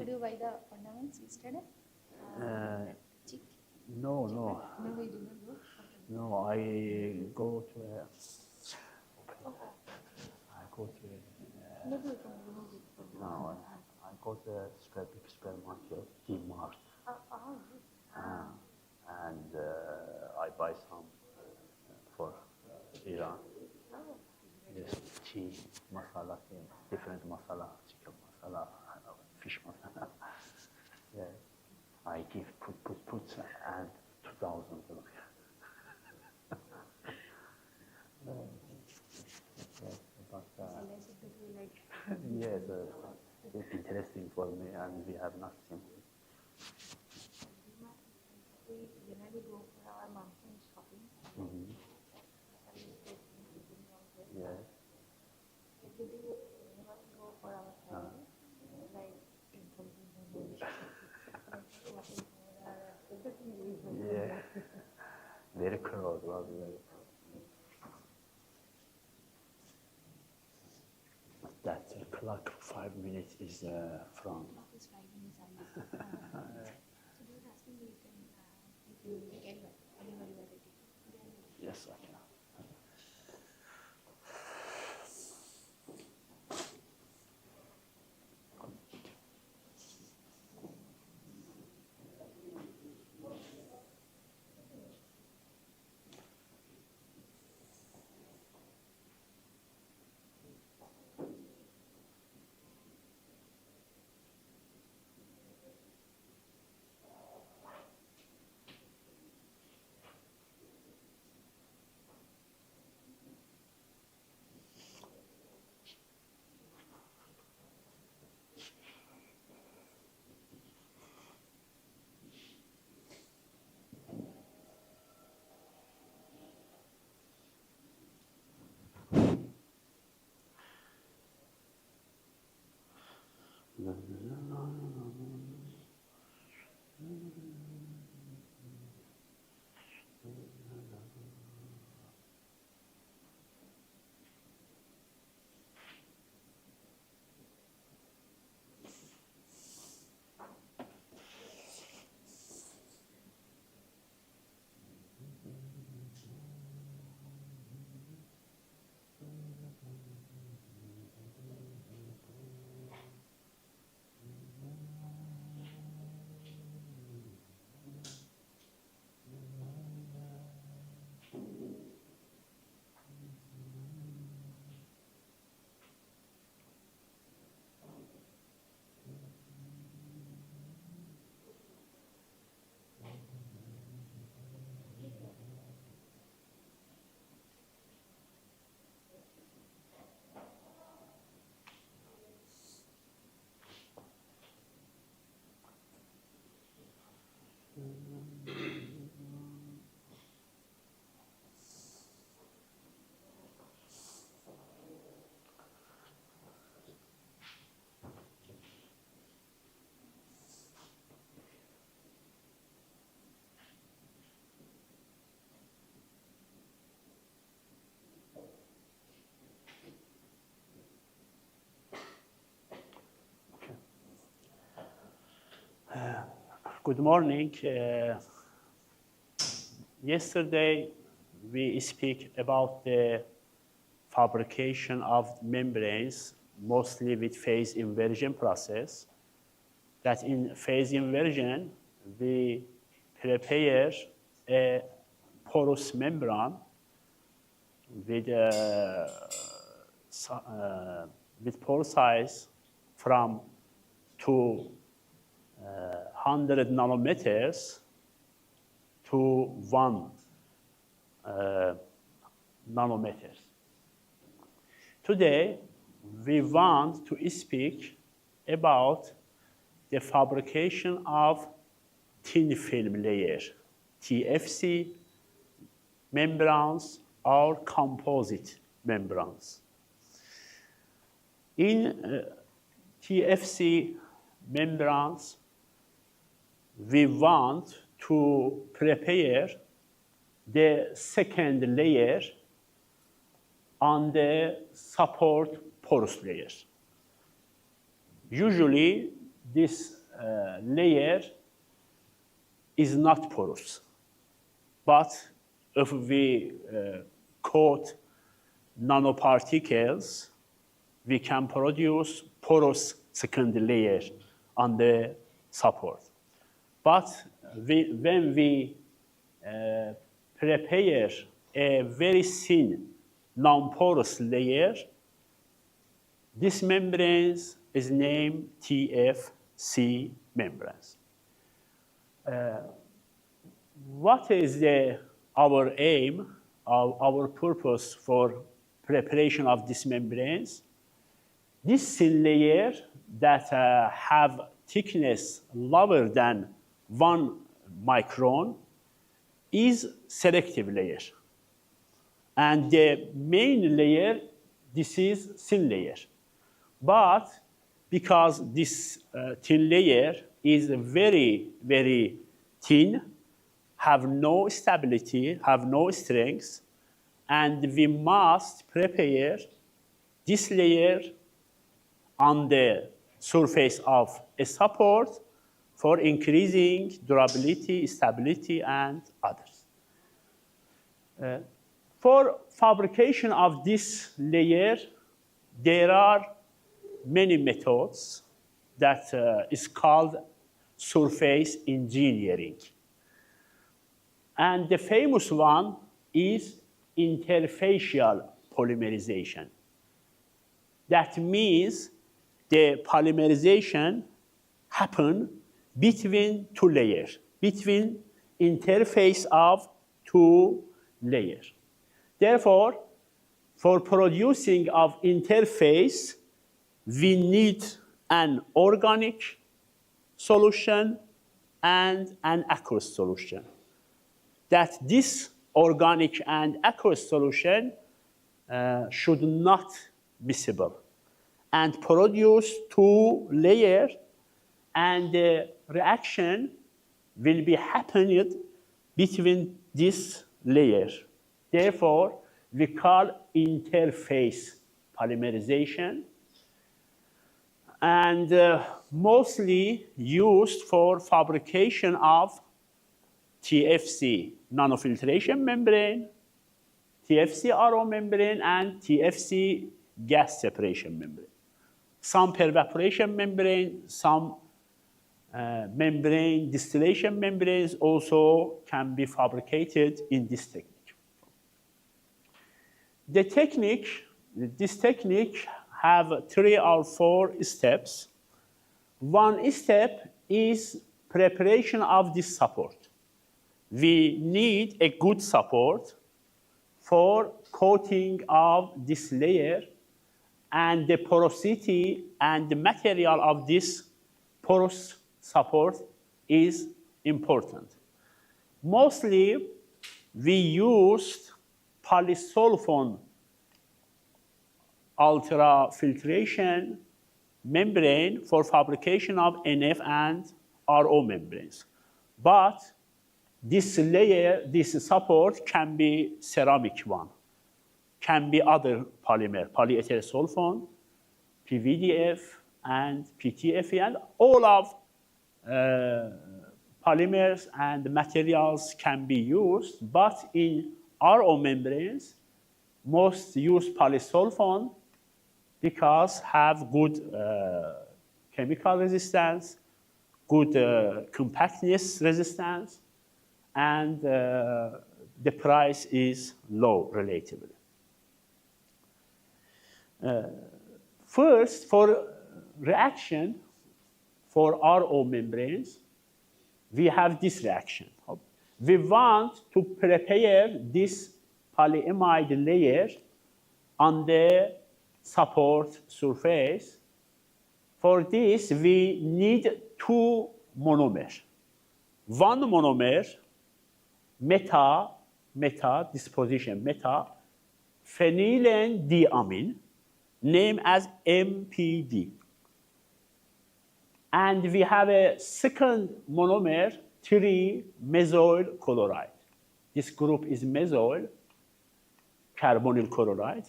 Did you buy the ornaments yesterday? No. No, we did not go. Okay. No, I go to a. I go to a. Maybe we can remove it. No, I go to a big supermarket, D-Mart. And I buy some for Iran. Yes, tea, masala, different masala, chicken masala, fish masala. Yeah, I give put and 2,000. Yes, but yes, it's interesting for me, and we have not seen. We generally go for our monthly shopping. Yes. If we do, we must go for our family, like Yeah, very crowd, very. That clock 5 minutes is from. It's 5 minutes only. So they were asking me if you will take anybody will take. Yes, I can. Good morning. Yesterday, we speak about the fabrication of membranes, mostly with phase inversion process. That in phase inversion, we prepare a porous membrane with pore size from 200 nanometers to 1 nanometers. Today, we want to speak about the fabrication of thin film layer, TFC membranes or composite membranes. In TFC membranes, we want to prepare the second layer on the support porous layer. Usually, this layer is not porous. But if we coat nanoparticles, we can produce porous second layer on the support. But when we prepare a very thin, non-porous layer, this membrane is named TFC membranes. What is our aim, our purpose for preparation of these membranes? This thin layer that have thickness lower than 1 micron is selective layer. And the main layer, this is thin layer. But because this thin layer is very, very thin, have no stability, have no strength, and we must prepare this layer on the surface of a support for increasing durability, stability, and others. For fabrication of this layer, there are many methods that is called surface engineering. And the famous one is interfacial polymerization. That means the polymerization happens between two layers, between interface of two layers. Therefore, for producing of interface, we need an organic solution and an aqueous solution. That this organic and aqueous solution should not miscible and produce two layers, and the reaction will be happening between this layer. Therefore, we call interface polymerization, and mostly used for fabrication of TFC nanofiltration membrane, TFC RO membrane, and TFC gas separation membrane. Some pervaporation membrane, some membrane distillation membranes also can be fabricated in this technique. This technique have 3 or 4 steps. One step is preparation of this support. We need a good support for coating of this layer, and the porosity and the material of this porous support is important. Mostly, we used polysulfone ultrafiltration membrane for fabrication of NF and RO membranes. But this layer, this support can be ceramic one, can be other polymer, polyethyl sulfone, PVDF, and PTFE, and all of polymers and materials can be used, but in RO membranes, most use polysulfone because have good chemical resistance, good compactness resistance, and the price is low relatively. First, for reaction for RO membranes, we have this reaction. We want to prepare this polyamide layer on the support surface. For this, we need 2 monomers. One monomer, meta disposition, phenylenediamine, named as MPD. And we have a second monomer, 3-methyl chloride. This group is methyl carbonyl chloride.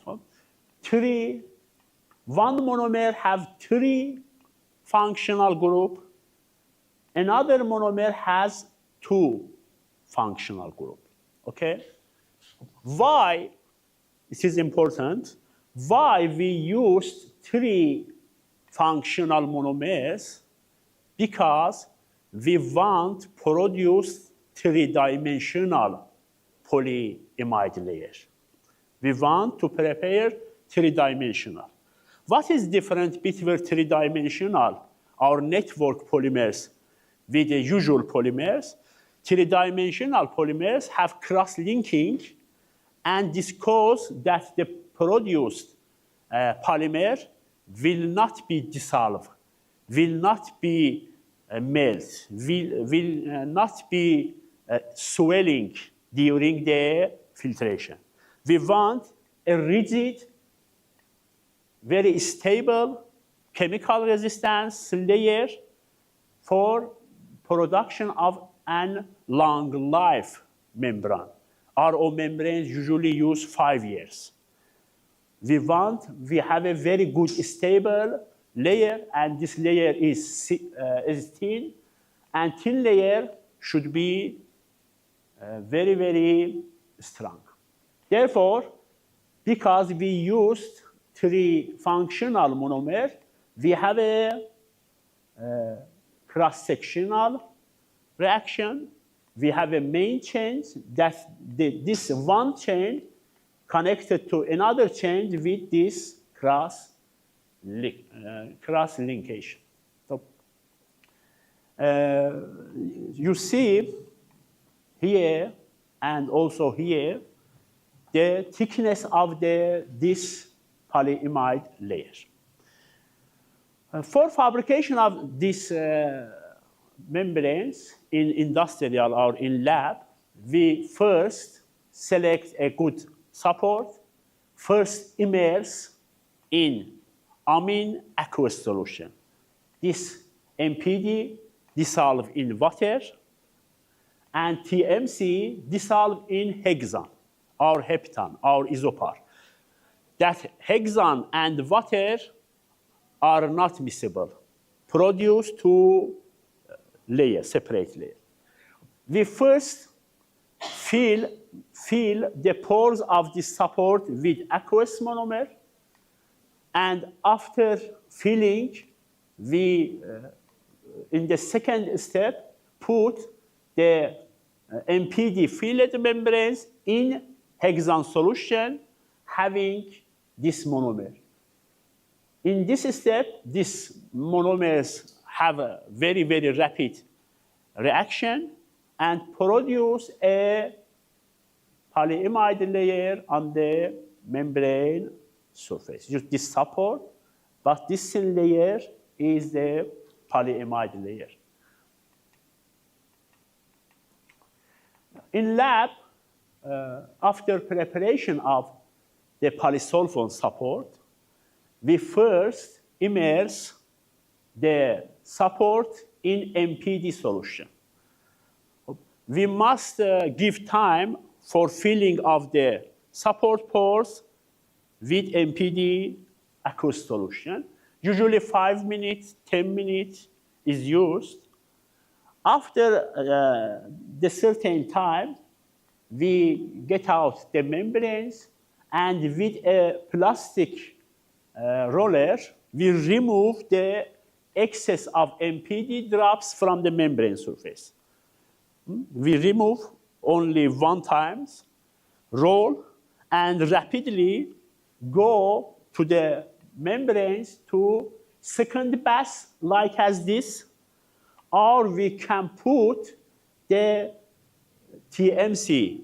One monomer have 3 functional group. Another monomer has 2 functional group, okay? Why, this is important, why we used 3 functional monomers? Because we want to produce 3-dimensional polyimide layer. We want to prepare 3-dimensional. What is different between 3-dimensional, our network polymers, with the usual polymers? 3-dimensional polymers have cross-linking, and this causes that the produced polymer will not be dissolved, will not be melt, will not be swelling during the filtration. We want a rigid, very stable chemical resistance layer for production of a long life membrane. RO membranes usually use 5 years. We have a very good stable layer, and this layer is thin, and thin layer should be very, very strong. Therefore, because we used 3 functional monomer, we have a cross-sectional reaction. We have a main chain that this one chain connected to another chain with this cross-linkation. So, you see here and also here the thickness of this polyimide layer. For fabrication of these membranes in industrial or in lab, we first select a good support, first immerse in amine aqueous solution. This MPD dissolve in water, and TMC dissolve in hexane or heptane or isopar. That hexane and water are not miscible, produce 2 layers, separate layers. We first fill the pores of the support with aqueous monomer, and after filling, we, in the second step, put the MPD filled membranes in hexane solution having this monomer. In this step, these monomers have a very, very rapid reaction and produce a polyimide layer on the membrane surface. Just this support, but this thin layer is the polyimide layer. In lab, after preparation of the polysulfone support, we first immerse the support in MPD solution. We must give time for filling of the support pores with MPD aqueous solution. Usually 5 minutes, 10 minutes is used. After the certain time, we get out the membranes, and with a plastic roller, we remove the excess of MPD drops from the membrane surface. We remove only 1 time, roll, and rapidly go to the membranes to second pass, like as this, or we can put the TMC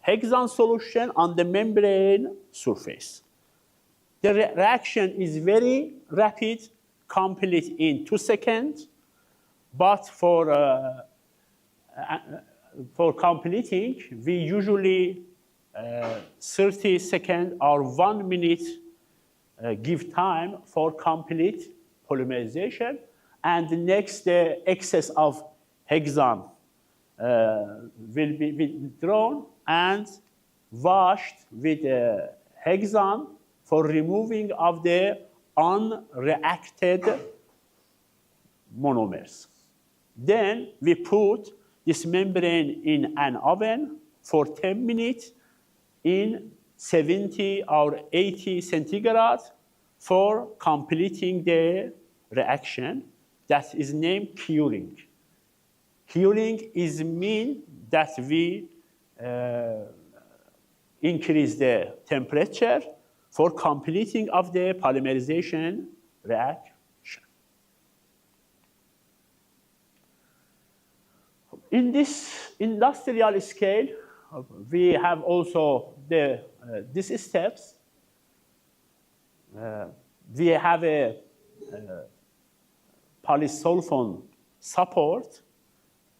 hexane solution on the membrane surface. The reaction is very rapid, complete in 2 seconds, but for completing, we usually 30 seconds or 1 minute give time for complete polymerization, and the next excess of hexane will be withdrawn and washed with hexane for removing of the unreacted monomers. Then we put this membrane in an oven for 10 minutes in 70 or 80 centigrade for completing the reaction that is named curing. Curing is mean that we increase the temperature for completing of the polymerization reaction. In this industrial scale, we have also these steps. We have a polysulfone support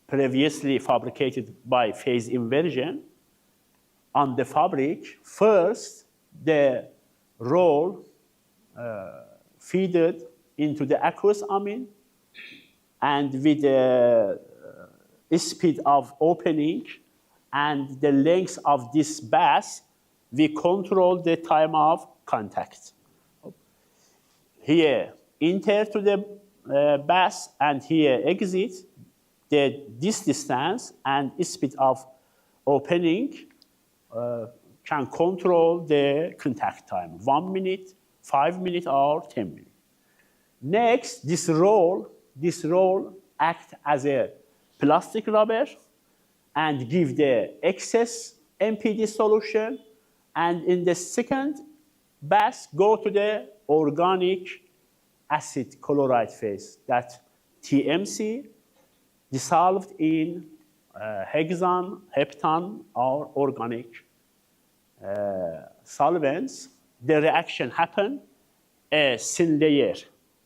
previously fabricated by phase inversion. On the fabric, first the roll feeded into the aqueous amine, and with the speed of opening and the length of this bass, we control the time of contact. Here, enter to the bass, and here exit. This distance and speed of opening can control the contact time, 1 minute, 5 minutes, or 10 minutes. Next, this roll acts as a plastic rubber and give the excess MPD solution, and in the second bass go to the organic acid chloride phase, that TMC dissolved in hexane, heptane, or organic solvents. The reaction happen, a thin layer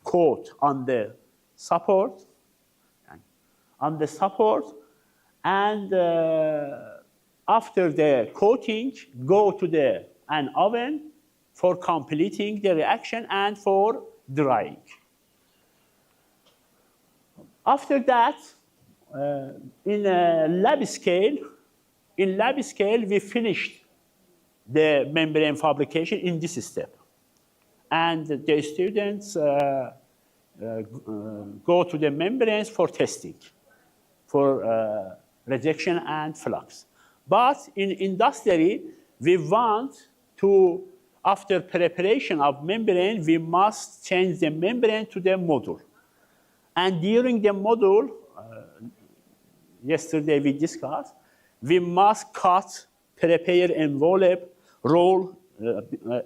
coat on the support, and after the coating, go to an oven for completing the reaction and for drying. After that, in a lab scale, we finished the membrane fabrication in this step. And the students go to the membranes for testing, for rejection and flux. But in industry, we want to, after preparation of membrane, we must change the membrane to the module. And during the module, yesterday we discussed, we must cut, prepare, envelope, roll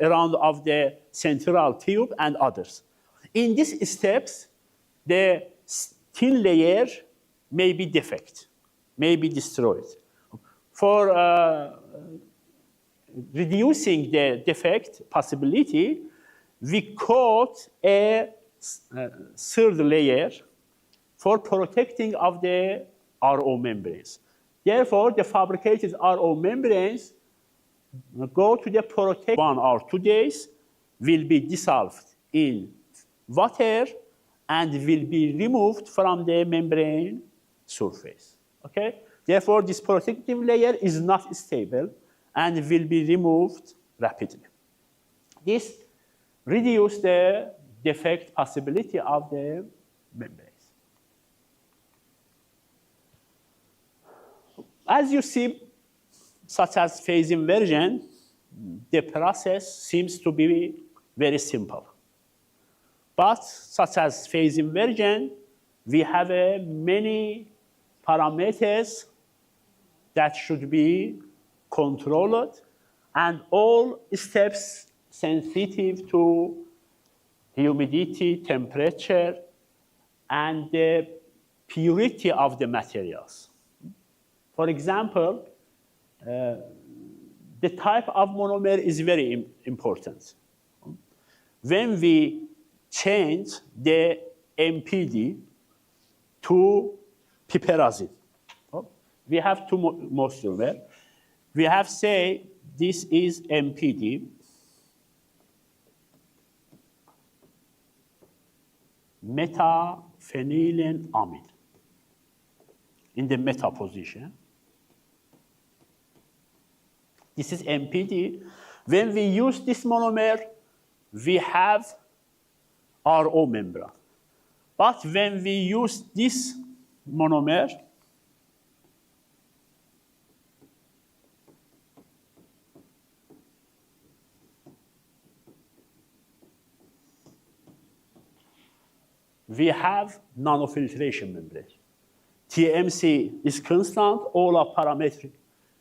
around of the central tube and others. In these steps, the thin layer may be defect, may be destroyed. For reducing the defect possibility, we coat a third layer for protecting of the RO membranes. Therefore, the fabricated RO membranes go to the protect 1 or 2 days, will be dissolved in water, and will be removed from the membrane surface. Okay? Therefore, this protective layer is not stable and will be removed rapidly. This reduces the defect possibility of the membranes. As you see, such as phase inversion, the process seems to be very simple. But such as phase inversion, we have many parameters that should be controlled, and all steps sensitive to humidity, temperature, and the purity of the materials. For example, the type of monomer is very important. When we change the MPD to piperazine, we have two monomers. We have say this is MPD, metaphenylamine, in the meta position. This is MPD. When we use this monomer, we have RO membrane. But when we use this monomer, we have nanofiltration membrane. TMC is constant, all our parameters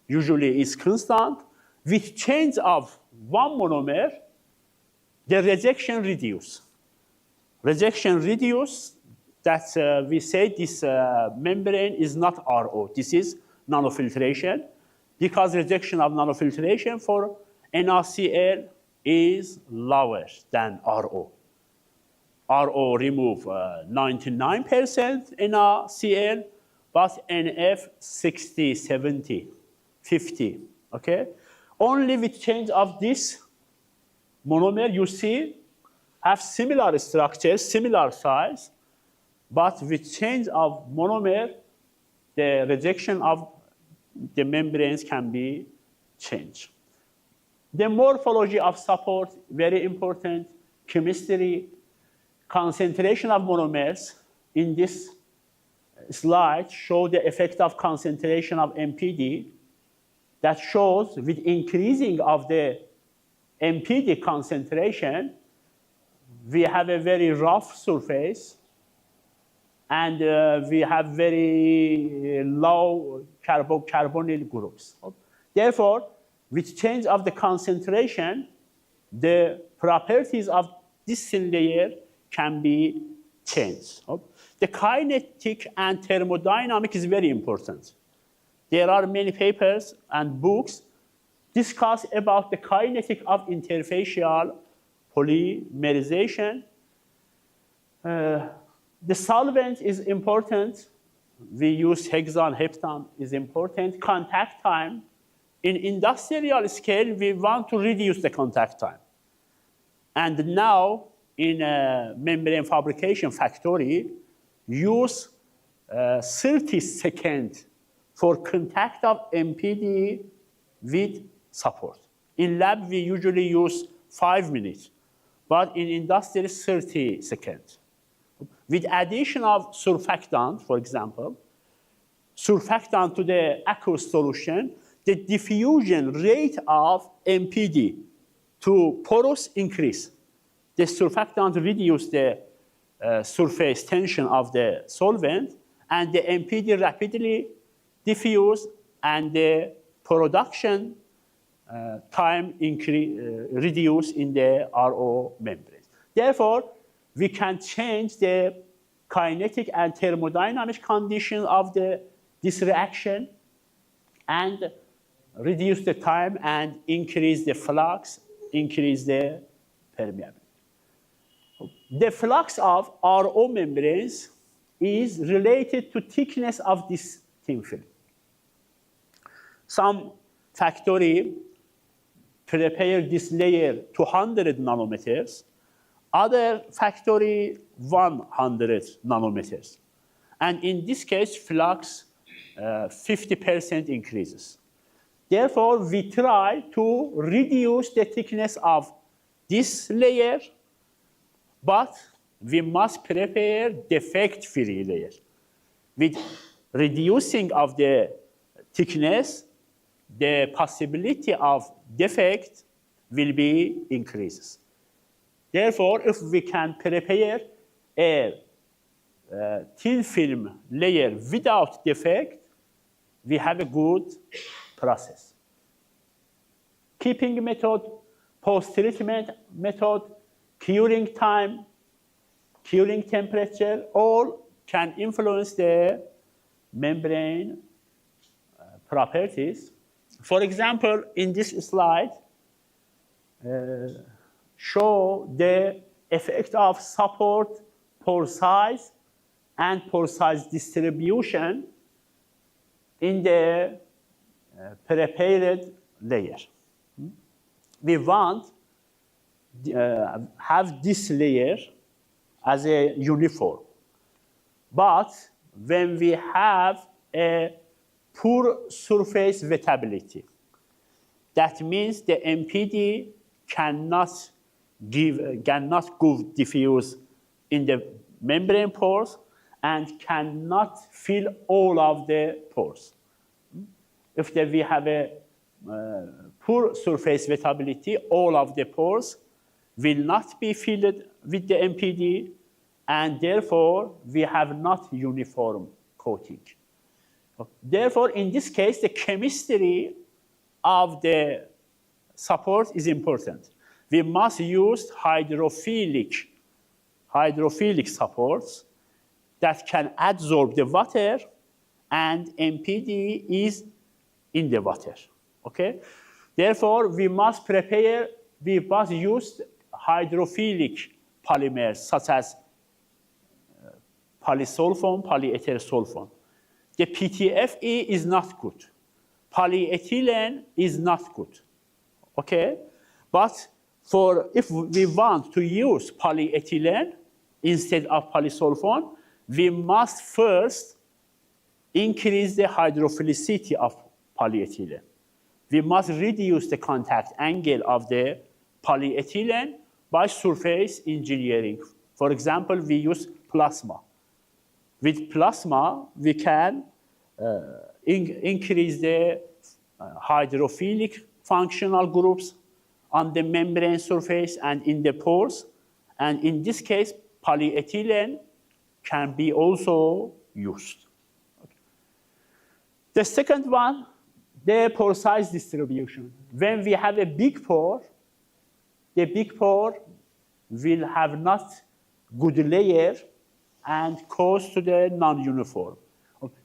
usually is constant. With change of one monomer, the rejection reduce. Rejection reduce, that we say this membrane is not RO. This is nanofiltration, because rejection of nanofiltration for NaCl is lower than RO. RO remove 99% NaCl, but NF 60, 70, 50, okay? Only with change of this monomer, you see, have similar structure, similar size, but with change of monomer, the rejection of the membranes can be changed. The morphology of support, very important. Chemistry, concentration of monomers in this slide show the effect of concentration of MPD that shows with increasing of the MPD concentration, we have a very rough surface and we have very low carbonyl groups. Therefore, with change of the concentration, the properties of this thin layer can be changed. The kinetic and thermodynamic is very important. There are many papers and books discuss about the kinetic of interfacial polymerization. The solvent is important. We use hexane, heptane is important. Contact time. In industrial scale, we want to reduce the contact time. And now, in a membrane fabrication factory, use 30 seconds for contact of MPD with support. In lab, we usually use 5 minutes, but in industry, 30 seconds. With addition of surfactant, for example, surfactant to the aqueous solution, the diffusion rate of MPD to porous increase. The surfactant reduce the surface tension of the solvent, and the MPD rapidly diffuse, and the production time reduce in the RO membranes. Therefore, we can change the kinetic and thermodynamic condition of this reaction and reduce the time and increase the flux, increase the permeability. The flux of RO membranes is related to thickness of this thin film. Some factory prepare this layer 200 nanometers, other factory 100 nanometers. And in this case, flux 50% increases. Therefore, we try to reduce the thickness of this layer, but we must prepare defect-free layer. With reducing of the thickness, the possibility of defect will be increases. Therefore, if we can prepare a thin film layer without defect, we have a good process. Keeping method, post-treatment method, curing time, curing temperature, all can influence the membrane properties. For example, in this slide, show the effect of support pore size and pore size distribution in the prepared layer. We want have this layer as a uniform. But when we have a poor surface wettability, that means the MPD cannot diffuse in the membrane pores and cannot fill all of the pores. If we have a poor surface wettability, all of the pores will not be filled with the MPD, and therefore we have not uniform coating. Therefore, in this case, the chemistry of the support is important. We must use hydrophilic supports that can absorb the water, and MPD is in the water. Okay? Therefore, we must use hydrophilic polymers such as polysulfone, polyether sulfone. The PTFE is not good. Polyethylene is not good. Okay? But if we want to use polyethylene instead of polysulfone, we must first increase the hydrophilicity of polyethylene. We must reduce the contact angle of the polyethylene by surface engineering. For example, we use plasma. With plasma, we can increase the hydrophilic functional groups on the membrane surface and in the pores. And in this case, polyethylene can be also used. Okay. The second one, the pore size distribution. When we have a big pore, the big pore will have not good layer and cause to the non-uniform.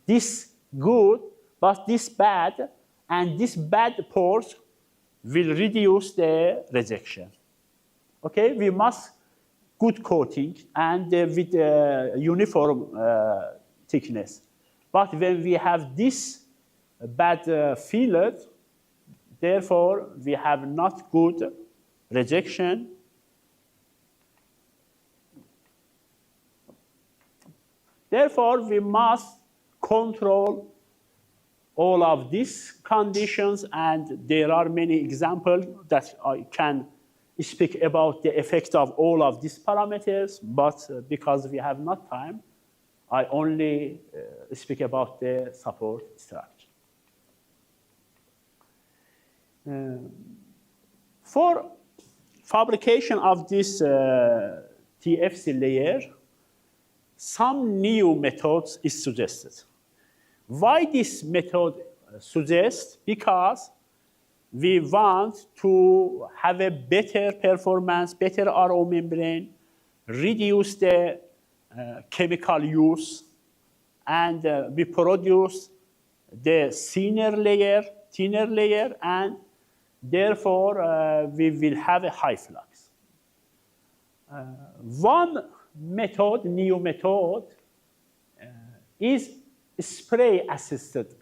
This good, but this bad, and this bad pores will reduce the rejection. Okay, we must good coating and with uniform thickness. But when we have this bad fillet, therefore we have not good rejection. Therefore, we must control all of these conditions, and there are many examples that I can speak about the effect of all of these parameters, but because we have not time, I only speak about the support structure. For fabrication of this TFC layer, some new methods is suggested. Why this method suggests? Because we want to have a better performance, better RO membrane, reduce the chemical use, and we produce the thinner layer, and therefore we will have a high flux. One method, new method, is spray-assisted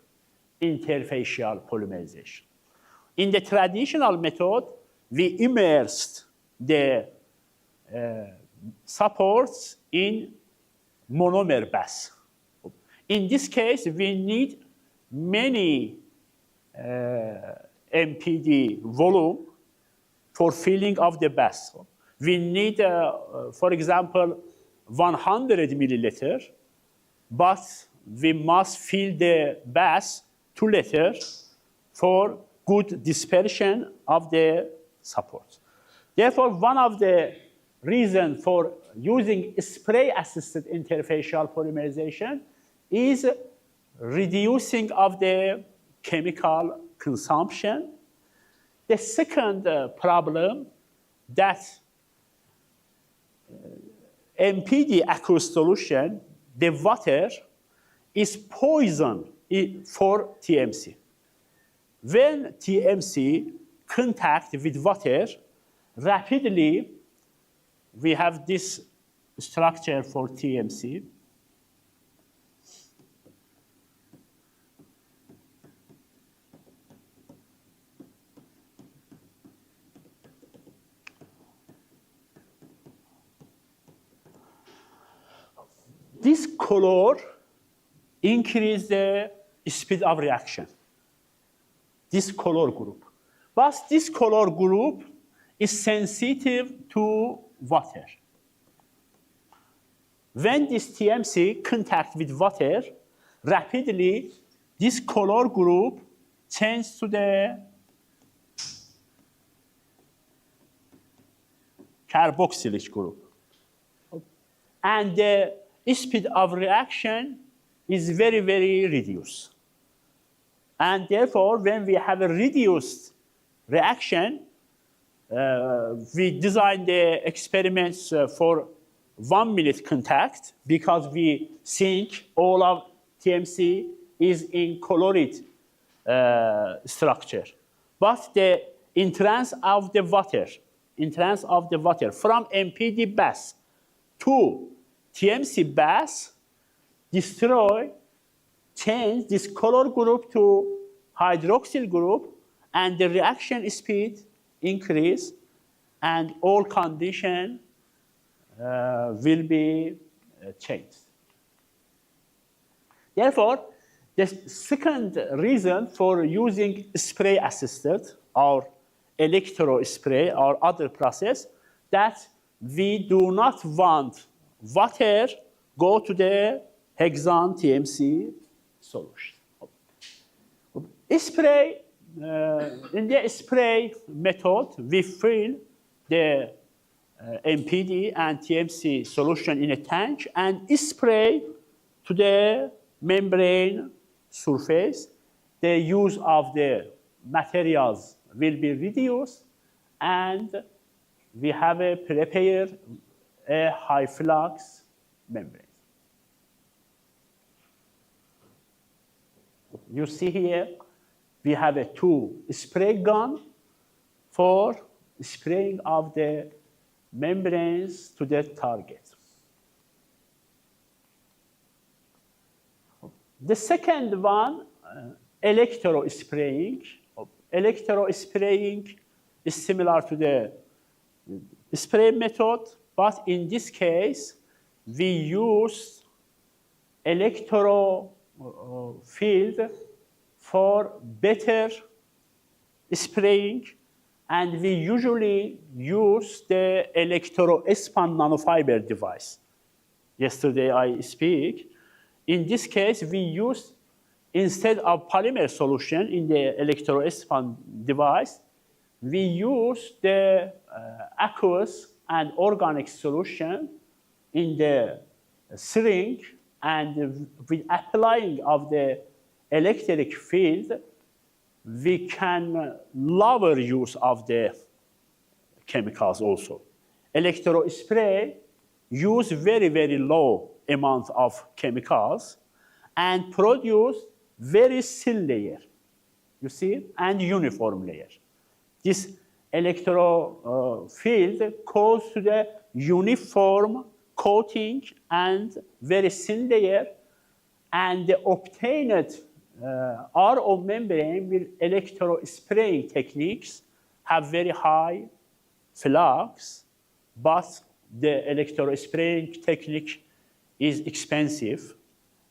interfacial polymerization. In the traditional method, we immersed the supports in monomer baths. In this case, we need many MPD volume for filling of the bath. We need, for example, 100 milliliter, but we must fill the bath 2 liters for good dispersion of the support. Therefore, one of the reasons for using spray-assisted interfacial polymerization is reducing of the chemical consumption. The second problem that MPD aqueous solution, the water, is poison for TMC. When TMC contact with water, rapidly, we have this structure for TMC. This color increases the speed of reaction. This color group. But this color group is sensitive to water. When this TMC contact with water, rapidly this color group changes to the carboxylic group. And the speed of reaction is very, very reduced. And therefore, when we have a reduced reaction, we design the experiments for 1 minute contact because we think all of TMC is in colored structure. But the entrance of the water from MPD bus to TMC bus change this color group to hydroxyl group, and the reaction speed increase, and all condition will be changed. Therefore, the second reason for using spray assisted or electro spray or other process, that we do not want water go to the hexane TMC solution. Spray, in the spray method, we fill the MPD and TMC solution in a tank and spray to the membrane surface. The use of the materials will be reduced, and we have prepared a high flux membrane. You see here, we have a 2 spray gun for spraying of the membranes to the target. The second one, electro spraying. Electro spraying is similar to the spray method, but in this case, we use electro field for better spraying, and we usually use the electro-expand nanofiber device. Yesterday I speak. In this case, we use, instead of polymer solution in the electro-expand device, we use the aqueous and organic solution in the syringe, and with applying of the electric field, we can lower use of the chemicals also. Electro spray use very, very low amount of chemicals and produce very thin layer, you see, and uniform layer. This electro field causes to the uniform coating and very thin layer, and the obtained RO membrane with electro spraying techniques have very high flux, but the electro spraying technique is expensive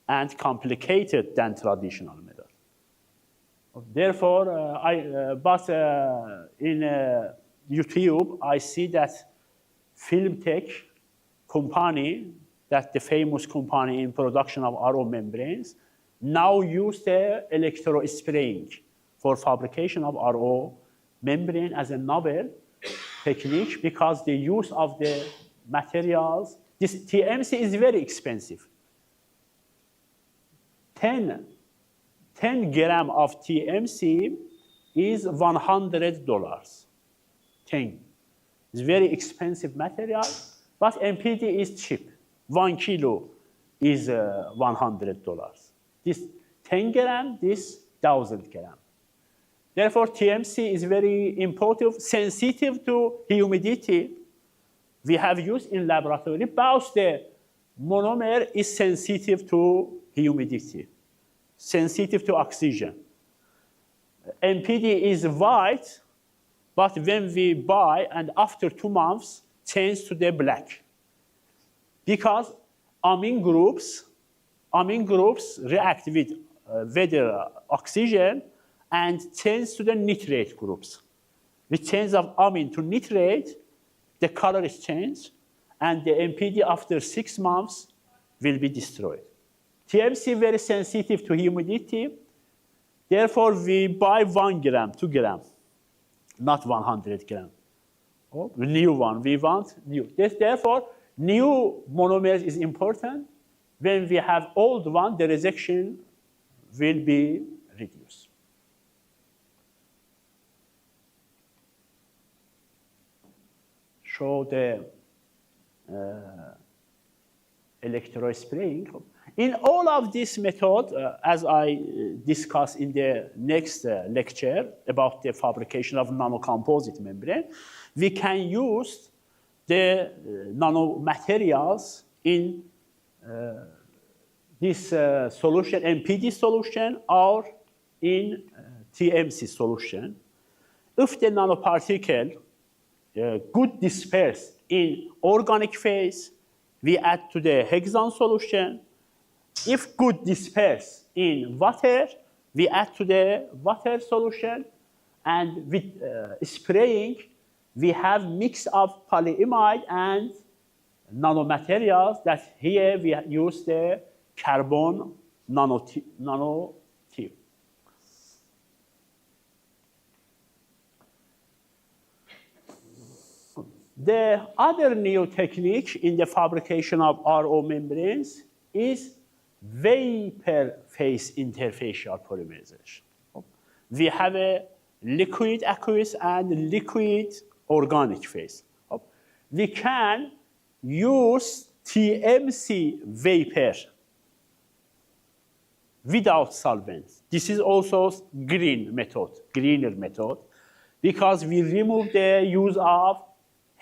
and complicated than traditional method. Therefore, in YouTube, I see that FilmTech company, that the famous company in production of RO membranes, now use the electro spraying for fabrication of RO membrane as a novel technique, because the use of the materials, this TMC is very expensive. 10 gram of TMC is $100. 10. It's very expensive material, but MPD is cheap. 1 kilo is $100. This 10 gram, this 1,000 gram. Therefore, TMC is very important, sensitive to humidity. We have used in laboratory, but the monomer is sensitive to humidity, sensitive to oxygen. MPD is white, but when we buy and after 2 months, change to the black. Because amine groups react with weather oxygen and change to the nitrate groups. With change of amine to nitrate, the color is changed, and the MPD after 6 months will be destroyed. TMC very sensitive to humidity. Therefore, we buy 1 gram, 2 gram, not 100 gram. Oh, new one, we want new. Therefore, new monomers is important. When we have old one, the rejection will be reduced. Show the electrospraying. In all of this method, as I discuss in the next lecture about the fabrication of nanocomposite membrane, we can use the nanomaterials in this solution, MPD solution, or in TMC solution. If the nanoparticle good dispersed in organic phase, we add to the hexane solution. If good dispersed in water, we add to the water solution. And with spraying, we have mix of polyimide and nanomaterials that here we use the carbon nanotube. The other new technique in the fabrication of RO membranes is vapor phase interfacial polymerization. We have a liquid aqueous and liquid organic phase. We can use TMC vapor without solvents. This is also greener method, because we remove the use of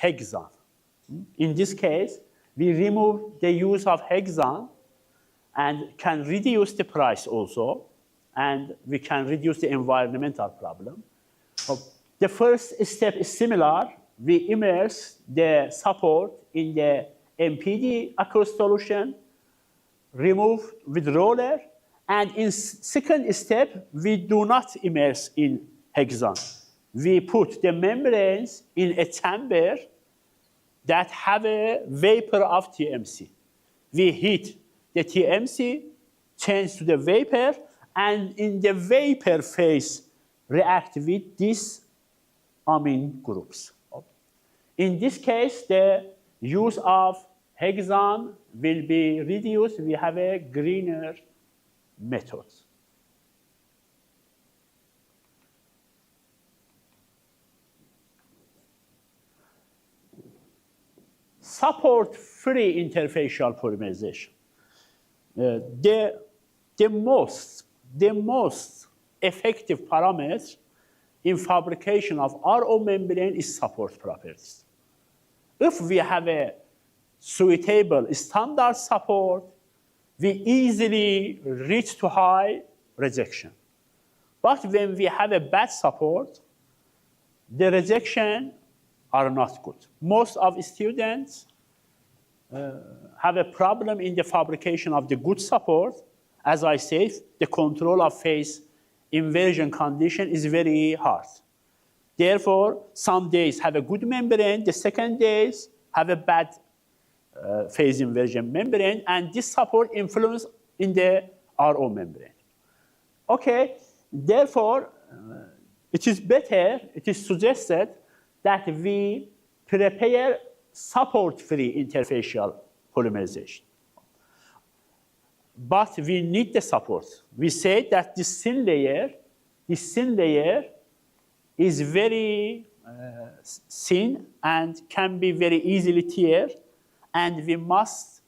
hexane. In this case, we remove the use of hexane and can reduce the price also, and we can reduce the environmental problem. The first step is similar. We immerse the support in the MPD aqueous solution, remove with roller, and in second step, we do not immerse in hexane. We put the membranes in a chamber that have a vapor of TMC. We heat the TMC, change to the vapor, and in the vapor phase, react with these amine groups. In this case, the use of hexane will be reduced. We have a greener method. Support-free interfacial polymerization. The most effective parameter in fabrication of RO membrane is support properties. If we have a suitable standard support, we easily reach to high rejection. But when we have a bad support, the rejection are not good. Most of students have a problem in the fabrication of the good support. As I said, the control of phase inversion condition is very hard. Therefore, some days have a good membrane, the second days have a bad phase inversion membrane, and this support influence in the RO membrane. Okay, therefore, it is better, it is suggested that we prepare support-free interfacial polymerization. But we need the support. We say that this thin layer is very thin and can be very easily tear, and we must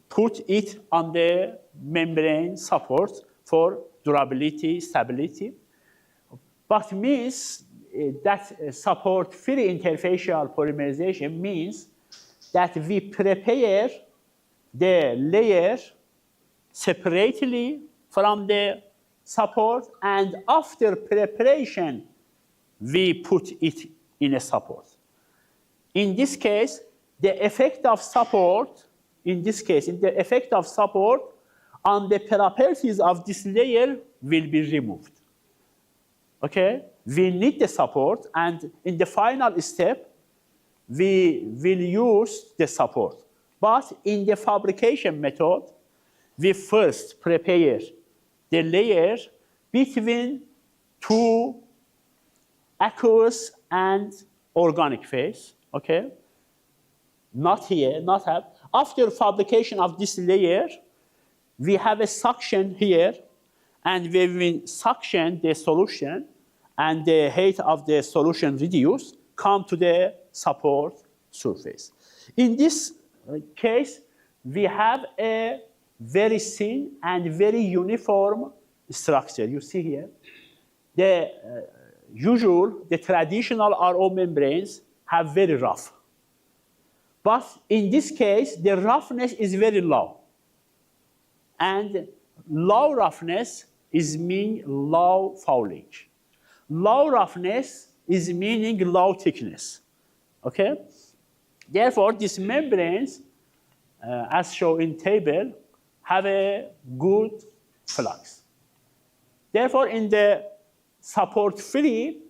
put it on the membrane support for durability, stability. But means that support-free interfacial polymerization means that we prepare the layer separately from the support, and after preparation, we put it in a support. In this case, the effect of support, on the properties of this layer will be removed. Okay? We need the support, and in the final step, we will use the support. But in the fabrication method, we first prepare the layer between two aqueous and organic phase, okay? Not here, not have. After fabrication of this layer, we have a suction here, and when we suction the solution and the height of the solution reduce, come to the support surface. In this case, we have a very thin and very uniform structure. You see here, the the traditional RO membranes have very rough. But in this case, the roughness is very low. And low roughness is meaning low fouling. Low roughness is meaning low thickness, okay? Therefore, these membranes, as shown in table, have a good flux. Therefore, in the support free,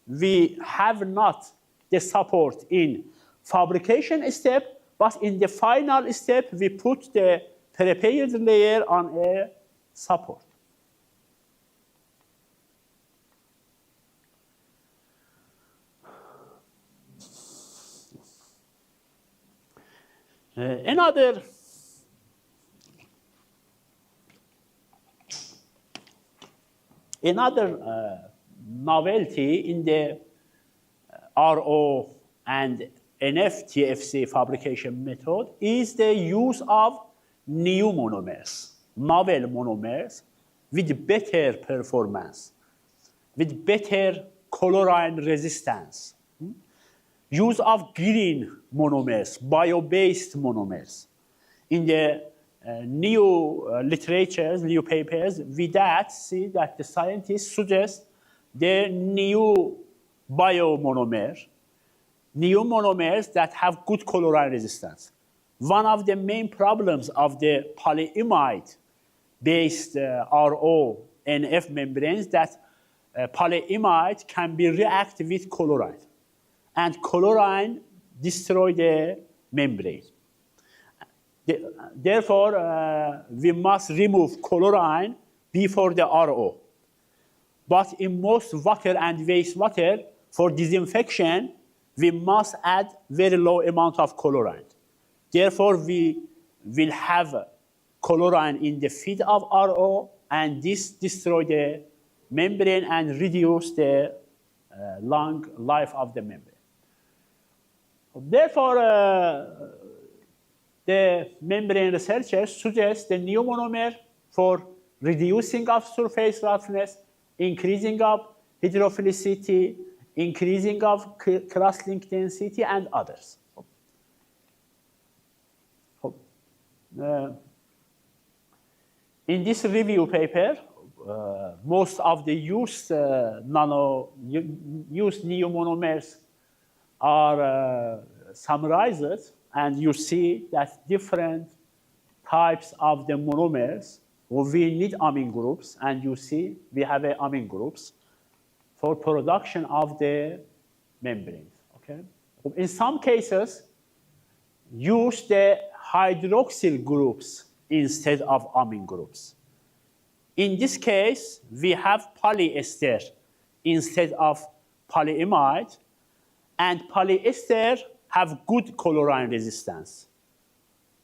we have not the support in fabrication step, but in the final step, we put the prepared layer on a support. Another novelty in the RO and NF-TFC fabrication method is the use of new monomers, novel monomers with better performance, with better chlorine resistance. Use of green monomers, bio-based monomers. In the new literatures, new papers, with that, see that the scientists suggest the new biomonomer, new monomers that have good chlorine resistance. One of the main problems of the polyimide-based RO and F membranes that polyimide can be reactive with chlorine. And chlorine destroys the membrane. Therefore, we must remove chlorine before the RO. But in most water and wastewater, for disinfection, we must add very low amount of chlorine. Therefore, we will have chlorine in the feed of RO, and this destroys the membrane and reduce the long life of the membrane. Therefore, the membrane researchers suggest the new monomer for reducing of surface roughness, increasing of hydrophilicity, increasing of cross-link density, and others. In this review paper, most of the used new monomers are summarized, and you see that different types of the monomers, we need amine groups, and you see we have amine groups for production of the membranes, okay? In some cases, use the hydroxyl groups instead of amine groups. In this case, we have polyester instead of polyimide, and polyester have good chlorine resistance,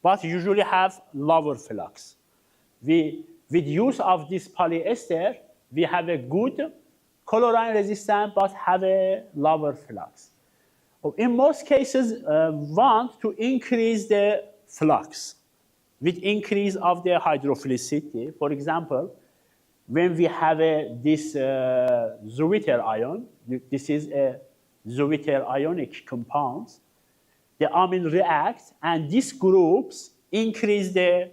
but usually have lower flux. With use of this polyester, we have a good chlorine resistance, but have a lower flux. In most cases, want to increase the flux with increase of the hydrophilicity. For example, when we have this Zwitter ion, this is a Zwitter ionic compound, the amine reacts, and these groups increase the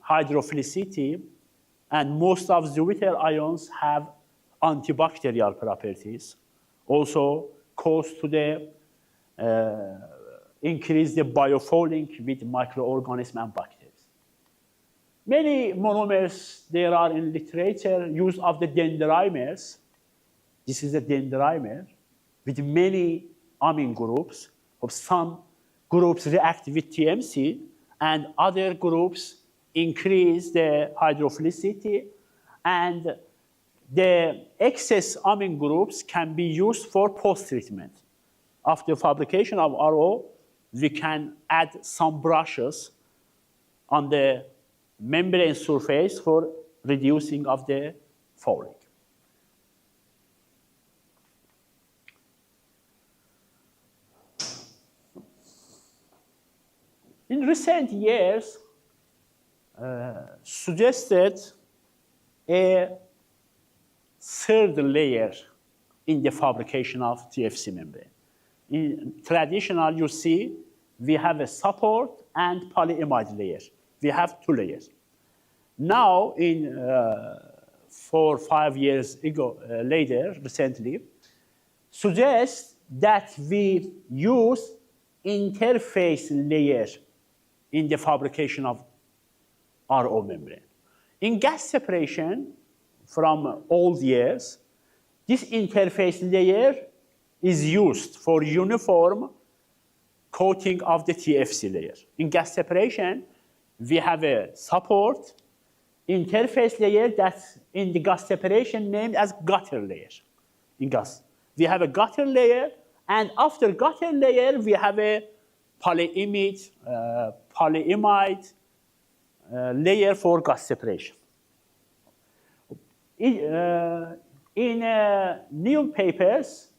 hydrophilicity, and most of Zwitter ions have antibacterial properties, also cause to the increase the biofouling with microorganisms and bacteria. Many monomers there are in literature, use of the dendrimers. This is a dendrimer with many amine groups of some groups react with TMC and other groups increase the hydrophilicity, and the excess amine groups can be used for post-treatment. After fabrication of RO, we can add some brushes on the membrane surface for reducing of the fouling. In recent years, suggested a third layer in the fabrication of TFC membrane. In traditional, you see, we have a support and polyimide layer. We have two layers. Now, in 4 or 5 years ago, later, recently, suggests that we use interface layer in the fabrication of RO membrane. In gas separation, from old years, this interface layer is used for uniform coating of the TFC layer. In gas separation, we have a support interface layer that's in the gas separation named as gutter layer. In gas, we have a gutter layer, and after gutter layer, we have a polyimide layer for gas separation. In new papers,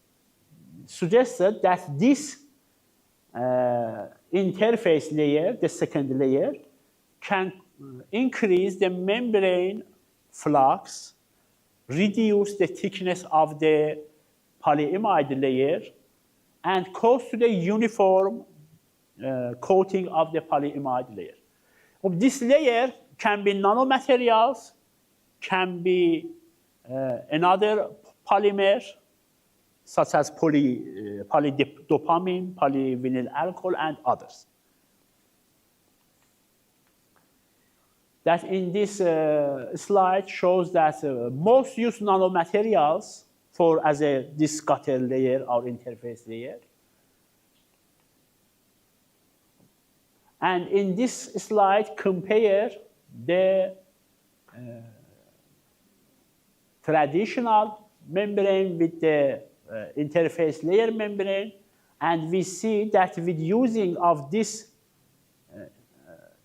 suggested that this interface layer, the second layer, can increase the membrane flux, reduce the thickness of the polyimide layer, and cause to the uniform coating of the polyimide layer. This layer can be nanomaterials, can be another polymer, such as polydopamine, polyvinyl alcohol, and others. That in this slide shows that most use nanomaterials as this gutter layer or interface layer. And in this slide, compare the traditional membrane with the interface layer membrane, and we see that with using of this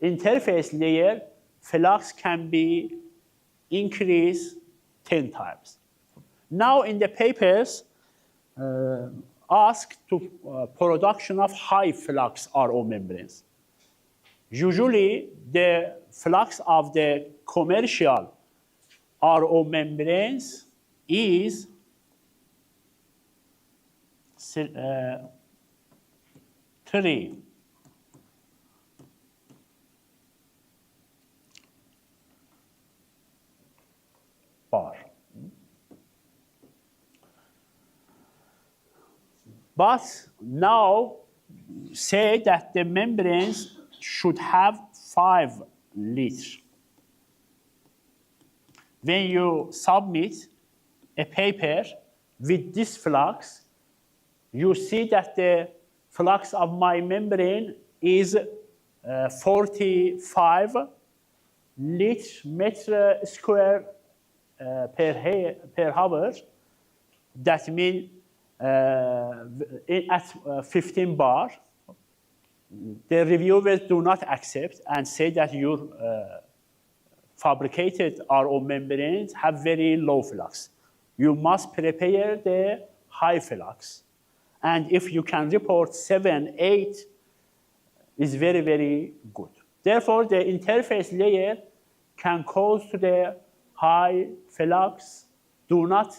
interface layer, flux can be increased 10 times. Now in the papers, asked to production of high flux RO membranes. Usually, the flux of the commercial RO membranes is 3 bar. But now say that the membranes should have 5 liters. When you submit a paper with this flux, you see that the flux of my membrane is 45 meter square per hour. That means at 15 bar, the reviewers do not accept and say that your fabricated RO membranes have very low flux. You must prepare the high flux. And if you can report 7, 8, is very, very good. Therefore, the interface layer can cause to the high flux, do not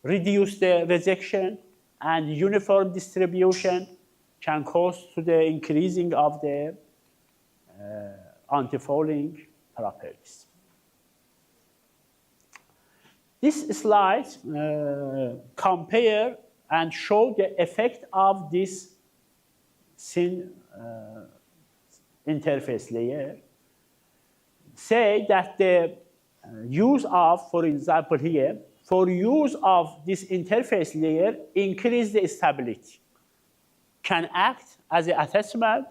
reduce the rejection, and uniform distribution can cause to the increasing of the antifouling properties. This slide compare and show the effect of this thin interface layer. Say that the use of, for example here, for use of this interface layer, increase the stability, can act as an attachment,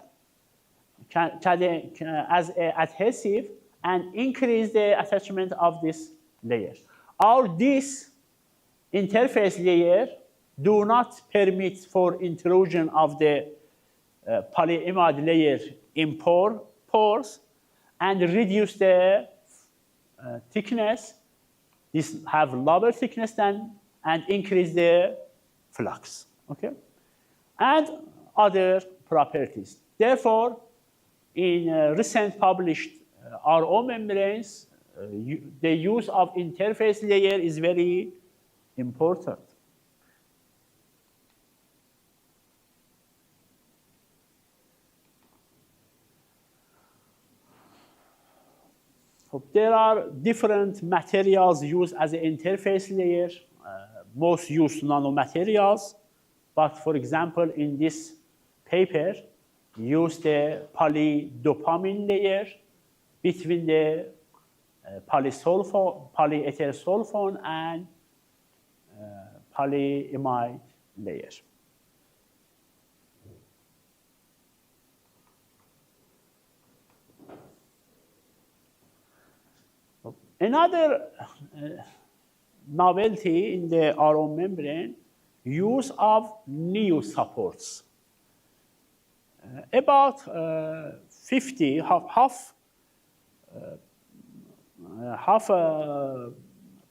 as an adhesive, and increase the attachment of this layer. Or this interface layer do not permit for intrusion of the polyimide layer in pores and reduce the thickness. This have lower thickness than and increase the flux. Okay, and other properties. Therefore, in recent published RO membranes, the use of interface layer is very important. So there are different materials used as an interface layer. Most use nanomaterials, but for example, in this paper, use the polydopamine layer between the polyether sulfone and polyimide layer. Another novelty in the RO membrane, use of new supports. About 50, half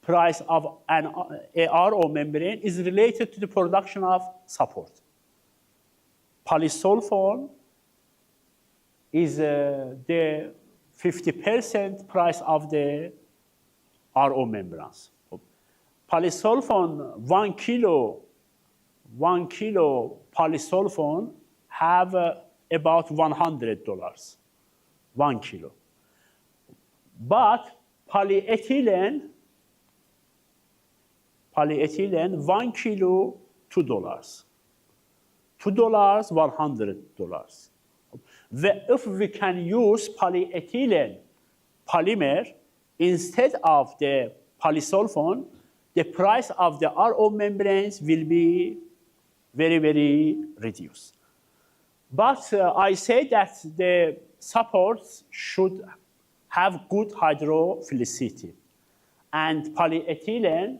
price of an RO membrane is related to the production of support. Polysulfone is the 50% price of the RO membranes. Polysulfone, 1 kilo polysulfone have about $100, 1 kilo. But polyethylene, 1 kilo, $2. $2, $100. If we can use polyethylene polymer instead of the polysulfone, the price of the RO membranes will be very, very reduced. But I say that the supports should have good hydrophilicity. And polyethylene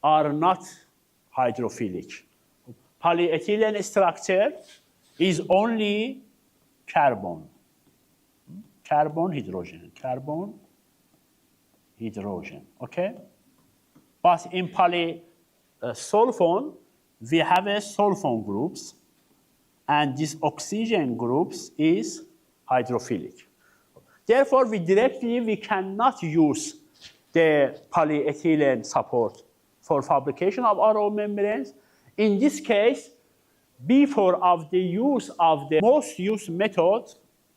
are not hydrophilic. Polyethylene structure is only carbon, hydrogen, okay? But in polysulfone, we have a sulfone groups, and this oxygen groups is hydrophilic. Therefore, we cannot use the polyethylene support for fabrication of RO membranes. In this case, before of the use of the most used method,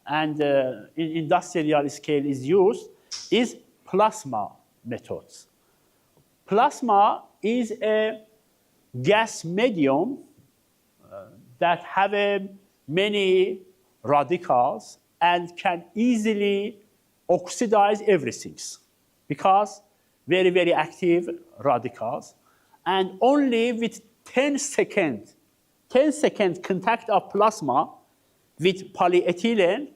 and in industrial scale is used, is plasma methods. Plasma is a gas medium that have many radicals and can easily oxidize everything because very, very active radicals. And only with 10 second contact of plasma with polyethylene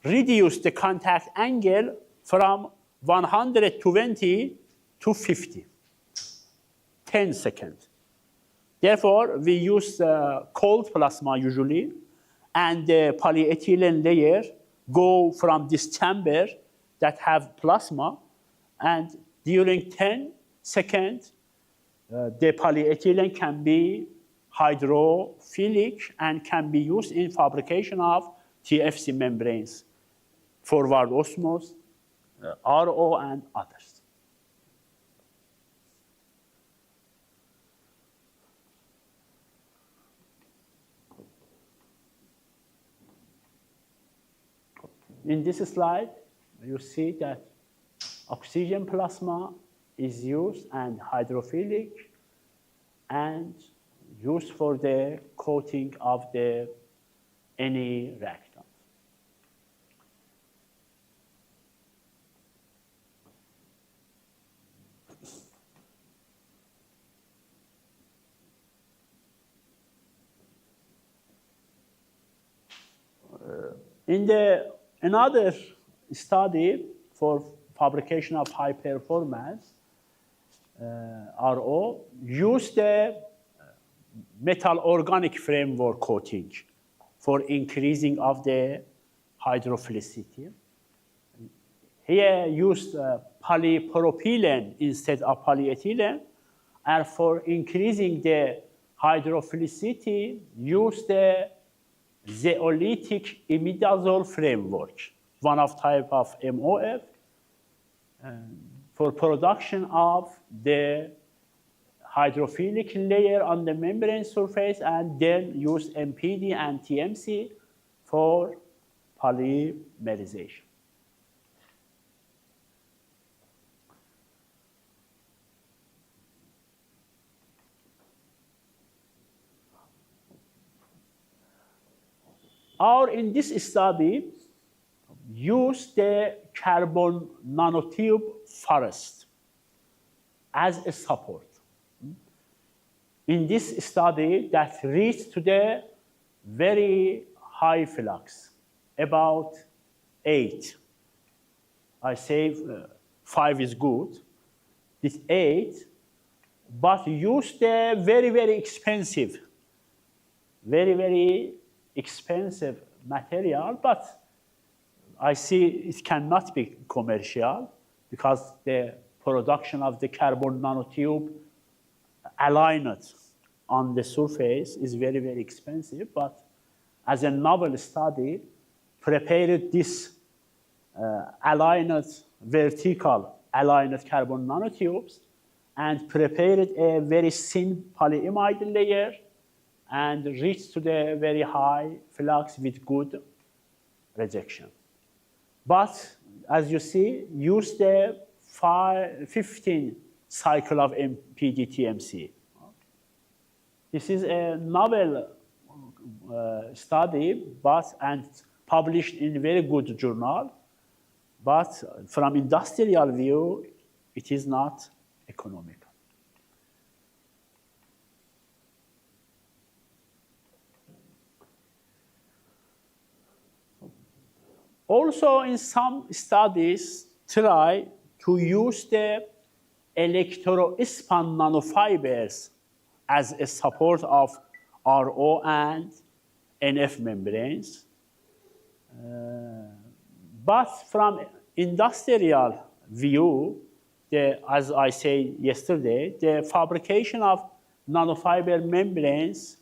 reduce the contact angle from 120 to 50. 10 seconds. Therefore, we use cold plasma usually, and the polyethylene layer go from this chamber that have plasma, and during 10 seconds, the polyethylene can be hydrophilic and can be used in fabrication of TFC membranes, forward osmosis, RO, and others. In this slide, you see that oxygen plasma is used and hydrophilic and used for the coating of any reactant. In another study for fabrication of high performance, RO, use the metal organic framework coating for increasing of the hydrophilicity. Here used polypropylene instead of polyethylene, and for increasing the hydrophilicity, use the zeolitic imidazole framework, one of type of MOF, for production of the hydrophilic layer on the membrane surface, and then use MPD and TMC for polymerization. In this study, use the carbon nanotube forest as a support. In this study, that reached to the very high flux, about 8. I say 5 is good. This 8, but use the very, very expensive material, but I see it cannot be commercial because the production of the carbon nanotube aligned on the surface is very, very expensive. But as a novel study, prepared this vertical aligned carbon nanotubes and prepared a very thin polyimide layer and reached to the very high flux with good rejection. But as you see, use the 15 cycle of MPD-TMC. This is a novel study, and published in a very good journal, but from industrial view, it is not economical. Also, in some studies, try to use the electro-span nanofibers as a support of RO and NF membranes. But from industrial view, as I said yesterday, the fabrication of nanofiber membranes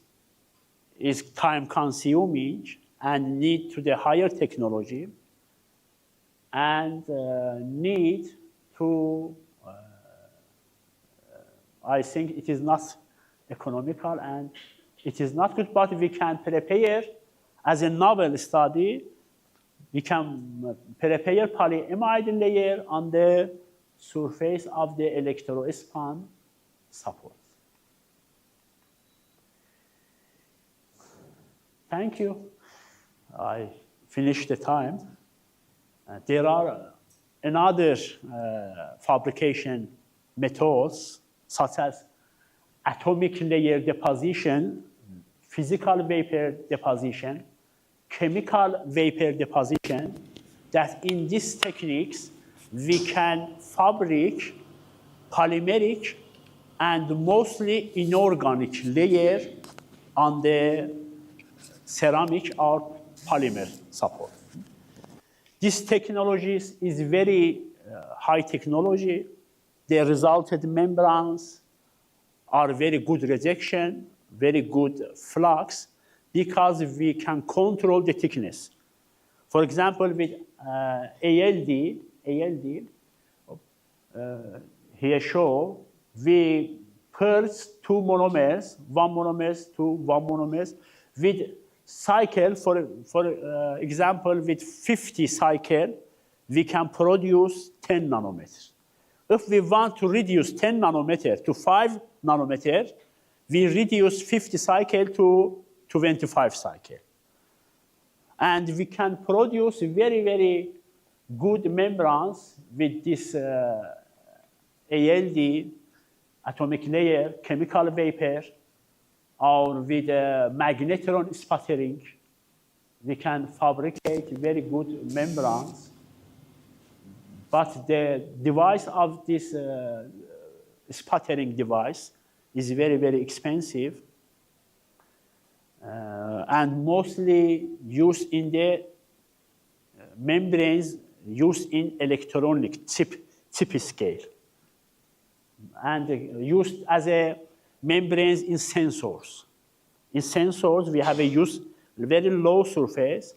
is time-consuming and need to the higher technology, and need to, I think it is not economical and it is not good, but we can prepare as a novel study, we can prepare polyimide layer on the surface of the electro-span support. Thank you. I finished the time. There are another fabrication methods, such as atomic layer deposition, physical vapor deposition, chemical vapor deposition, that in these techniques, we can fabricate polymeric and mostly inorganic layer on the ceramic or polymer support. This technology is very high technology. The resulted membranes are very good rejection, very good flux, because we can control the thickness. For example, with ALD, here show, we purge 2 monomers, 1 monomers to 1 monomers, with cycle, for example, with 50 cycle, we can produce 10 nanometers. If we want to reduce 10 nanometer to 5 nanometer, we reduce 50 cycle to 25 cycle. And we can produce very, very good membranes with this ALD, atomic layer, chemical vapor, or with magnetron sputtering, we can fabricate very good membranes, but the device of this sputtering device is very, very expensive and mostly used in the membranes used in electronic chip scale and used as a membranes in sensors. In sensors, we have a very low surface,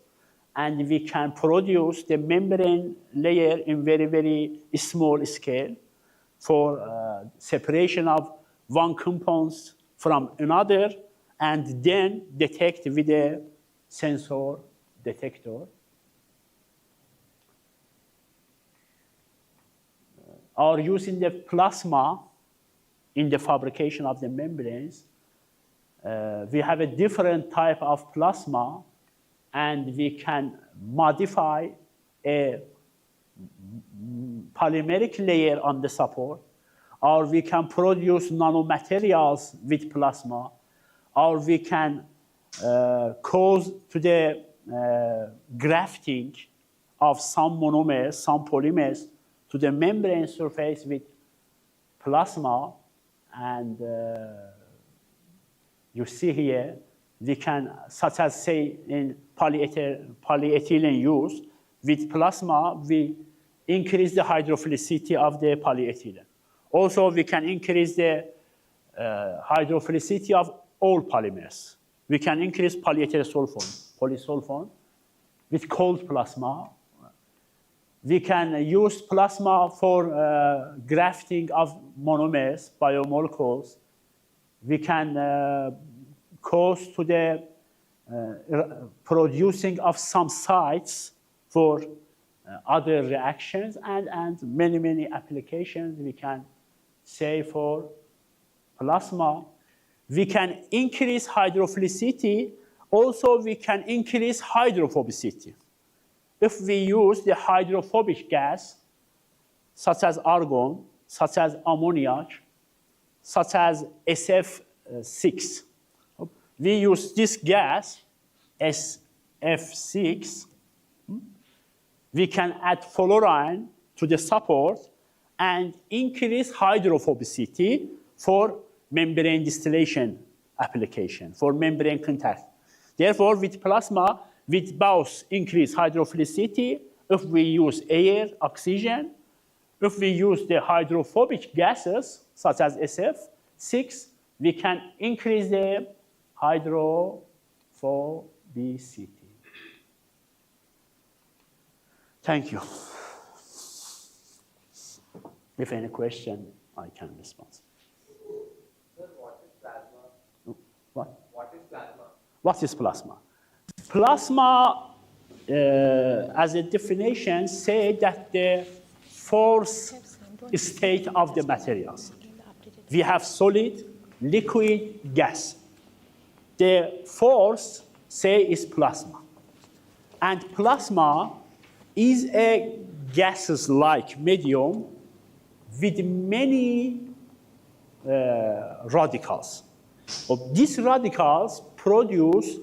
and we can produce the membrane layer in very, very small scale for separation of one component from another, and then detect with a sensor detector. Or using the plasma in the fabrication of the membranes, we have a different type of plasma, and we can modify a polymeric layer on the support, or we can produce nanomaterials with plasma, or we can cause to the grafting of some monomers, some polymers to the membrane surface with plasma. And you see here, we can, such as say in polyethylene use, with plasma, we increase the hydrophilicity of the polyethylene. Also, we can increase the hydrophilicity of all polymers. We can increase polysulfone with cold plasma. We can use plasma for grafting of monomers, biomolecules. We can cause to the producing of some sites for other reactions, and many, many applications we can say for plasma. We can increase hydrophilicity. Also, we can increase hydrophobicity. If we use the hydrophobic gas, such as argon, such as ammoniac, such as SF6, we use this gas, SF6, we can add fluorine to the support and increase hydrophobicity for membrane distillation application, for membrane contact. Therefore, with plasma, with both increased hydrophilicity, if we use air, oxygen, if we use the hydrophobic gases, such as SF6, we can increase the hydrophobicity. Thank you. If any question, I can respond. Sir, what is plasma? What? What is plasma? What is plasma? Plasma, as a definition, say that the force state of the materials. We have solid, liquid, gas. The force, say, is plasma. And plasma is a gases-like medium with many radicals. These radicals produced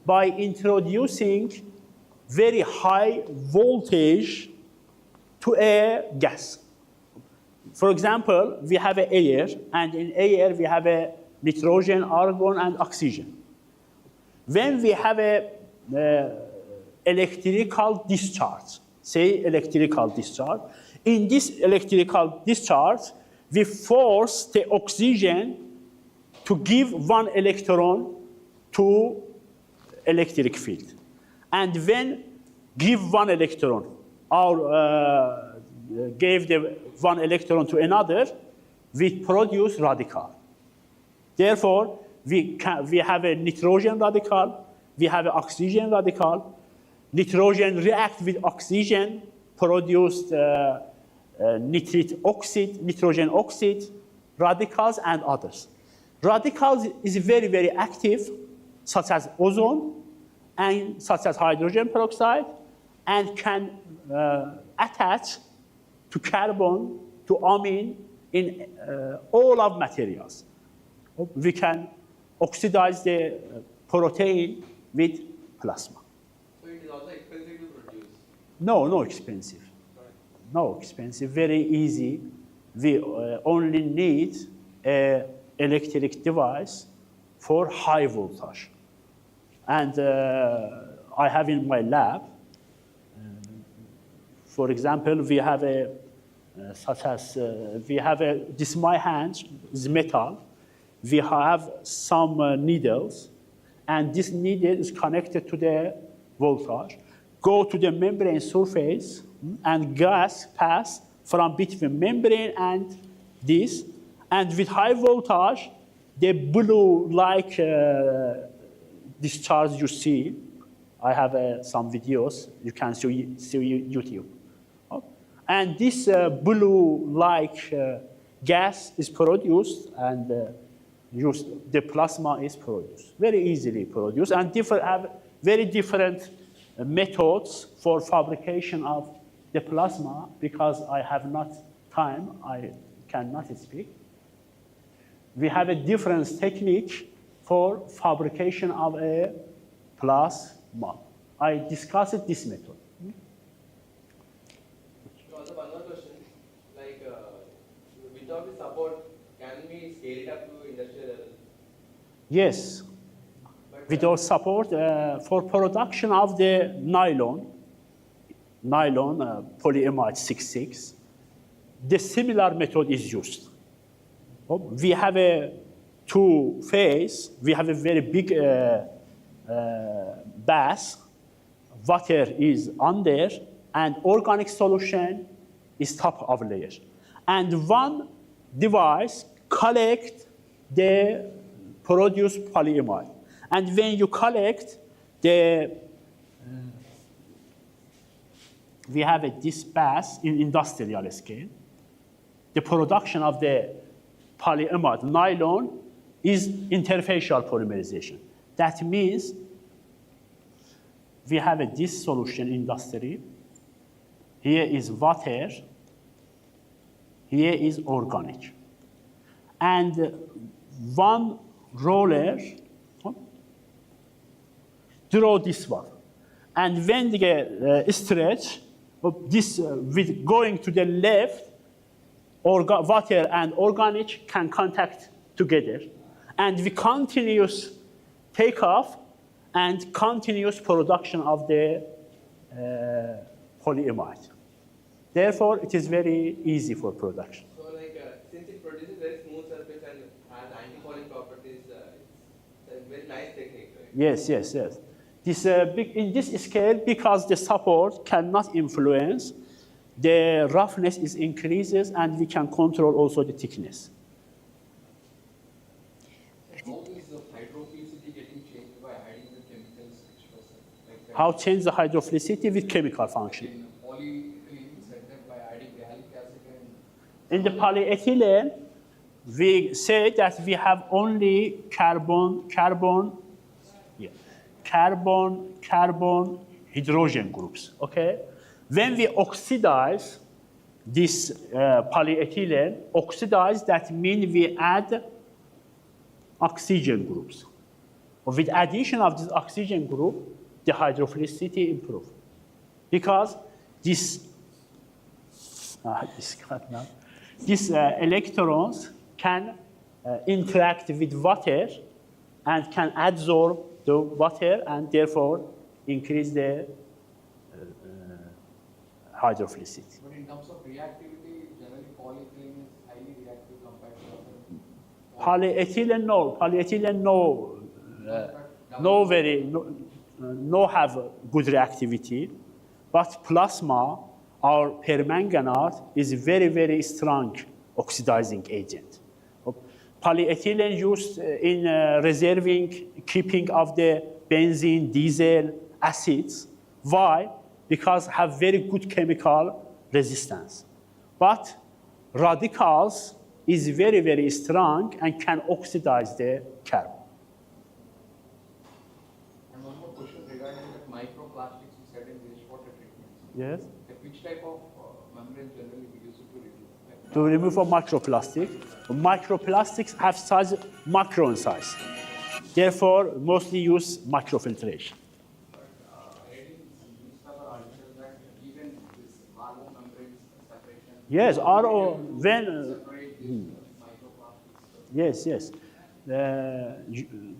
by introducing very high voltage to a gas. For example, we have air, and in air we have a nitrogen, argon, and oxygen. When we have a electrical discharge, say electrical discharge, in this electrical discharge, we force the oxygen to give one electron to electric field. And when give one electron or gave the one electron to another, we produce radical. Therefore, we have a nitrogen radical, we have an oxygen radical. Nitrogen react with oxygen, produced nitrogen oxide, radicals, and others. Radicals is very, very active, such as ozone, and such as hydrogen peroxide, and can attach to carbon, to amine in all of materials. We can oxidize the protein with plasma. also expensive to produce. No, no expensive. No expensive, very easy. We only need an electric device for high voltage. And I have in my lab, for example, we have a, this is my hand, is metal. We have some needles, and this needle is connected to the voltage, go to the membrane surface, and gas pass from between membrane and this, and with high voltage, the blue-like discharge you see. I have some videos you can see YouTube. And this blue-like gas is produced, and the plasma is produced. Very easily produced, and have very different methods for fabrication of the plasma. Because I have not time, I cannot speak. We have a different technique for fabrication of a plasma. I discussed this method. Also, one more question. Like, without the support, can we scale it up to industrial level? Yes. Without support, for production of the nylon polyimide 6,6, the similar method is used. We have a two-phase. We have a very big bath. Water is under, and organic solution is top of layer. And one device collects the produced polyimide. And when you collect we have this bath in industrial scale. The production of the polyimide nylon is interfacial polymerization. That means we have this solution industry. Here is water. Here is organic. And one roller draw this one. And when the stretch, this with going to the left, water and organic can contact together. And we continuous takeoff and continuous production of the polyimide. Therefore, it is very easy for production. So, like, since it produces very smooth surface and has anti-fouling properties, it's a very nice technique, right? Yes, yes, yes. This in this scale, because the support cannot influence, the roughness is increases, and we can control also the thickness. How is the hydrophilicity getting changed by adding the chemicals expressor? Like How change the hydrophilicity with chemical function? in polyethylene said that by adding gallic acid and In the polyethylene, we say that we have only carbon, hydrogen groups, okay? When we oxidize this polyethylene, that means we add oxygen groups. With addition of this oxygen group, the hydrophilicity improves. Because these electrons can interact with water and can absorb the water, and therefore increase the hydrophilicity. but in terms of reactivity, generally polyethylene is highly reactive compared to other Polyethylene, no have good reactivity, but plasma, our permanganate, is very, very strong oxidizing agent. Polyethylene used in keeping of the benzene, diesel, acids. Why? Because have very good chemical resistance. But radicals is very, very strong and can oxidize the carbon. And one more question regarding the microplastics you said in wastewater treatments. Yes. Like which type of membrane generally we use it to remove? Like To remove a microplastic. Microplastics have size macron size. Therefore, mostly use microfiltration. adding Yes, RO, when, Separate this microplastics. yes.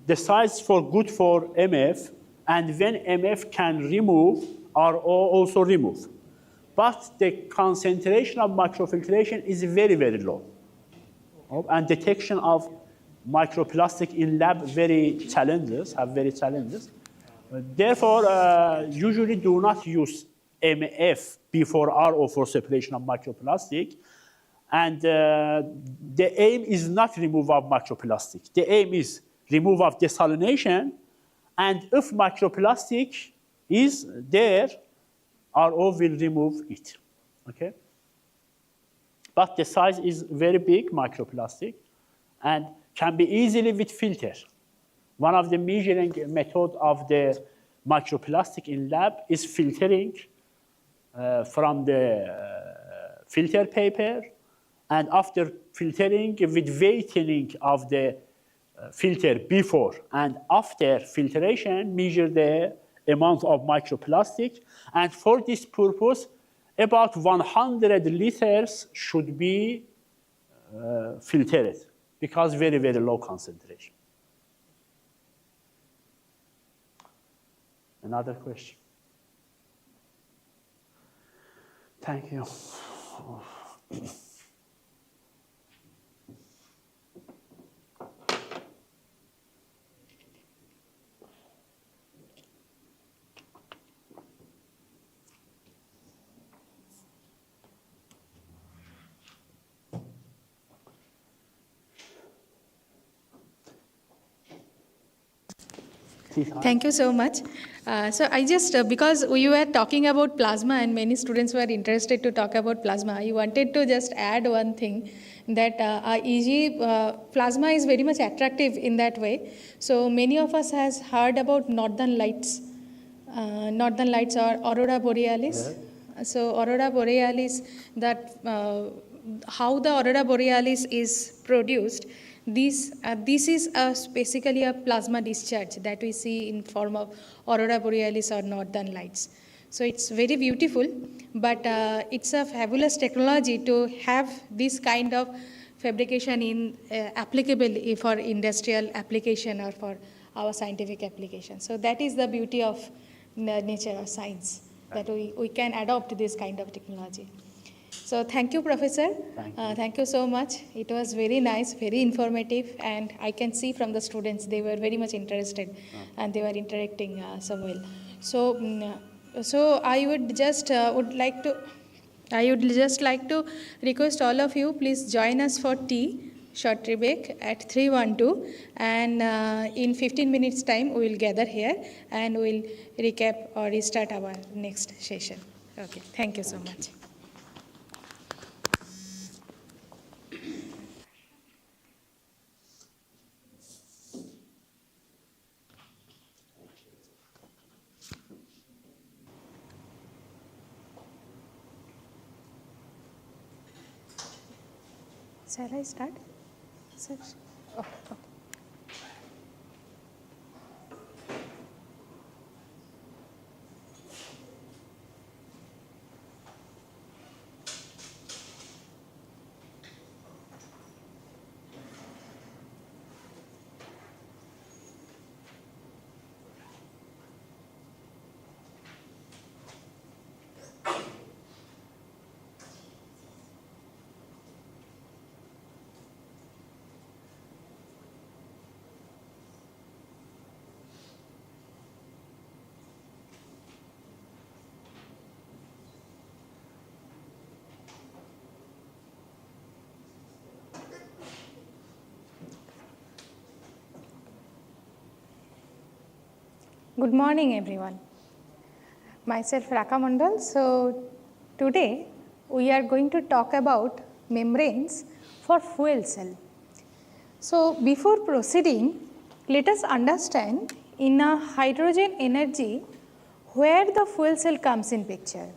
The size for good for MF, and when MF can remove, RO also remove. But the concentration of microfiltration is very, very low. And detection of microplastic in lab have very challenges. Therefore, usually do not use MF before RO for separation of microplastic. And the aim is not removal of microplastic. The aim is removal of desalination. And if microplastic is there, RO will remove it. Okay? But the size is very big, microplastic, and can be easily with filter. One of the measuring method of the microplastic in lab is filtering from the filter paper, and after filtering with weighting of the filter before and after filtration, measure the amount of microplastic, and for this purpose, about 100 liters should be filtered because very, very low concentration. Another question? Thank you. Thank you so much. So I just, because we were talking about plasma and many students were interested to talk about plasma, I wanted to just add one thing that plasma is very much attractive in that way. So many of us has heard about northern lights or aurora borealis. Yeah. So aurora borealis, that how the aurora borealis is produced. This is basically a plasma discharge that we see in form of aurora borealis or northern lights. So it's very beautiful, but it's a fabulous technology to have this kind of fabrication in applicable for industrial application or for our scientific application. So that is the beauty of nature or science, that we can adopt this kind of technology. So thank you, Professor. Thank you so much. It was very nice, very informative, and I can see from the students they were very much interested and they were interacting so well. So I would just like to request all of you, please join us for tea, short break at 3:12, and in 15 minutes time we will gather here and we will recap or restart our next session. Okay, thank you so much. Shall I start? Oh, okay. Good morning, everyone. Myself, Raka Mandal. So today we are going to talk about membranes for fuel cell. So before proceeding, let us understand in a hydrogen energy where the fuel cell comes in picture.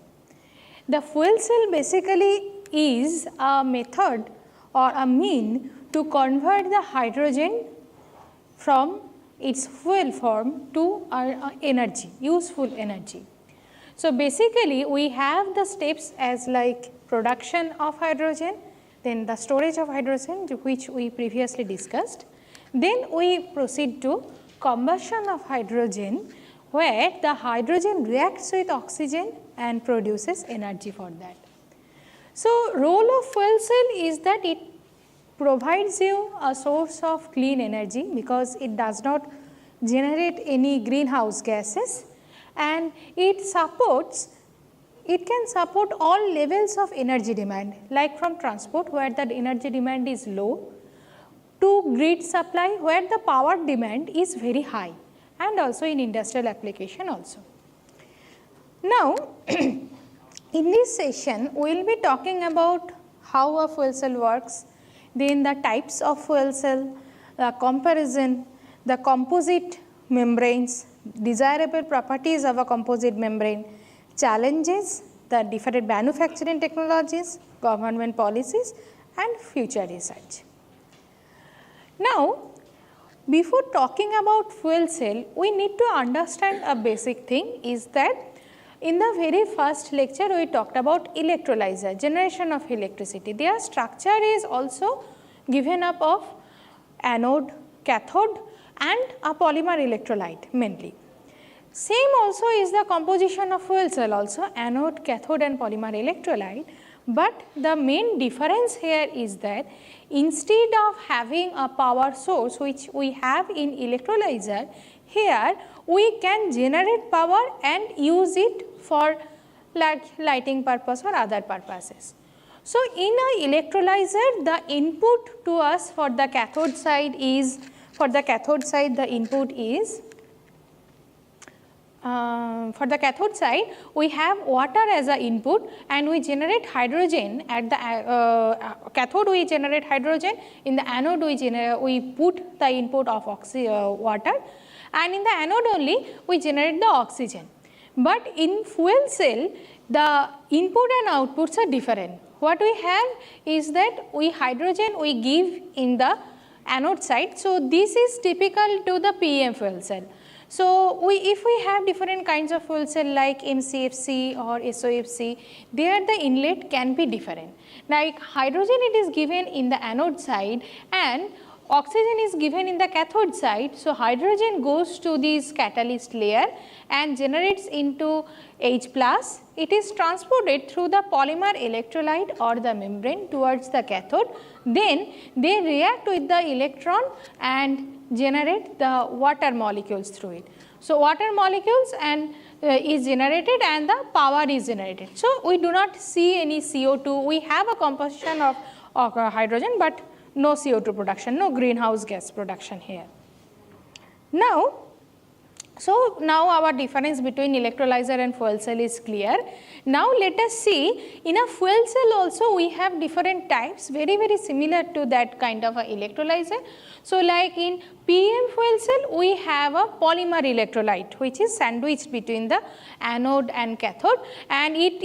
The fuel cell basically is a method or a mean to convert the hydrogen from its fuel form to our energy, useful energy. So basically we have the steps as like production of hydrogen, then the storage of hydrogen, which we previously discussed. Then we proceed to combustion of hydrogen, where the hydrogen reacts with oxygen and produces energy for that. So, role of fuel cell is that it provides you a source of clean energy because it does not generate any greenhouse gases, and it can support all levels of energy demand, like from transport where the energy demand is low, to grid supply where the power demand is very high, and also in industrial application also. Now, in this session we will be talking about how a fuel cell works, then the types of fuel cell, the comparison, the composite membranes, desirable properties of a composite membrane, challenges, the different manufacturing technologies, government policies, and future research. Now, before talking about fuel cell, we need to understand a basic thing is that in the very first lecture we talked about electrolyzer, generation of electricity. Their structure is also given up of anode, cathode and a polymer electrolyte mainly. Same also is the composition of fuel cell also, anode, cathode and polymer electrolyte, but the main difference here is that instead of having a power source which we have in electrolyzer, here we can generate power and use it for like lighting purpose or other purposes. So, in a electrolyzer the input to us for the cathode side is, the input is for the cathode side we have water as a input and we generate hydrogen at the cathode, we generate hydrogen, in the anode we put the input of water, and in the anode only we generate the oxygen. But in fuel cell the input and outputs are different. What we have is that hydrogen we give in the anode side. So, this is typical to the PEM fuel cell. So, if we have different kinds of fuel cell like MCFC or SOFC, there the inlet can be different. Like hydrogen it is given in the anode side and oxygen is given in the cathode side. So, hydrogen goes to this catalyst layer and generates into H+. It is transported through the polymer electrolyte or the membrane towards the cathode. Then they react with the electron and generate the water molecules through it. So, water molecules and is generated and the power is generated. So, we do not see any CO2, we have a composition of hydrogen, but no CO2 production, no greenhouse gas production here. Now, now our difference between electrolyzer and fuel cell is clear. Now, let us see in a fuel cell also we have different types very similar to that kind of a electrolyzer. So, like in PEM fuel cell we have a polymer electrolyte which is sandwiched between the anode and cathode, and it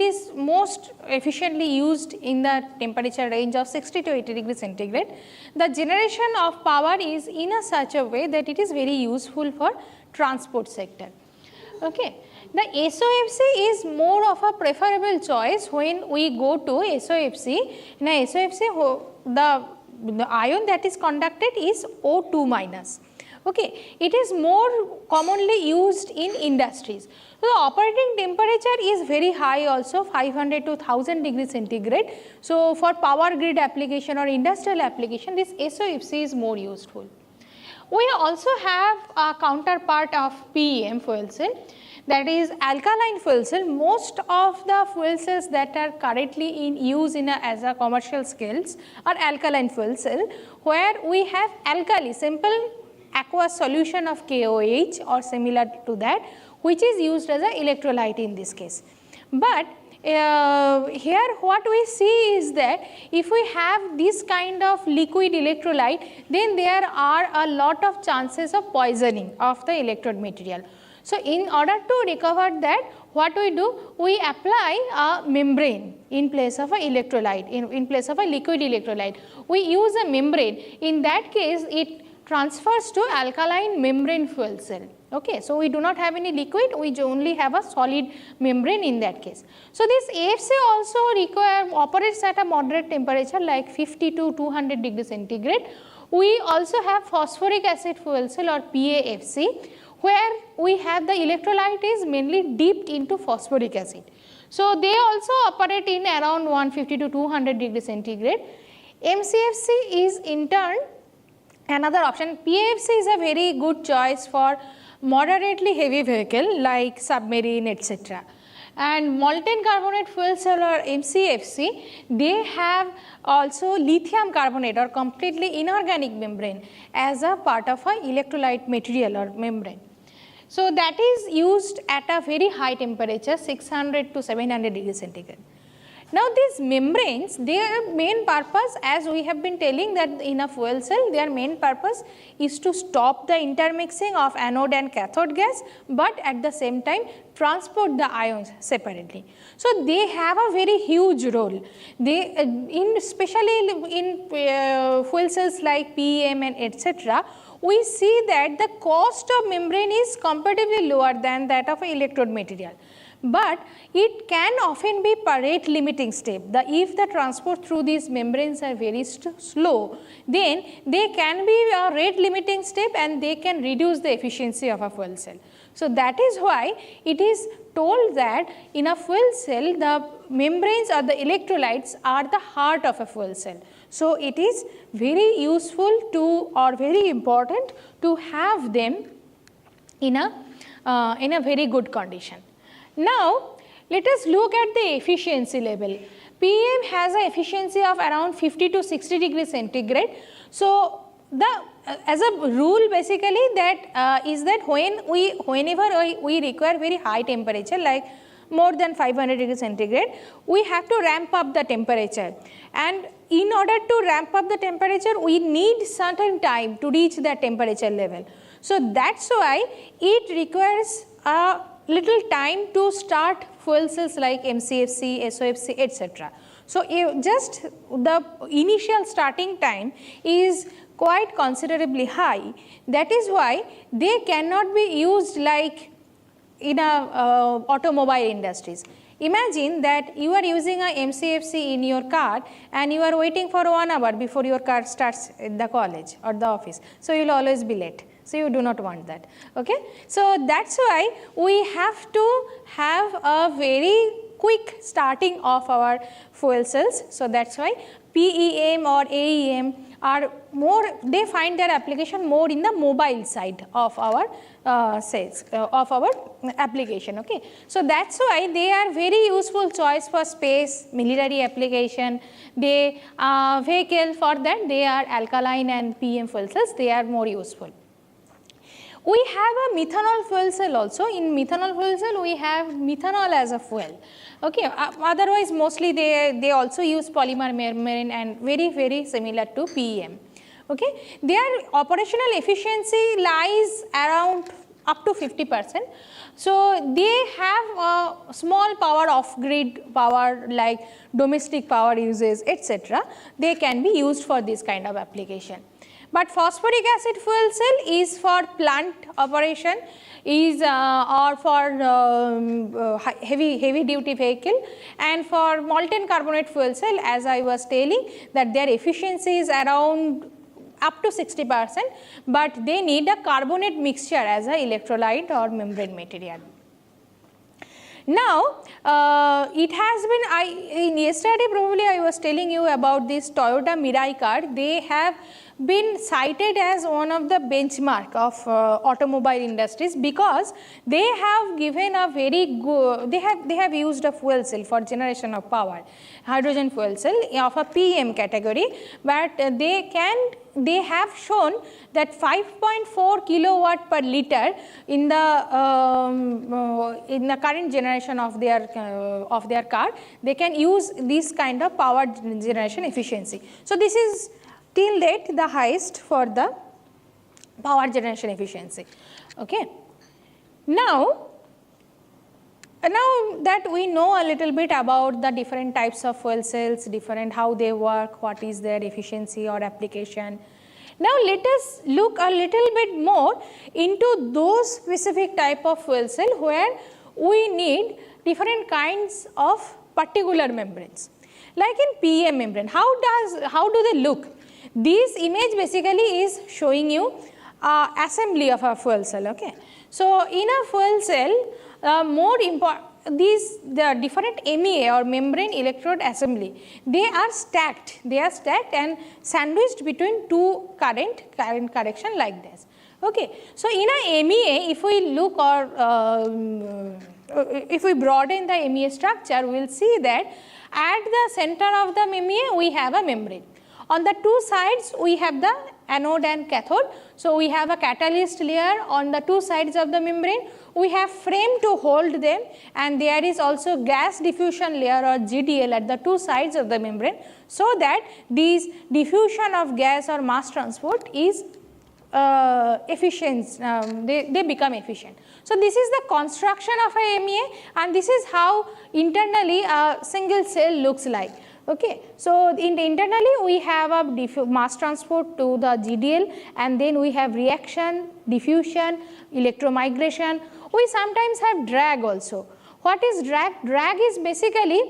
is most efficiently used in the temperature range of 60 to 80 degrees centigrade. The generation of power is in a such a way that it is very useful for transport sector. Okay. The SOFC is more of a preferable choice when we go to SOFC. In a SOFC the ion that is conducted is O2 minus. Okay. It is more commonly used in industries. So, the operating temperature is very high also, 500 to 1000 degrees centigrade. So, for power grid application or industrial application this SOFC is more useful. We also have a counterpart of PEM fuel cell, that is alkaline fuel cell. Most of the fuel cells that are currently in use as a commercial scales are alkaline fuel cell, where we have alkali, simple aqueous solution of KOH or similar to that, which is used as an electrolyte in this case. But here what we see is that if we have this kind of liquid electrolyte, then there are a lot of chances of poisoning of the electrode material. So, in order to recover that, what we do? We apply a membrane in place of a electrolyte, in place of a liquid electrolyte. We use a membrane. In that case, it transfers to alkaline membrane fuel cell. Okay, so we do not have any liquid, we only have a solid membrane in that case. So this AFC also operates at a moderate temperature like 50 to 200 degrees centigrade. We also have phosphoric acid fuel cell or PAFC, where we have the electrolyte is mainly dipped into phosphoric acid. So they also operate in around 150 to 200 degrees centigrade. MCFC is in turn another option. PAFC is a very good choice for moderately heavy vehicle like submarine, etc. And molten carbonate fuel cell or MCFC, they have also lithium carbonate or completely inorganic membrane as a part of a electrolyte material or membrane. So that is used at a very high temperature, 600 to 700 degrees centigrade. Now these membranes, their main purpose, as we have been telling that in a fuel cell, their main purpose is to stop the intermixing of anode and cathode gas, but at the same time transport the ions separately. So they have a very huge role. They, especially in fuel cells like PEM and etc., we see that the cost of membrane is comparatively lower than that of electrode material. But it can often be a rate limiting step. If the transport through these membranes are very slow, then they can be a rate limiting step and they can reduce the efficiency of a fuel cell. So that is why it is told that in a fuel cell, the membranes or the electrolytes are the heart of a fuel cell. So it is very useful to or very important to have them in a very good condition. Now, let us look at the efficiency level. PEM has an efficiency of around 50 to 60 degrees centigrade. So, as a rule basically that is that whenever we require very high temperature like more than 500 degrees centigrade, we have to ramp up the temperature. And in order to ramp up the temperature, we need certain time to reach that temperature level. So, that is why it requires a little time to start fuel cells like MCFC, SOFC, etc. So, just the initial starting time is quite considerably high. That is why they cannot be used like in automobile industries. Imagine that you are using a MCFC in your car and you are waiting for 1 hour before your car starts at the college or the office. So, you will always be late. So, you do not want that. Okay? So, that is why we have to have a very quick starting of our fuel cells. So, that is why PEM or AEM are more, they find their application more in the mobile side of our of our application. Okay? So, that is why they are very useful choice for space, military application. They vehicle for that they are alkaline and PEM fuel cells, they are more useful. We have a methanol fuel cell also. In methanol fuel cell, we have methanol as a fuel. Okay. Otherwise, mostly they also use polymer membrane and very similar to PEM. Okay. Their operational efficiency lies around up to 50%. So, they have a small power off grid power like domestic power uses, etc. They can be used for this kind of application. But phosphoric acid fuel cell is for plant operation, is or for heavy duty vehicle, and for molten carbonate fuel cell, as I was telling that their efficiency is around up to 60%, but they need a carbonate mixture as a electrolyte or membrane material. Now, it has been, yesterday probably I was telling you about this Toyota Mirai car. They have been cited as one of the benchmark of automobile industries because they have given a very good, they have used a fuel cell for generation of power, hydrogen fuel cell of a PEM category, but they have shown that 5.4 kilowatt per liter in the current generation of their car, they can use this kind of power generation efficiency. So, this is till date the highest for the power generation efficiency. Okay. Now that we know a little bit about the different types of fuel cells, how they work, what is their efficiency or application, Now let us look a little bit more into those specific type of fuel cell where we need different kinds of particular membranes. Like in PEM membrane, how do they look? This image basically is showing you assembly of a fuel cell. Okay. So in a fuel cell, more important, the different MEA or membrane electrode assembly, they are stacked and sandwiched between two current correction like this. Okay. So in a MEA, if we look or if we broaden the MEA structure, we will see that at the center of the MEA we have a membrane. On the two sides we have the anode and cathode. So we have a catalyst layer on the two sides of the membrane. We have frame to hold them, and there is also gas diffusion layer or GDL at the two sides of the membrane, so that this diffusion of gas or mass transport is efficient, they become efficient. So this is the construction of a MEA, and this is how internally a single cell looks like. Okay. So internally we have a mass transport to the GDL, and then we have reaction, diffusion, electromigration. We sometimes have drag also. What is drag? Drag is basically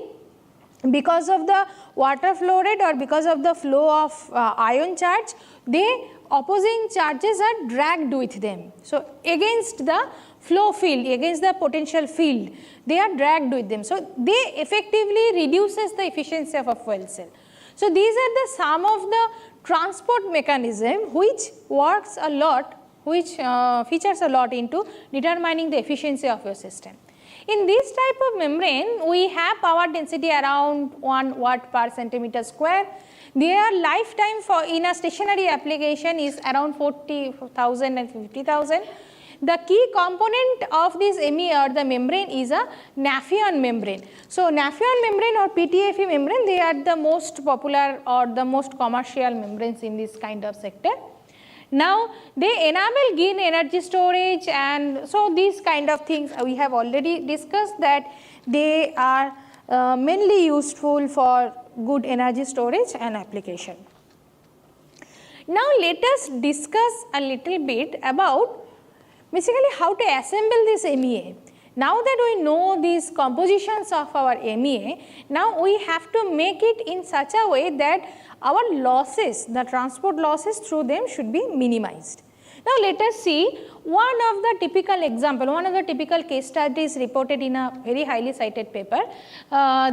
because of the water flow rate or because of the flow of ion charge, they opposing charges are dragged with them. So against the flow field, against the potential field, they are dragged with them. So they effectively reduces the efficiency of a fuel cell. So these are the some of the transport mechanism which works a lot, which features a lot into determining the efficiency of your system. In this type of membrane, we have power density around 1 watt per centimeter square. Their lifetime for in a stationary application is around 40,000 and 50,000. The key component of this MEA or the membrane is a Nafion membrane. So Nafion membrane or PTFE membrane, they are the most popular or the most commercial membranes in this kind of sector. Now they enable gain energy storage, and so these kind of things we have already discussed that they are mainly useful for good energy storage and application. Now let us discuss a little bit about basically how to assemble this MEA. Now that we know these compositions of our MEA, now we have to make it in such a way that our losses, the transport losses through them should be minimized. Now let us see one of the typical example, one of the typical case studies reported in a very highly cited paper.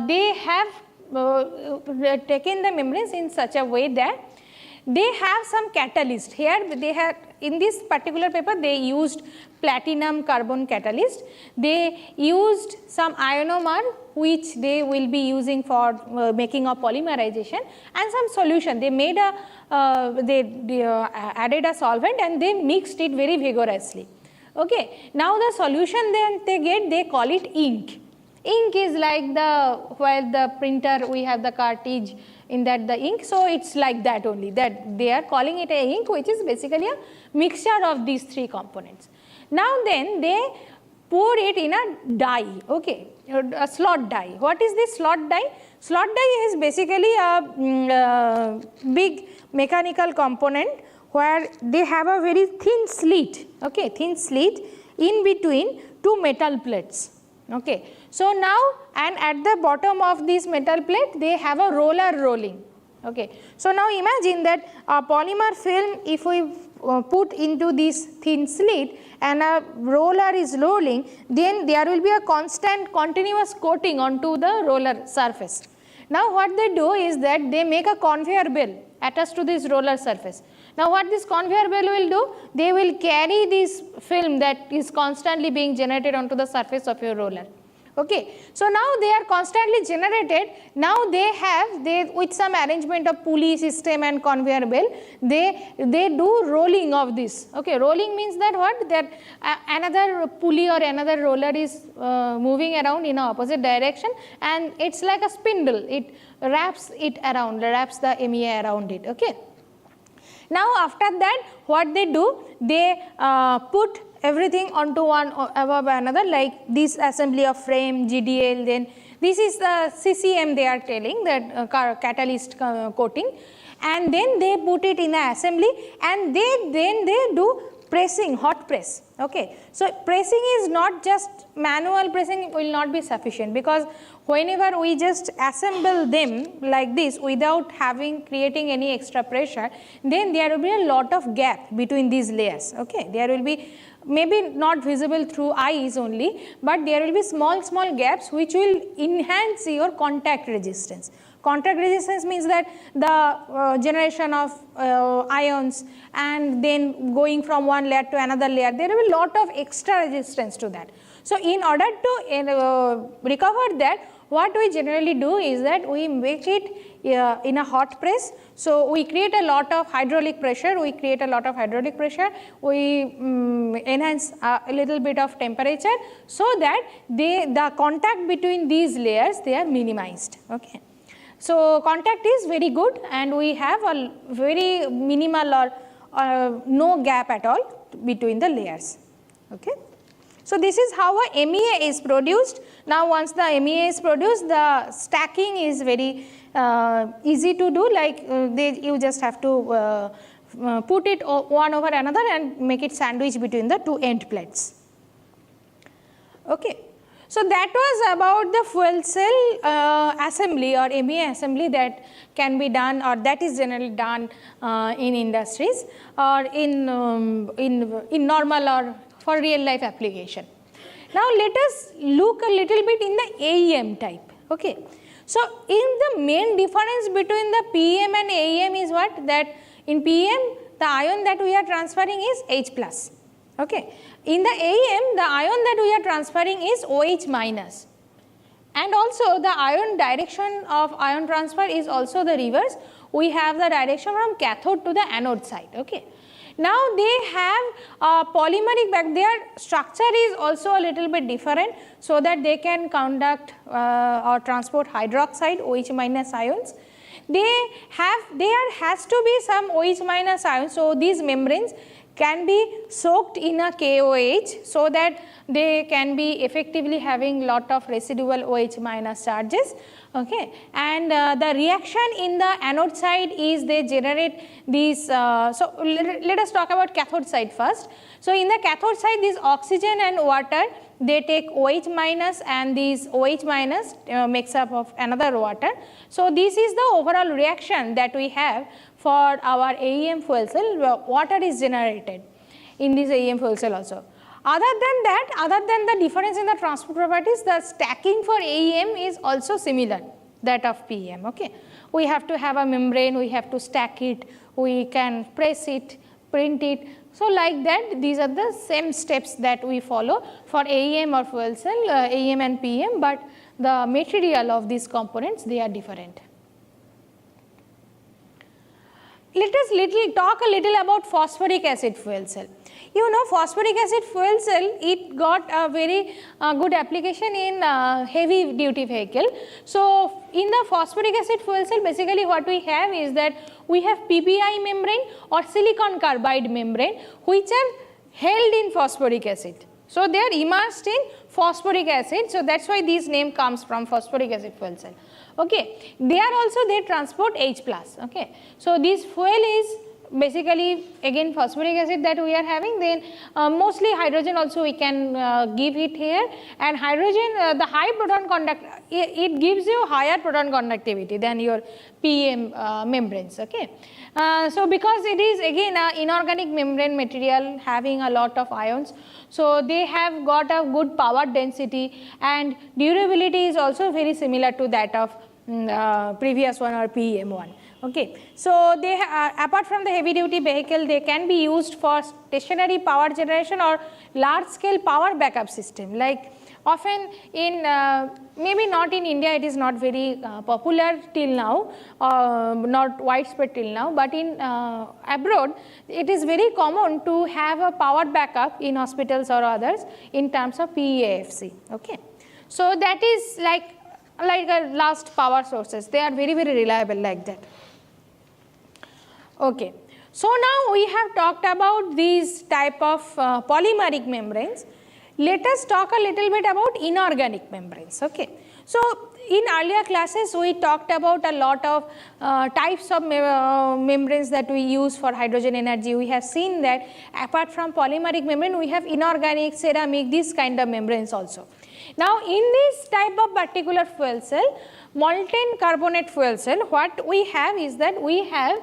They have taken the membranes in such a way that they have some catalyst. Here they have, in this particular paper they used platinum carbon catalyst. They used some ionomer which they will be using for making of polymerization, and some solution. They made a, they added a solvent and they mixed it very vigorously. Okay. Now the solution then they get, they call it ink. Ink is like the, while the printer we have the cartridge, in that the ink, so it's like that only, that they are calling it a ink, which is basically a mixture of these three components. Now then they pour it in a die, okay, a slot die. What is this slot die? Slot die is basically a big mechanical component where they have a very thin slit, okay, thin slit in between two metal plates. Okay. So now, and at the bottom of this metal plate they have a roller rolling. Okay. So now imagine that a polymer film, if we put into this thin slit and a roller is rolling, then there will be a constant continuous coating onto the roller surface. Now what they do is that they make a conveyor belt attached to this roller surface. Now what this conveyor belt will do? They will carry this film that is constantly being generated onto the surface of your roller. Okay. So now they are constantly generated. Now they with some arrangement of pulley system and conveyor belt, they do rolling of this. Okay. Rolling means that what? That another pulley or another roller is moving around in opposite direction, and it's like a spindle. It wraps it around, wraps the MEA around it. Okay. Now after that what they do? They put everything onto one above another, like this assembly of frame, GDL, then this is the CCM they are telling, that catalyst coating, and then they put it in the assembly, and then they do pressing, hot press. Okay. So, pressing is not just manual pressing will not be sufficient, because whenever we just assemble them like this without creating any extra pressure, then there will be a lot of gap between these layers. Okay. There will be maybe not visible through eyes only, but there will be small gaps which will enhance your contact resistance. Contact resistance means that the generation of ions and then going from one layer to another layer, there will be a lot of extra resistance to that. So, in order to recover that, what we generally do is that we make it in a hot press. So, we create a lot of hydraulic pressure, we enhance a little bit of temperature, so that the contact between these layers, they are minimized. Okay. So, contact is very good, and we have a very minimal or no gap at all between the layers. Okay. So, this is how a MEA is produced. Now, once the MEA is produced, the stacking is very easy to do, like you just have to put it one over another and make it sandwich between the two end plates. Okay. So, that was about the fuel cell assembly or MEA assembly that can be done, or that is generally done in industries or in normal or for real life application. Now, let us look a little bit in the AEM type. Okay. So, in the main difference between the PEM and AEM is what? That in PEM the ion that we are transferring is H plus. Okay. In the AEM, the ion that we are transferring is OH minus, and also the ion direction of ion transfer is also the reverse. We have the direction from cathode to the anode side. Okay. Now, they have a polymeric back, their structure is also a little bit different, so that they can conduct or transport hydroxide OH minus ions. There has to be some OH minus ions, so these membranes can be soaked in a KOH, so that they can be effectively having lot of residual OH minus charges. Okay. And the reaction in the anode side is they generate these, so let us talk about cathode side first. So, in the cathode side, this oxygen and water, they take OH minus, and these OH minus makes up of another water. So, this is the overall reaction that we have for our AEM fuel cell. Water is generated in this AEM fuel cell also. Other than that, other than the difference in the transport properties, the stacking for AEM is also similar that of PEM. Okay. We have to have a membrane, we have to stack it, we can press it, print it. So, like that, these are the same steps that we follow for AEM or fuel cell, AEM and PEM, but the material of these components, they are different. Let us talk a little about phosphoric acid fuel cell. You know, phosphoric acid fuel cell, it got a very good application in heavy duty vehicle. So, in the phosphoric acid fuel cell, basically what we have is that we have PPI membrane or silicon carbide membrane, which are held in phosphoric acid. So, they are immersed in phosphoric acid. So, that is why this name comes from phosphoric acid fuel cell. Okay. They are also, they transport H plus. Okay. So, this fuel is basically again phosphoric acid that we are having, then mostly hydrogen also we can give it here, and hydrogen, the high proton conduct, it gives you higher proton conductivity than your PEM membranes. Okay. So, because it is again a inorganic membrane material having a lot of ions, so they have got a good power density, and durability is also very similar to that of previous one or PEM one. Okay. So, they apart from the heavy duty vehicle, they can be used for stationary power generation or large scale power backup system. Like often in maybe not in India, it is not very popular till now, not widespread till now, but in abroad it is very common to have a power backup in hospitals or others in terms of PEAFC. Okay. So, that is like a last power sources, they are very reliable like that. Okay. So, now we have talked about these type of polymeric membranes. Let us talk a little bit about inorganic membranes. Okay. So, in earlier classes we talked about a lot of types of membranes that we use for hydrogen energy. We have seen that apart from polymeric membrane, we have inorganic, ceramic, these kind of membranes also. Now, in this type of particular fuel cell, molten carbonate fuel cell, what we have is that we have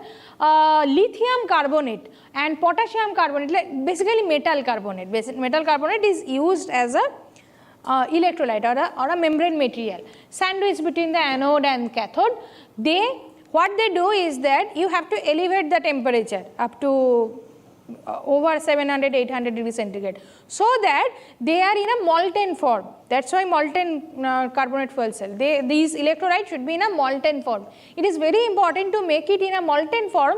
lithium carbonate and potassium carbonate, like basically metal carbonate. Metal carbonate is used as a electrolyte or a membrane material sandwiched between the anode and cathode. What they do is that you have to elevate the temperature up to over 700, 800 degrees centigrade, so that they are in a molten form. That is why molten carbonate fuel cell, these electrolytes should be in a molten form. It is very important to make it in a molten form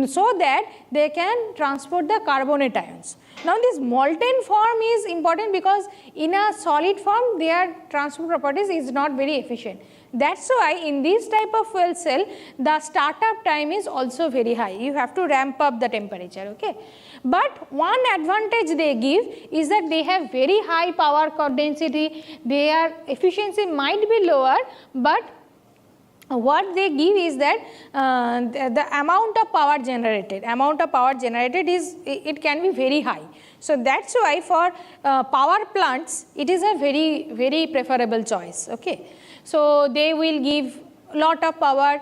so that they can transport the carbonate ions. Now, this molten form is important because in a solid form their transport properties is not very efficient. That is why in this type of fuel cell the startup time is also very high. You have to ramp up the temperature. Okay. But one advantage they give is that they have very high power density, their efficiency might be lower, but what they give is that the amount of power generated is, it can be very high. So that is why for power plants it is a very, very preferable choice. Okay. So they will give lot of power.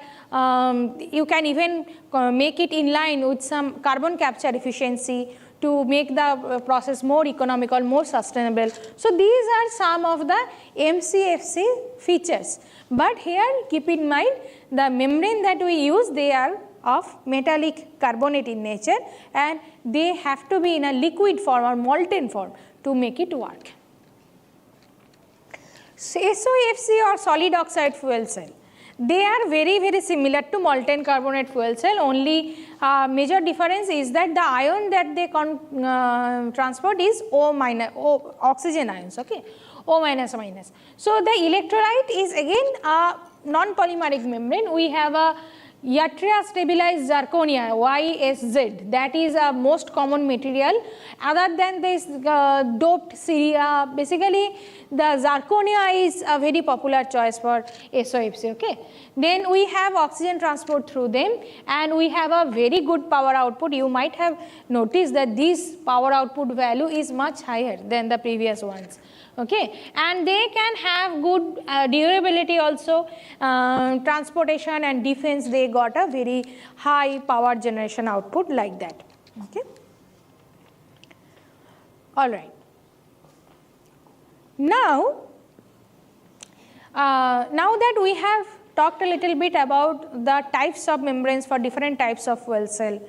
You can even make it in line with some carbon capture efficiency to make the process more economical, more sustainable. So these are some of the MCFC features. But here keep in mind the membrane that we use, they are of metallic carbonate in nature and they have to be in a liquid form or molten form to make it work. So SOFC or solid oxide fuel cell, they are very, very similar to molten carbonate fuel cell, only major difference is that the ion that they transport is O- oxygen ions, okay, O minus minus. So the electrolyte is again a non-polymeric membrane. We have a yttria stabilized zirconia, YSZ, that is a most common material. Other than this doped Syria, basically the zirconia is a very popular choice for SOFC. Okay. Then we have oxygen transport through them and we have a very good power output. You might have noticed that this power output value is much higher than the previous ones. Okay. And they can have good durability also, transportation and defense, they got a very high power generation output like that. Okay. All right. Now that we have talked a little bit about the types of membranes for different types of fuel cell,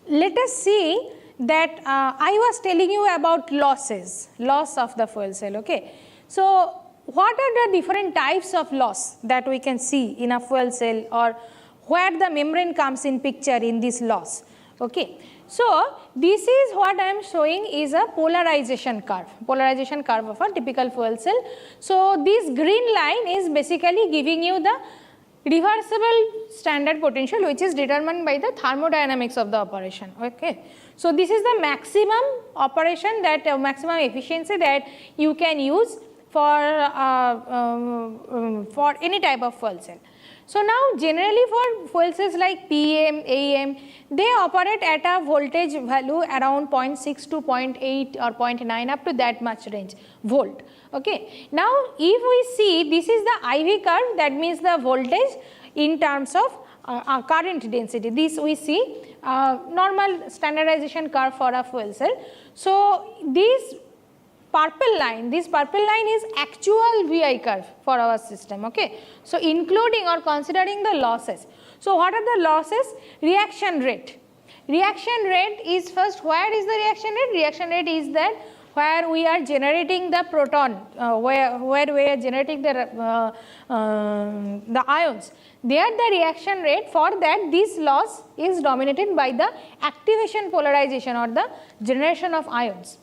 let us see that I was telling you about loss of the fuel cell. Okay. So what are the different types of loss that we can see in a fuel cell, or where the membrane comes in picture in this loss? Okay. So this is what I am showing is a polarization curve of a typical fuel cell. So this green line is basically giving you the reversible standard potential, which is determined by the thermodynamics of the operation. Okay. So this is the maximum operation, that maximum efficiency that you can use for any type of fuel cell. So now generally for fuel cells like PEM, AEM, they operate at a voltage value around 0.6 to 0.8 or 0.9 up to that much range volt. Okay. Now if we see, this is the IV curve, that means the voltage in terms of current density. This we see normal standardization curve for a fuel cell. So this purple line is actual VI curve for our system. Okay. So including or considering the losses. So what are the losses? Reaction rate. Reaction rate is first, where is the reaction rate? Reaction rate is that where we are generating the proton, where we are generating the ions. There the reaction rate, for that this loss is dominated by the activation polarization or the generation of ions.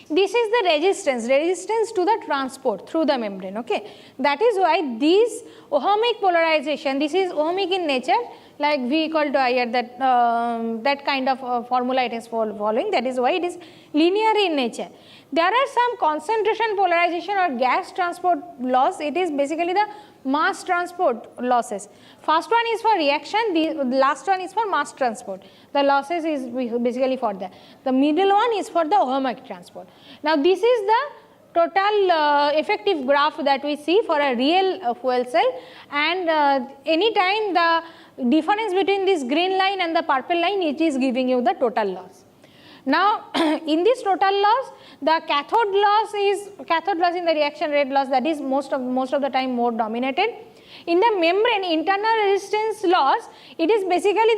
This is the resistance to the transport through the membrane. Okay. That is why this ohmic polarization, this is ohmic in nature, like V equal to IR, that, that kind of formula it is following. That is why it is linear in nature. There are some concentration polarization or gas transport loss. It is basically the mass transport losses. First one is for reaction, the last one is for mass transport. The losses is basically for that. The middle one is for the ohmic transport. Now this is the total effective graph that we see for a real fuel cell, and any time the difference between this green line and the purple line, it is giving you the total loss. Now in this total loss, the cathode loss in the reaction rate loss, that is most of the time more dominated. In the membrane internal resistance loss, it is basically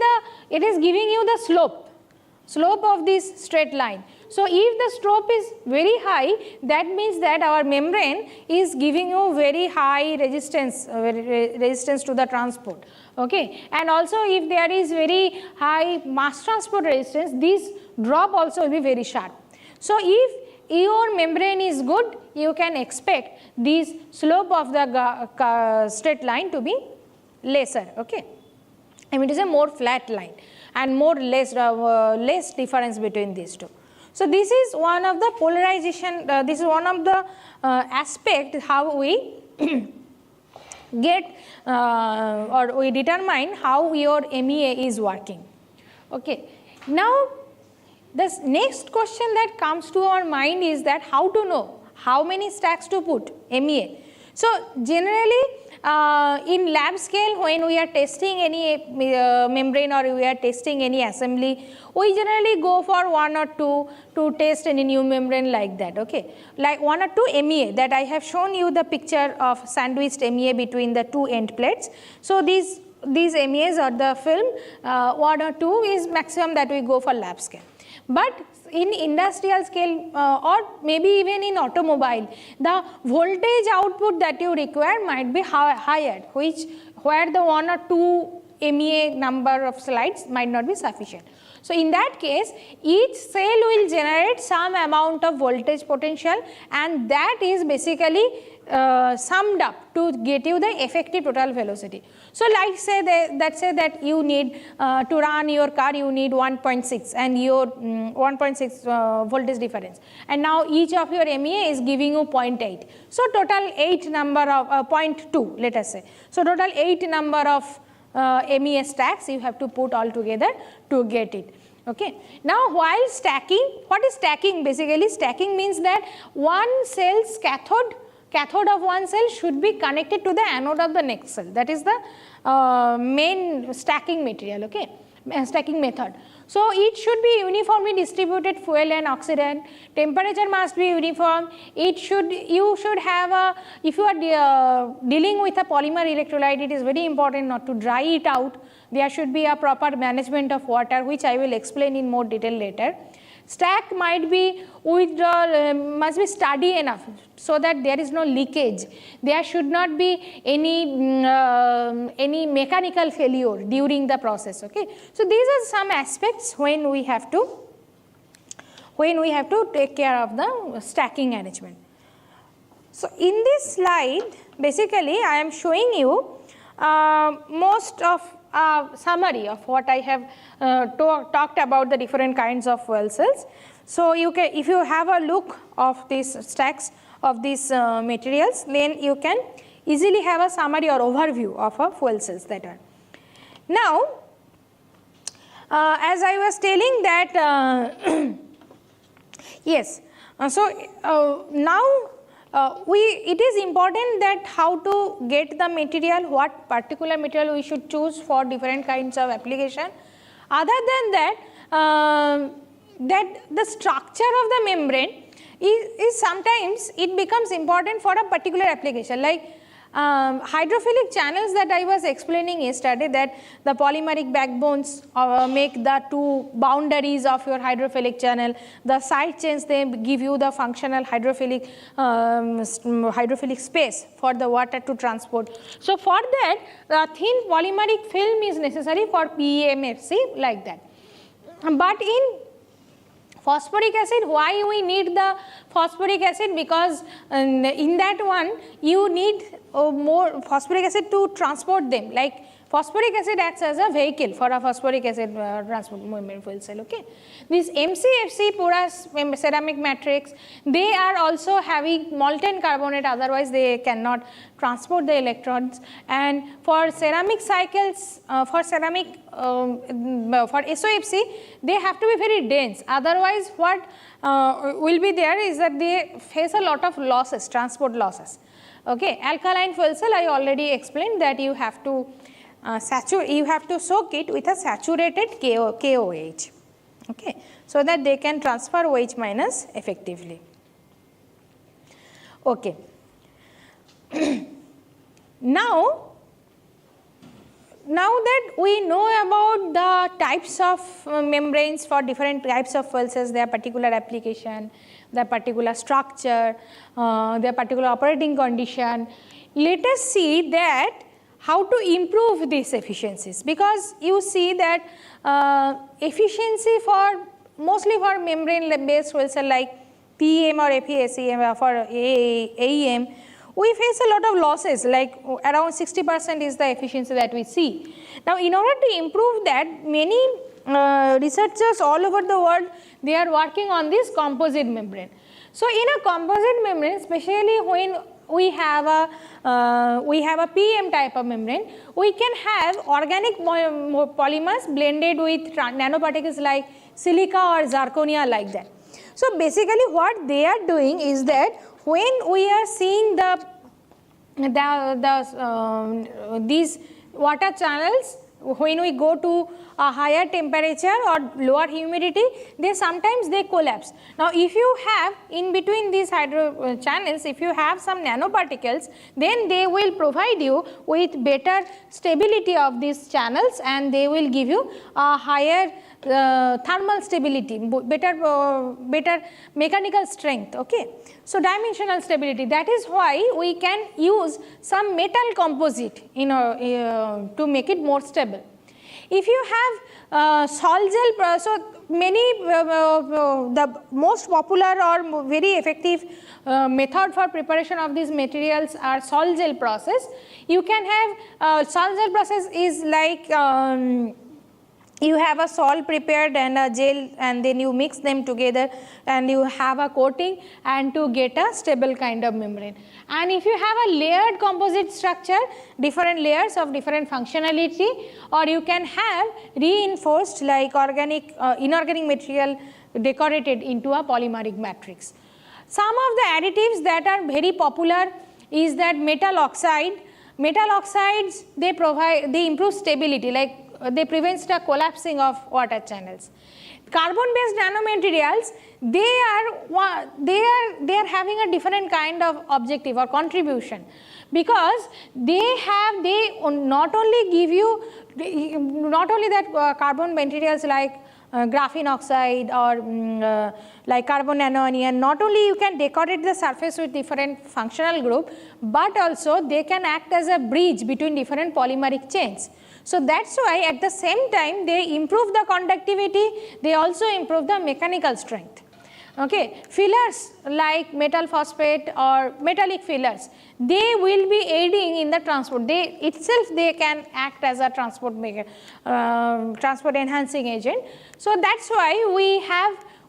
it is giving you the slope of this straight line. So if the slope is very high, that means that our membrane is giving you very high resistance to the transport. Okay, and also if there is very high mass transport resistance, this drop also will be very sharp. So if your membrane is good, you can expect this slope of the straight line to be lesser. Okay, I mean it is a more flat line and less difference between these two. So this is one of the polarization, this is one of the aspect how we get or we determine how your MEA is working. Okay. Now the next question that comes to our mind is that how to know how many stacks to put MEA. So generally in lab scale, when we are testing any membrane or we are testing any assembly, we generally go for 1 or 2 to test any new membrane like that. Okay, like 1 or 2 MEA that I have shown you the picture of sandwiched MEA between the 2 end plates. So these MEAs or the film 1 or 2 is maximum that we go for lab scale. But in industrial scale or maybe even in automobile, the voltage output that you require might be higher, where the 1 or 2 MEA number of slides might not be sufficient. So in that case, each cell will generate some amount of voltage potential, and that is basically summed up to get you the effective total velocity. So like say that you need to run your car, you need 1.6 and your 1.6 voltage difference, and now each of your MEA is giving you 0.8. So total 8 number of 0.2, let us say. So total 8 number of MEA stacks you have to put all together to get it. Okay. Now while stacking, what is stacking? Basically stacking means that one cell's cathode of one cell should be connected to the anode of the next cell. That is the main stacking material, okay, stacking method. So it should be uniformly distributed fuel and oxidant, temperature must be uniform, you should have if you are dealing with a polymer electrolyte, it is very important not to dry it out. There should be a proper management of water, which I will explain in more detail later. Stack might be must be sturdy enough so that there is no leakage. There should not be any mechanical failure during the process. Okay, so these are some aspects when we have to take care of the stacking arrangement. So in this slide, basically I am showing you most of summary of what I have talked about the different kinds of fuel cells. So you can, if you have a look of these stacks of these materials, then you can easily have a summary or overview of a fuel cells that are. Now, as I was telling that, yes, so now it is important that how to get the material, what particular material we should choose for different kinds of application. Other than that, that the structure of the membrane is sometimes it becomes important for a particular application, like hydrophilic channels that I was explaining yesterday, that the polymeric backbones make the two boundaries of your hydrophilic channel. The side chains, they give you the functional hydrophilic space for the water to transport. So for that, the thin polymeric film is necessary for PEMFC like that. But in phosphoric acid, why we need the phosphoric acid? Because in that one you need more phosphoric acid to transport them. Like Phosphoric acid acts as a vehicle for a phosphoric acid transport membrane fuel cell. Okay. This MCFC porous ceramic matrix, they are also having molten carbonate, otherwise they cannot transport the electrons. And for ceramic cycles, for SOFC, they have to be very dense. Otherwise, what will be there is that they face a lot of losses, transport losses. Okay. Alkaline fuel cell, I already explained that you have to soak it with a saturated KOH, okay, so that they can transfer OH minus effectively. Okay. Now that we know about the types of membranes for different types of fuel cells, their particular application, their particular structure, their particular operating condition, let us see that how to improve these efficiencies, because you see that efficiency for mostly for membrane based fuel cell like PEM or FESEM for AEM, we face a lot of losses, like around 60% is the efficiency that we see. Now, in order to improve that, many researchers all over the world, they are working on this composite membrane. So, in a composite membrane, especially when we have a PEM type of membrane, we can have organic polymers blended with nanoparticles like silica or zirconia like that. So, basically what they are doing is that when we are seeing these water channels, when we go to a higher temperature or lower humidity, sometimes they collapse. Now, if you have in between these hydro channels, if you have some nanoparticles, then they will provide you with better stability of these channels, and they will give you a higher thermal stability, better mechanical strength. Okay. So, dimensional stability, that is why we can use some metal composite to make it more stable. If you have sol gel, so many the most popular or very effective method for preparation of these materials are sol gel process. You can have sol gel process is like you have a sol prepared and a gel, and then you mix them together and you have a coating and to get a stable kind of membrane. And if you have a layered composite structure, different layers of different functionality, or you can have reinforced like inorganic material decorated into a polymeric matrix. Some of the additives that are very popular is that metal oxide. Metal oxides, they improve stability, like they prevent the collapsing of water channels. Carbon based nanomaterials, they are having a different kind of objective or contribution, because they not only give you that carbon materials like graphene oxide or like carbon nanoanion, not only you can decorate the surface with different functional group, but also they can act as a bridge between different polymeric chains. So, that is why at the same time they improve the conductivity, they also improve the mechanical strength. Okay. Fillers like metal phosphate or metallic fillers, they will be aiding in the transport. They can act as a transport enhancing agent. So, that is why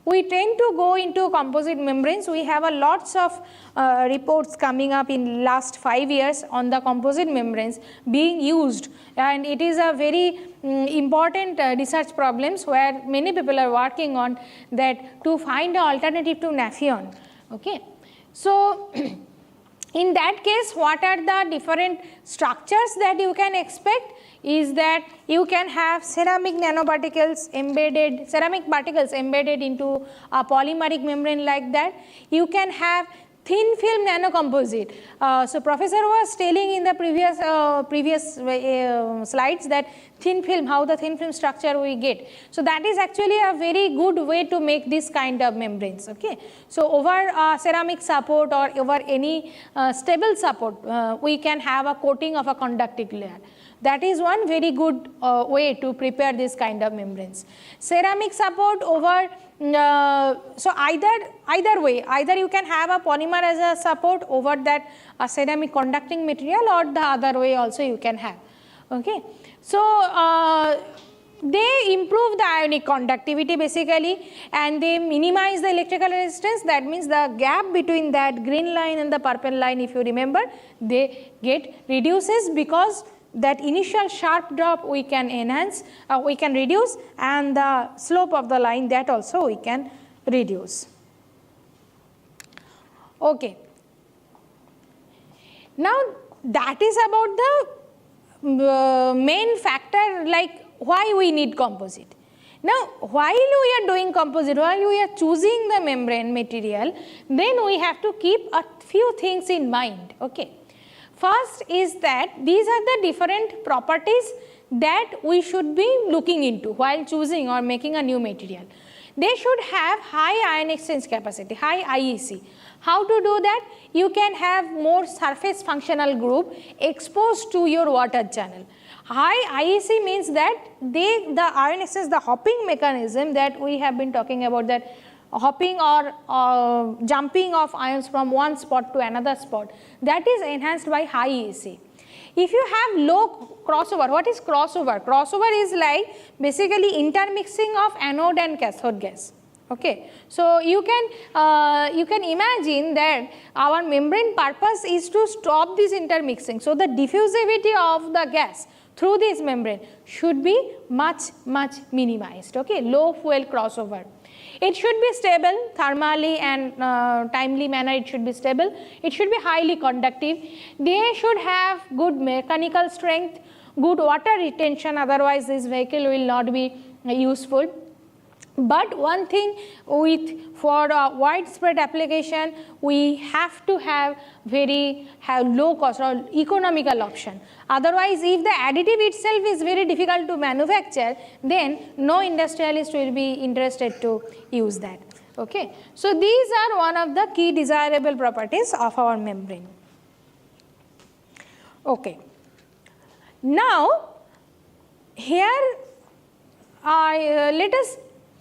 we tend to go into composite membranes. We have a lots of reports coming up in last 5 years on the composite membranes being used, and it is a very important research problems where many people are working on that to find an alternative to Nafion. Okay. So, in that case, what are the different structures that you can expect is that you can have ceramic particles embedded into a polymeric membrane like that. You can have thin film nanocomposite. So, professor was telling in the previous slides that thin film, how the thin film structure we get. So, that is actually a very good way to make this kind of membranes. Okay. So, over ceramic support or over any stable support, we can have a coating of a conductive layer. That is one very good way to prepare this kind of membranes. Ceramic support over, so either way, either you can have a polymer as a support over that ceramic conducting material, or the other way also you can have. Okay. So, they improve the ionic conductivity basically, and they minimize the electrical resistance. That means the gap between that green line and the purple line, if you remember, they get reduces because that initial sharp drop we can enhance, we can reduce, and the slope of the line, that also we can reduce. Okay. Now, that is about the main factor, like why we need composite. Now, while we are doing composite, while we are choosing the membrane material, then we have to keep a few things in mind. Okay. First is that these are the different properties that we should be looking into while choosing or making a new material. They should have high ion exchange capacity, high IEC. How to do that? You can have more surface functional group exposed to your water channel. High IEC means that the ion exchange, the hopping mechanism that we have been talking about, that hopping or jumping of ions from one spot to another spot, that is enhanced by high IEC. If you have low crossover, what is crossover? Crossover is like basically intermixing of anode and cathode gas. Okay. So, you can imagine that our membrane purpose is to stop this intermixing. So, the diffusivity of the gas through this membrane should be much minimized. Okay. Low fuel crossover. It should be stable thermally and timely manner, it should be stable. It should be highly conductive. They should have good mechanical strength, good water retention, otherwise this vehicle will not be useful. But one thing for widespread application, we have to have low cost or economical option. Otherwise, if the additive itself is very difficult to manufacture, then no industrialist will be interested to use that. Okay. So, these are one of the key desirable properties of our membrane. Okay. Now, here let us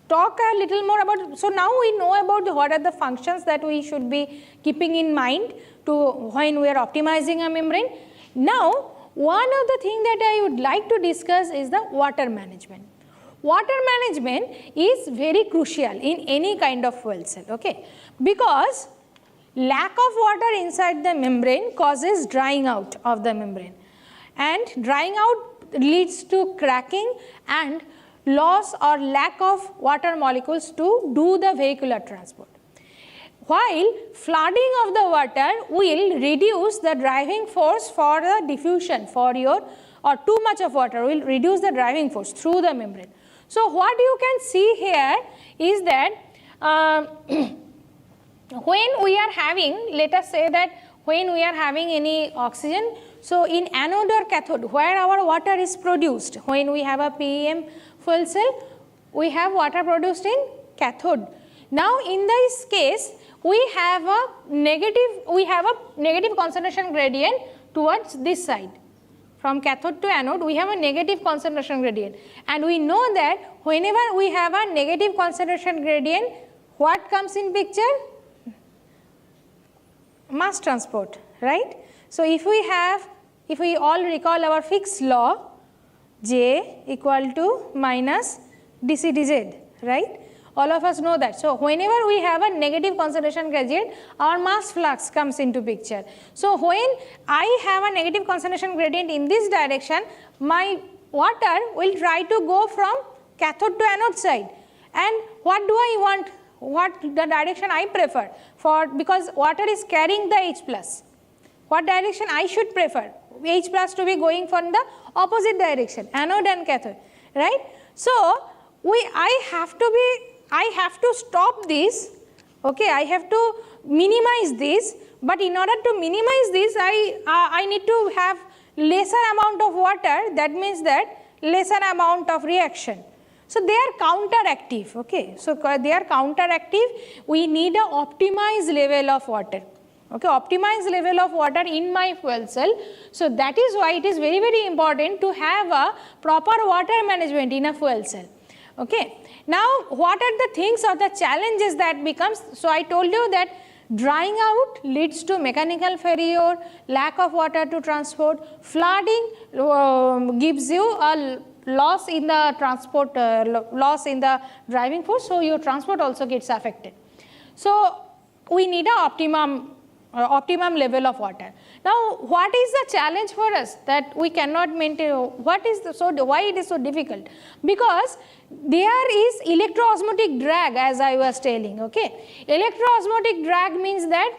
talk a little more about, so now we know about what are the functions that we should be keeping in mind to when we are optimizing a membrane. Now, one of the things that I would like to discuss is the water management. Water management is very crucial in any kind of fuel cell, okay, because lack of water inside the membrane causes drying out of the membrane, and drying out leads to cracking and loss or lack of water molecules to do the vehicular transport. While flooding of the water will reduce the driving force for the diffusion or too much of water will reduce the driving force through the membrane. So, what you can see here is that when we are having, let us say that when we are having any oxygen, so in anode or cathode where our water is produced, when we have a PEM fuel cell, we have water produced in cathode. Now, in this case, we have a negative concentration gradient towards this side. From cathode to anode, we have a negative concentration gradient, and we know that whenever we have a negative concentration gradient, what comes in picture? Mass transport, right? So, if we all recall our Fick's law, J equal to minus dc dz, right? All of us know that. So, whenever we have a negative concentration gradient, our mass flux comes into picture. So, when I have a negative concentration gradient in this direction, my water will try to go from cathode to anode side. And what do I want? What the direction I prefer for, because water is carrying the H plus. What direction I should prefer? H plus to be going from the opposite direction, anode and cathode, right? So, I have to stop this, okay, I have to minimize this, but in order to minimize this, I need to have lesser amount of water, that means that lesser amount of reaction. So, they are counteractive, okay. So, they are counteractive, we need a optimized level of water. Okay, optimized level of water in my fuel cell. So, that is why it is very important to have a proper water management in a fuel cell. Okay. Now, what are the things or the challenges that becomes? So, I told you that Drying out leads to mechanical failure, lack of water to transport. Flooding gives you a loss in the transport, loss in the driving force, so your transport also gets affected. So we need an optimum level of water. Now, what is the challenge for us that we cannot maintain? What is why it is so difficult? Because there is electroosmotic drag, as I was telling. Okay, electroosmotic drag means that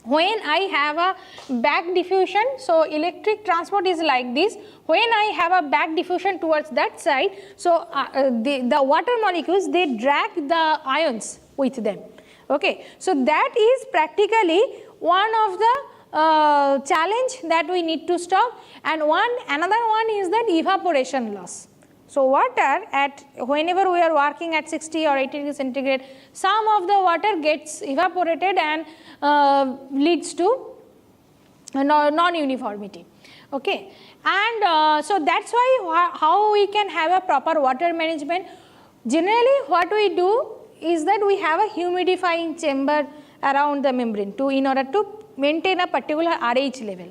when I have a back diffusion, so electric transport is like this. When I have a back diffusion towards that side, so the water molecules, they drag the ions with them. Okay, so that is practically one of the challenge that we need to stop, and another one is that evaporation loss. So water whenever we are working at 60 or 80 degrees centigrade, some of the water gets evaporated and leads to non-uniformity. Okay, and so that's why how we can have a proper water management. Generally, what we do is that we have a humidifying chamber around the membrane in order to maintain a particular RH level.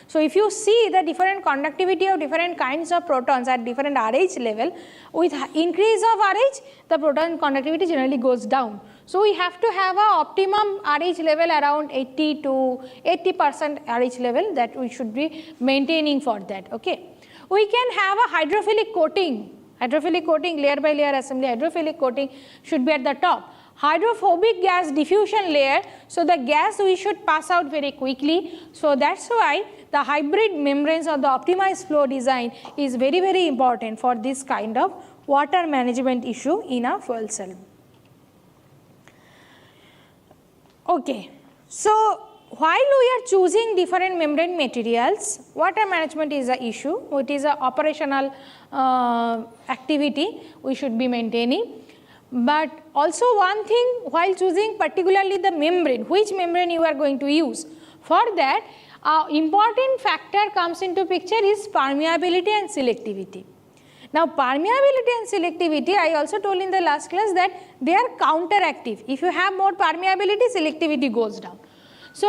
So if you see the different conductivity of different kinds of protons at different RH level, with increase of RH, the proton conductivity generally goes down. So we have to have an optimum RH level around 80 to 80% RH level that we should be maintaining for that. Okay, we can have a hydrophilic coating. Hydrophilic coating, layer by layer assembly, hydrophilic coating should be at the top. Hydrophobic gas diffusion layer, so the gas we should pass out very quickly. So that's why the hybrid membranes or the optimized flow design is very, very important for this kind of water management issue in a fuel cell. Okay, so while we are choosing different membrane materials, water management is an issue. It is an operational activity we should be maintaining. But also one thing, while choosing particularly the membrane, which membrane you are going to use, for that important factor comes into picture is permeability and selectivity. Now permeability and selectivity, I also told in the last class that they are counteractive. If you have more permeability, selectivity goes down. So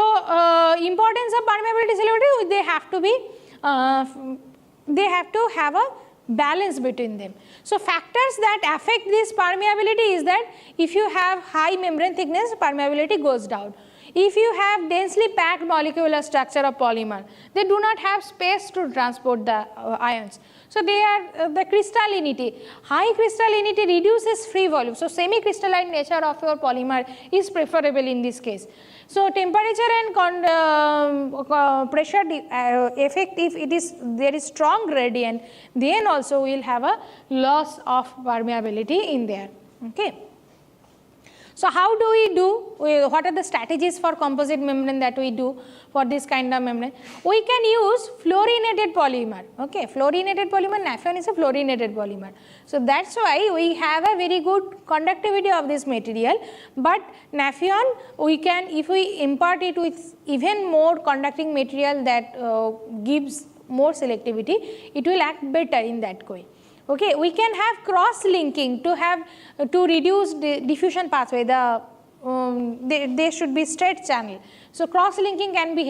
importance of permeability, selectivity, they have to have a balance between them. So factors that affect this permeability is that if you have high membrane thickness, permeability goes down. If you have densely packed molecular structure of polymer, they do not have space to transport the ions. So they are the crystallinity. High crystallinity reduces free volume. So semi-crystalline nature of your polymer is preferable in this case. So temperature and pressure effect, if there is strong gradient, then also we will have a loss of permeability in there. Okay. So how do we do? What are the strategies for composite membrane that we do for this kind of membrane? We can use fluorinated polymer. Okay, fluorinated polymer, Nafion is a fluorinated polymer. So that's why we have a very good conductivity of this material. But Nafion, we can, if we impart it with even more conducting material that gives more selectivity, it will act better in that way. Okay, we can have cross-linking to reduce the diffusion pathway. They should be straight channel. So cross-linking can be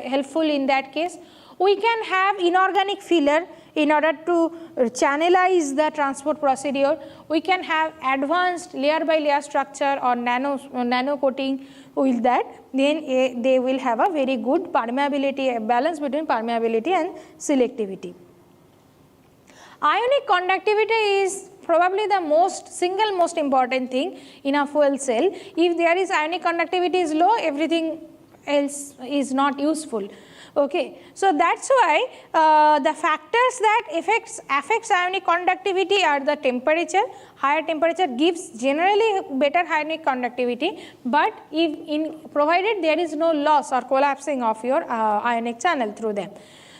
helpful in that case. We can have inorganic filler in order to channelize the transport procedure. We can have advanced layer by layer structure or nano coating with that. Then they will have a very good permeability, a balance between permeability and selectivity. Ionic conductivity is probably the single most important thing in a fuel cell. If there is ionic conductivity is low, everything else is not useful. Okay, so that's why the factors that affects ionic conductivity are the temperature. Higher temperature gives generally better ionic conductivity, but provided there is no loss or collapsing of your ionic channel through them.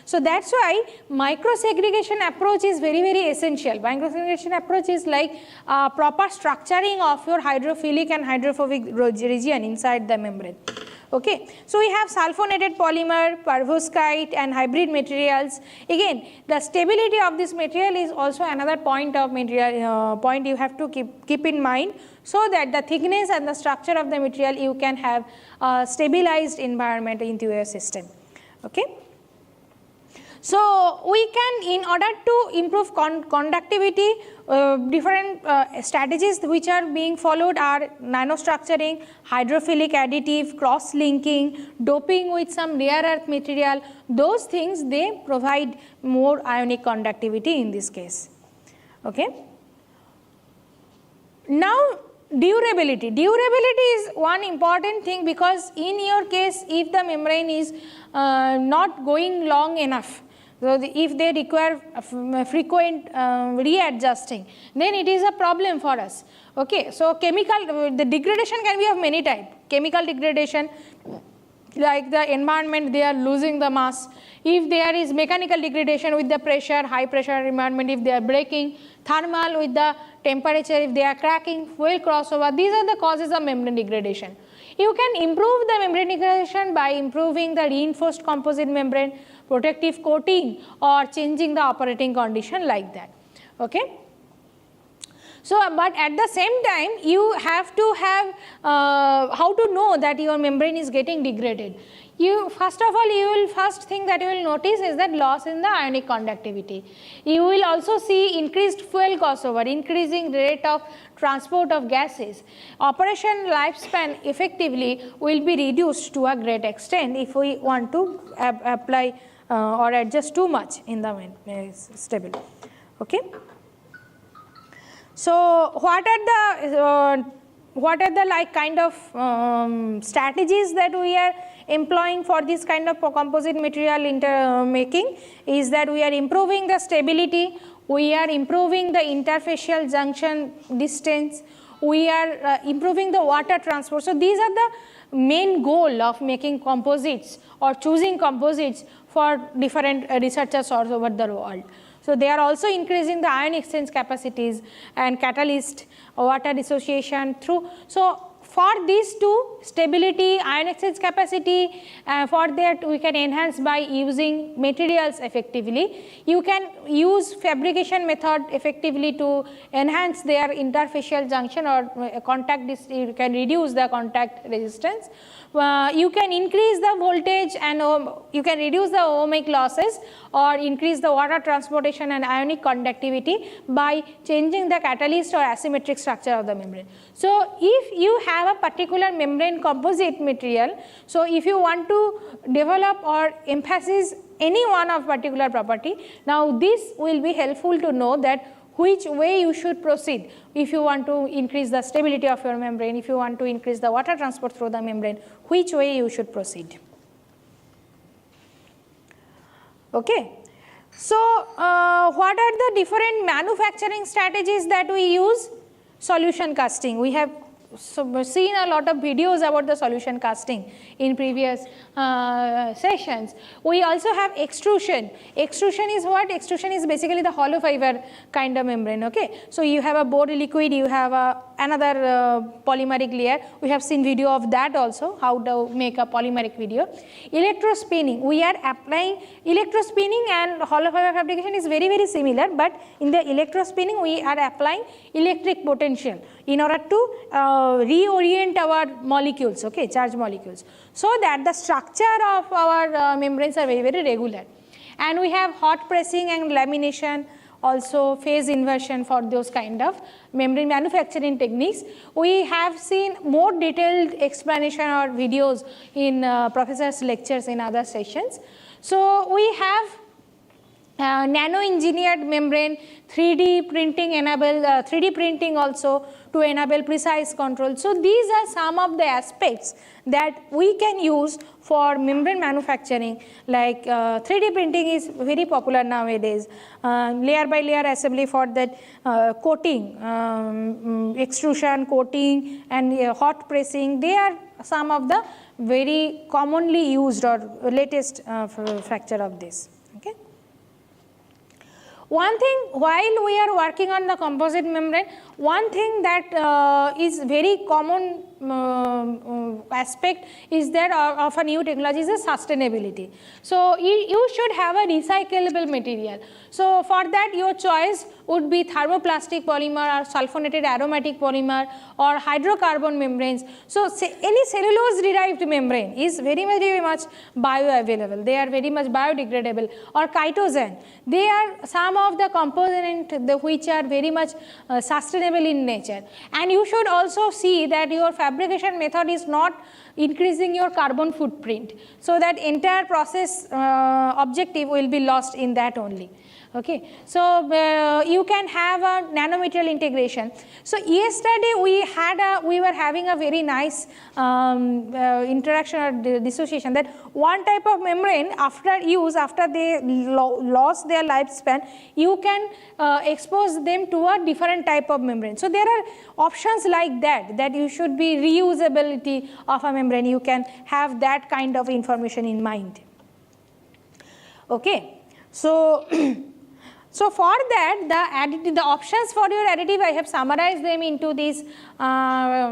So that's why microsegregation approach is very, very essential. Microsegregation approach is like proper structuring of your hydrophilic and hydrophobic region inside the membrane. Okay. So we have sulfonated polymer, perovskite and hybrid materials. Again, the stability of this material is also another point of material point you have to keep in mind, so that the thickness and the structure of the material you can have a stabilized environment into your system. Okay. So we can, in order to improve conductivity, different strategies which are being followed are nanostructuring, hydrophilic additive, cross-linking, doping with some rare earth material. Those things, they provide more ionic conductivity in this case. Okay. Now, durability. Durability is one important thing, because in your case, if the membrane is not going long enough, so if they require frequent readjusting, then it is a problem for us. Okay. So chemical, the degradation can be of many types. Chemical degradation, like the environment, they are losing the mass. If there is mechanical degradation with the pressure, high pressure environment, if they are breaking, thermal with the temperature, if they are cracking, fuel crossover, these are the causes of membrane degradation. You can improve the membrane degradation by improving the reinforced composite membrane, protective coating, or changing the operating condition like that. Okay. So, but at the same time, you have to have how to know that your membrane is getting degraded. You, first of all, you will first thing that you will notice is that loss in the ionic conductivity. You will also see increased fuel crossover, increasing rate of transport of gases. Operation lifespan effectively will be reduced to a great extent if we want to apply or adjust too much in the stability. Okay. So what are the like kind of strategies that we are employing for this kind of composite material making is that we are improving the stability, we are improving the interfacial junction distance, we are improving the water transport. So these are the main goal of making composites or choosing composites for different researchers all over the world. So they are also increasing the ion exchange capacities and catalyst, water dissociation through. So for these two, stability, ion exchange capacity, for that we can enhance by using materials effectively. You can use fabrication method effectively to enhance their interfacial junction or contact, you can reduce the contact resistance. You can increase the voltage and you can reduce the ohmic losses or increase the water transportation and ionic conductivity by changing the catalyst or asymmetric structure of the membrane. So if you have a particular membrane composite material, so if you want to develop or emphasize any one of particular property, now this will be helpful to know that which way you should proceed. If you want to increase the stability of your membrane, if you want to increase the water transport through the membrane, which way you should proceed. Okay. So what are the different manufacturing strategies that we use? Solution casting. We have seen a lot of videos about the solution casting in previous sessions. We also have extrusion. Extrusion is what? Extrusion is basically the hollow fiber kind of membrane. Okay. So you have a board liquid, you have another polymeric layer. We have seen video of that also, how to make a polymeric video. Electrospinning. We are applying electrospinning and hollow fiber fabrication is very, very similar, but in the electrospinning we are applying electric potential in order to reorient our molecules, okay, charge molecules, so that the structure of our membranes are very, very regular. And we have hot pressing and lamination, also phase inversion for those kind of membrane manufacturing techniques. We have seen more detailed explanation or videos in professors' lectures in other sessions. So we have nano-engineered membrane, 3D printing enable, 3D printing also to enable precise control. So these are some of the aspects that we can use for membrane manufacturing, like 3D printing is very popular nowadays, layer by layer assembly for that coating, extrusion, coating and hot pressing, they are some of the very commonly used or latest fracture of this. Okay. One thing, while we are working on the composite membrane, one thing that is very common aspect is that of a new technology is the sustainability. So you should have a recyclable material. So for that your choice would be thermoplastic polymer or sulfonated aromatic polymer or hydrocarbon membranes. So any cellulose derived membrane is very much bioavailable. They are very much biodegradable, or chitosan. They are some of the components which are very much sustainable in nature. And you should also see that your fabrication method is not increasing your carbon footprint. So that entire process objective will be lost in that only. Okay. So you can have a nanomaterial integration. So yesterday we were having a very nice interaction or dissociation, that one type of membrane after use, after they lost their lifespan, you can expose them to a different type of membrane. So there are options like that you should be reusability of a membrane. You can have that kind of information in mind. Okay. So so for that, the options for your additive, I have summarized them into these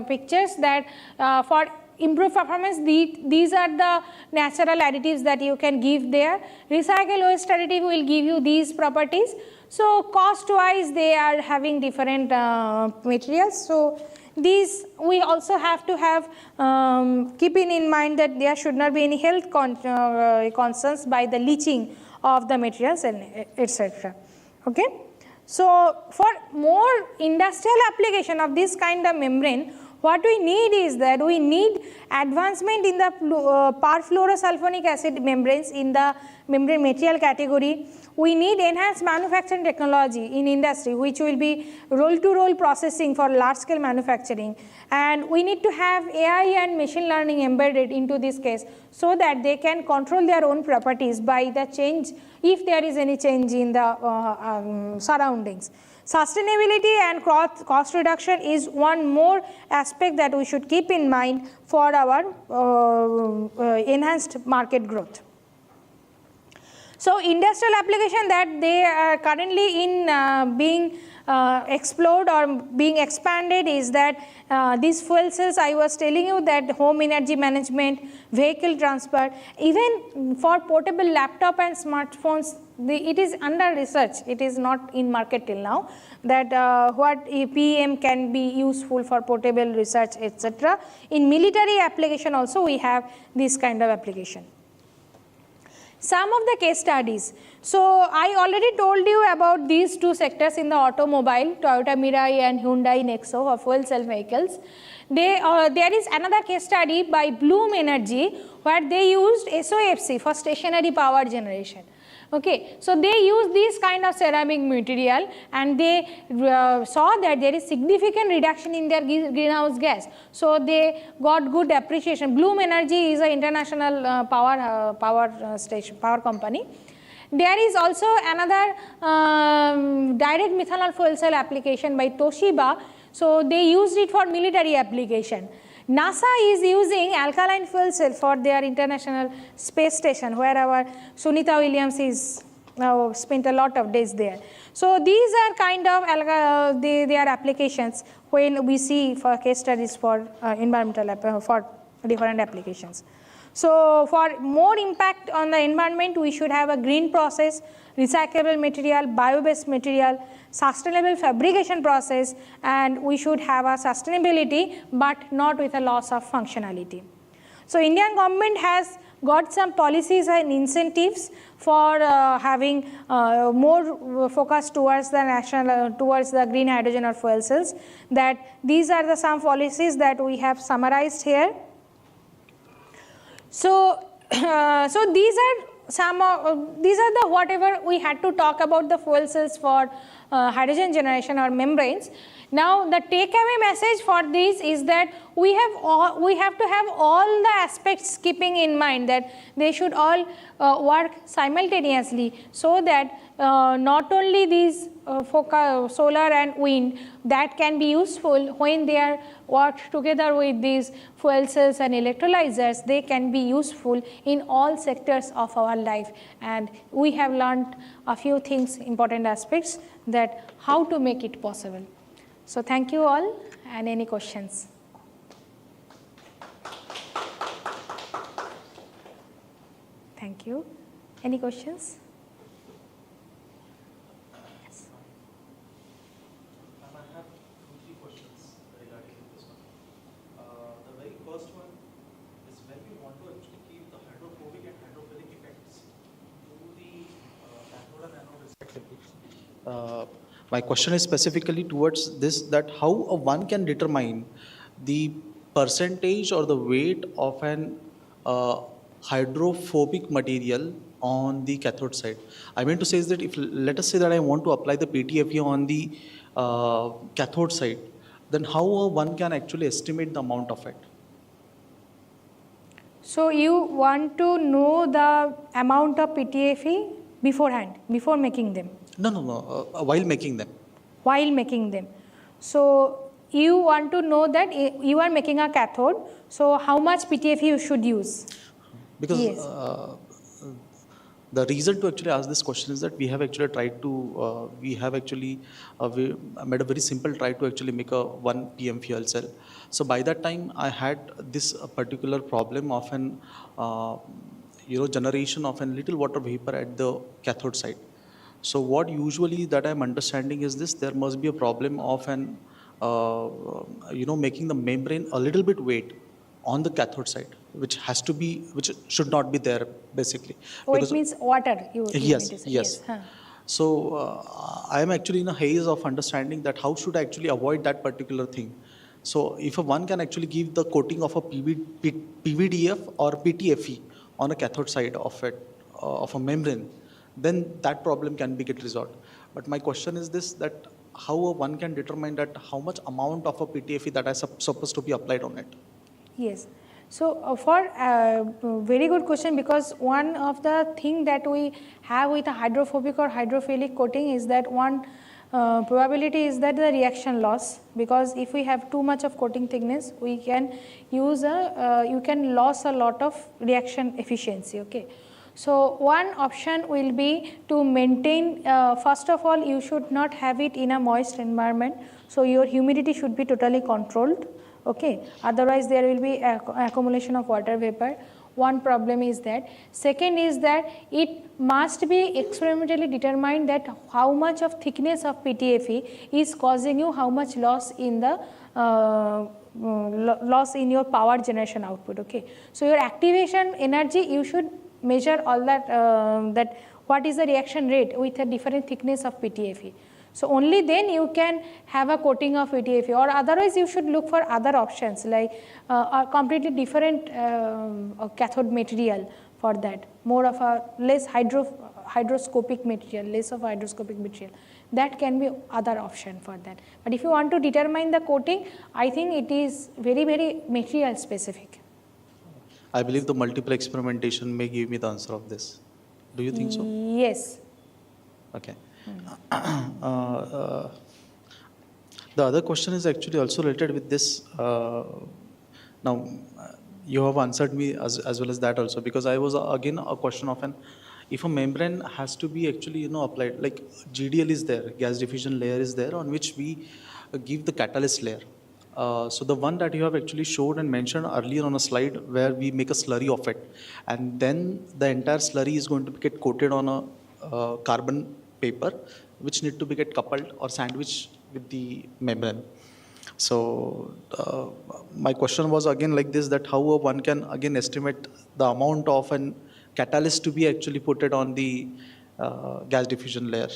pictures, that for improved performance, these are the natural additives that you can give there. Recycle waste additive will give you these properties. So cost wise they are having different materials. So these we also have to have keeping in mind that there should not be any health concerns by the leaching of the materials and etc. Okay. So for more industrial application of this kind of membrane, what we need is that we need advancement in the perfluorosulfonic acid membranes in the membrane material category. We need enhanced manufacturing technology in industry, which will be roll-to-roll processing for large-scale manufacturing. And we need to have AI and machine learning embedded into this case, so that they can control their own properties by the change, if there is any change in the surroundings. Sustainability and cost reduction is one more aspect that we should keep in mind for our enhanced market growth. So industrial application that they are currently in being explored or being expanded is that these fuel cells I was telling you, that home energy management, vehicle transport, even for portable laptop and smartphones, it is under research. It is not in market till now, that what PM can be useful for portable research, etc. In military application also we have this kind of application. Some of the case studies. So I already told you about these two sectors in the automobile, Toyota Mirai and Hyundai Nexo or fuel cell vehicles. There is another case study by Bloom Energy where they used SOFC for stationary power generation. Okay, so they use this kind of ceramic material and they saw that there is significant reduction in their greenhouse gas. So they got good appreciation. Bloom Energy is an international power company. There is also another direct methanol fuel cell application by Toshiba. So they used it for military application. NASA is using alkaline fuel cell for their international space station, where our Sunita Williams is now spent a lot of days there. So these are kind of their applications when we see for case studies for environmental for different applications. So for more impact on the environment, we should have a green process, recyclable material, bio-based material, sustainable fabrication process, and we should have a sustainability but not with a loss of functionality. So Indian government has got some policies and incentives for having more focus towards the national towards the green hydrogen or fuel cells. That these are the some policies that we have summarized here. So so these are some these are the whatever we had to talk about the fuel cells for hydrogen generation or membranes. Now the takeaway message for this is that we have to have all the aspects keeping in mind that they should all work simultaneously, so that not only these solar and wind that can be useful when they are worked together with these fuel cells and electrolyzers, they can be useful in all sectors of our life. And we have learned a few things, important aspects, that how to make it possible. So thank you all, and any questions? Thank you. Any questions? Yes. I have 2-3 questions regarding this one. The very first one is when we want to actually keep the hydrophobic and hydrophilic effects to the cathode and anode respectively. My question is specifically towards this, that how one can determine the percentage or the weight of an hydrophobic material on the cathode side. I mean to say is that if, let us say that I want to apply the PTFE on the cathode side, then how one can actually estimate the amount of it? So you want to know the amount of PTFE beforehand, before making them? No, while making them. While making them. So you want to know that you are making a cathode, so how much PTFE you should use? Because Yes. The reason to actually ask this question is that we have actually tried to, we made a very simple try to actually make a 1 PM fuel cell. So by that time, I had this particular problem of an, generation of a little water vapor at the cathode side. So what usually that I'm understanding is this, there must be a problem of an, making the membrane a little bit weight on the cathode side, which should not be there basically. Oh, it means water, you Yes, mean to say. yes. Huh. So I am actually in a haze of understanding that how should I actually avoid that particular thing. So if one can actually give the coating of a PVDF or PTFE on a cathode side of it, of a membrane, then that problem can be get resolved. But my question is this, that how one can determine that how much amount of a PTFE that is supposed to be applied on it? Yes. So very good question, because one of the thing that we have with a hydrophobic or hydrophilic coating is that one probability is that the reaction loss, because if we have too much of coating thickness, we can use you can lose a lot of reaction efficiency. Okay. So one option will be to maintain, first of all, you should not have it in a moist environment. So your humidity should be totally controlled. Okay. Otherwise there will be accumulation of water vapor. One problem is that. Second is that it must be experimentally determined that how much of thickness of PTFE is causing you how much loss in the loss in your power generation output. Okay. So your activation energy, you should measure all that, that what is the reaction rate with a different thickness of PTFE. So only then you can have a coating of PTFE, or otherwise you should look for other options like a completely different cathode material for that, more of a less hydroscopic material, less of hydroscopic material. That can be other option for that. But if you want to determine the coating, I think it is very, very material specific. I believe the multiple experimentation may give me the answer of this. Do you think so? Yes. Okay. The other question is actually also related with this. Now, you have answered me as well as that also, because I was again a question of if a membrane has to be actually applied, like GDL is there, gas diffusion layer is there, on which we give the catalyst layer. So the one that you have actually showed and mentioned earlier on a slide where we make a slurry of it, and then the entire slurry is going to get coated on a carbon paper, which need to be get coupled or sandwiched with the membrane. So my question was again like this, that how one can again estimate the amount of an catalyst to be actually put it on the gas diffusion layer.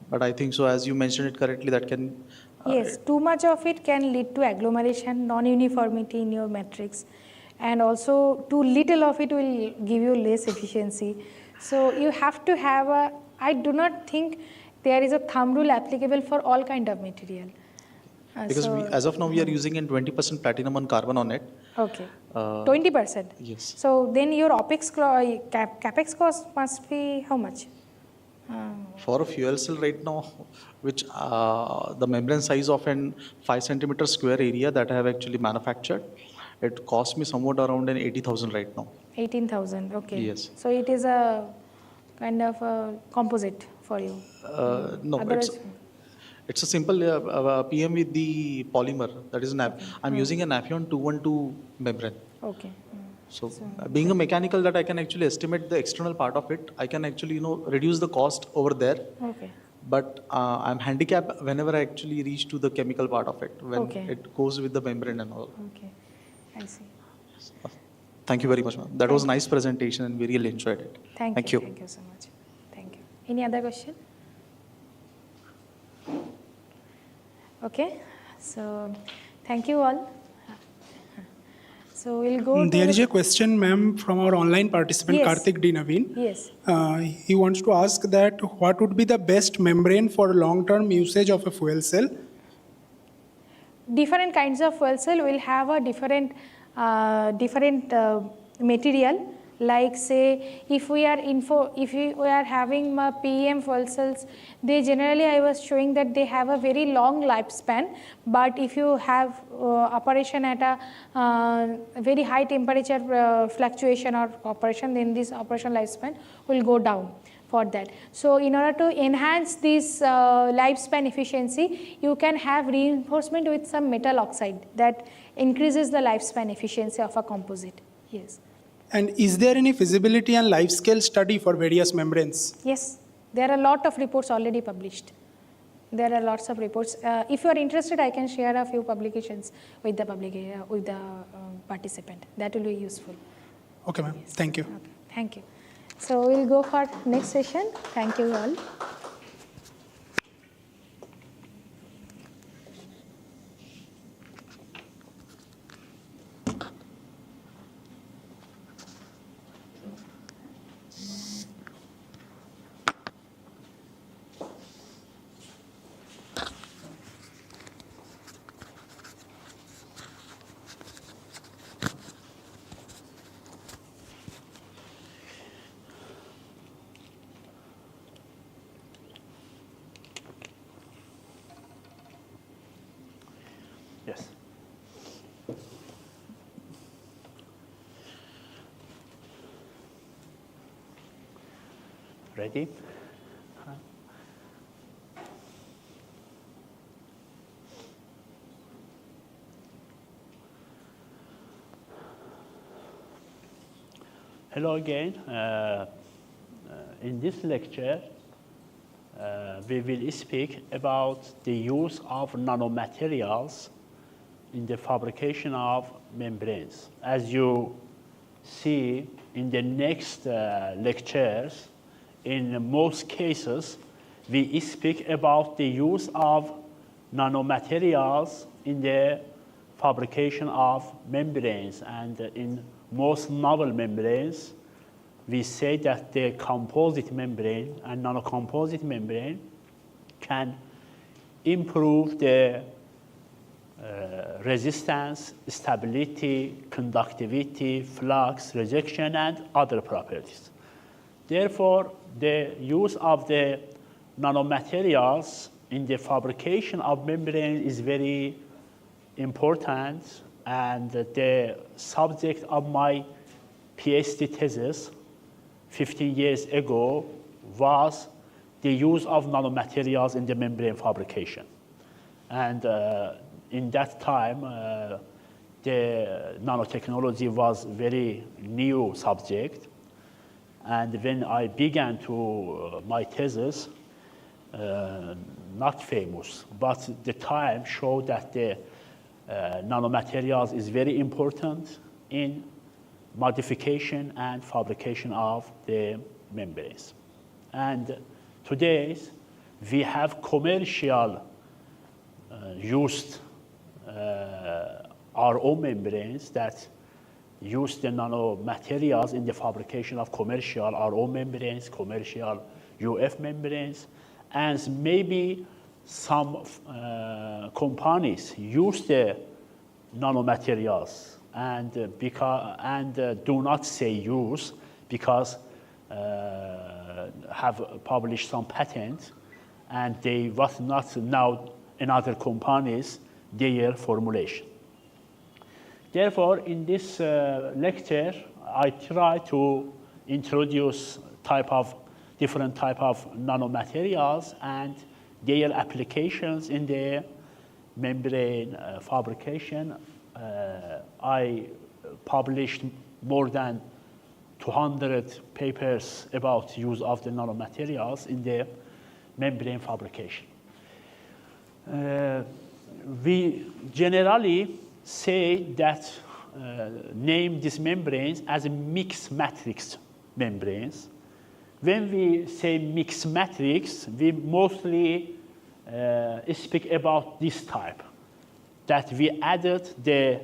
But I think so, as you mentioned it correctly, that can yes, too much of it can lead to agglomeration, non-uniformity in your matrix, and also too little of it will give you less efficiency. So you have to have a, I do not think there is a thumb rule applicable for all kind of material. Because as of now we are using in 20% platinum and carbon on it. Okay. 20%? Yes. So then your OPEX, CAPEX cost must be how much? For a fuel cell right now, which the membrane size of an 5 centimeter square area that I have actually manufactured, it cost me somewhat around an 80,000 right now. 18,000, okay. Yes. So it is a kind of a composite for you. No, It's a simple PM with the polymer, that is I'm using a Nafion 212 membrane. Okay. So being a mechanical, that I can actually estimate the external part of it, I can actually, reduce the cost over there. Okay. But I'm handicapped whenever I actually reach to the chemical part of it, when Okay. it goes with the membrane and all. Okay. I see. Thank you very much, ma'am. That was a nice presentation and we really enjoyed it. Thank you. Thank you so much. Thank you. Any other question? Okay. So thank you all. So we'll go There to... is a question, ma'am, from our online participant, Yes. Karthik D. Naveen. Yes. He wants to ask that what would be the best membrane for long-term usage of a fuel cell? Different kinds of fuel cell will have a different material. Like say, if we are having PEM fuel cells, they generally, I was showing that they have a very long lifespan. But if you have operation at a very high temperature fluctuation or operation, then this operation lifespan will go down for that. So in order to enhance this lifespan efficiency, you can have reinforcement with some metal oxide that increases the lifespan efficiency of a composite. Yes. And is there any feasibility and life scale study for various membranes? Yes, there are a lot of reports already published. There are lots of reports. If you are interested, I can share a few publications with the participant. That will be useful. Okay, ma'am. Thank you. Okay, thank you. So we'll go for next session. Thank you all. Yes. Ready? Hello again. In this lecture, we will speak about the use of nanomaterials in the fabrication of membranes. As you see in the next lectures, in most cases, we speak about the use of nanomaterials in the fabrication of membranes. And in most novel membranes, we say that the composite membrane and nanocomposite membrane can improve the resistance, stability, conductivity, flux, rejection, and other properties. Therefore, the use of the nanomaterials in the fabrication of membrane is very important, and the subject of my PhD thesis 15 years ago was the use of nanomaterials in the membrane fabrication. And in that time, the nanotechnology was very new subject. And when I began to my thesis, not famous, but the time showed that the nanomaterials is very important in modification and fabrication of the membranes. And today, we have commercial used RO membranes that use the nanomaterials in the fabrication of commercial RO membranes, commercial UF membranes, and maybe some companies use the nanomaterials and do not say use because have published some patent, and they was not now in other companies their formulation. Therefore, in this lecture, I try to introduce different type of nanomaterials and their applications in the membrane fabrication. I published more than 200 papers about use of the nanomaterials in the membrane fabrication. We generally say that name these membranes as mixed matrix membranes. When we say mixed matrix, we mostly speak about this type, that we added the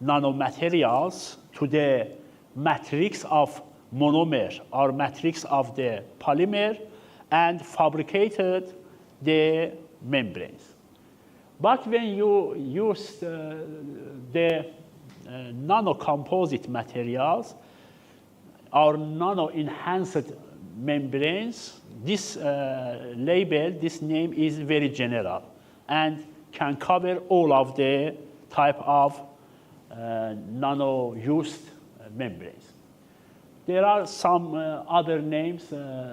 nanomaterials to the matrix of monomer or matrix of the polymer and fabricated the membranes. But when you use the nano-composite materials or nano-enhanced membranes, this label, this name is very general and can cover all of the type of nano-used membranes. There are some other names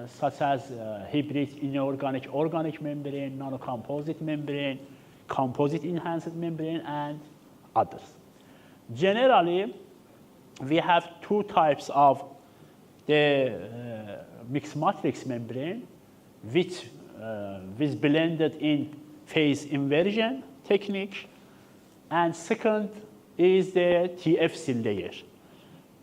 such as hybrid inorganic organic membrane, nano-composite membrane, composite enhanced membrane, and others. Generally, we have two types of the mixed matrix membrane, which is blended in phase inversion technique, and second is the TFC layer.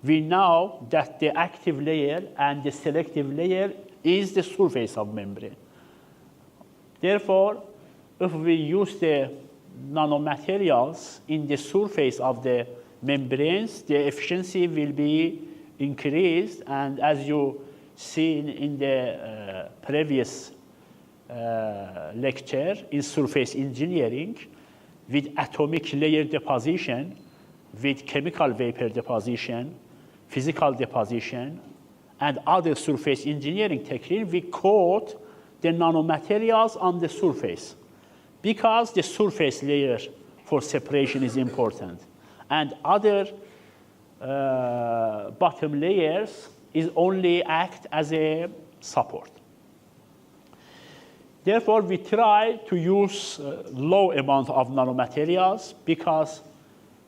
We know that the active layer and the selective layer is the surface of membrane. Therefore, if we use the nanomaterials in the surface of the membranes, the efficiency will be increased. And as you seen in the previous lecture in surface engineering, with atomic layer deposition, with chemical vapor deposition, physical deposition, and other surface engineering techniques, we coat the nanomaterials on the surface because the surface layer for separation is important. And other bottom layers is only act as a support. Therefore, we try to use low amount of nanomaterials because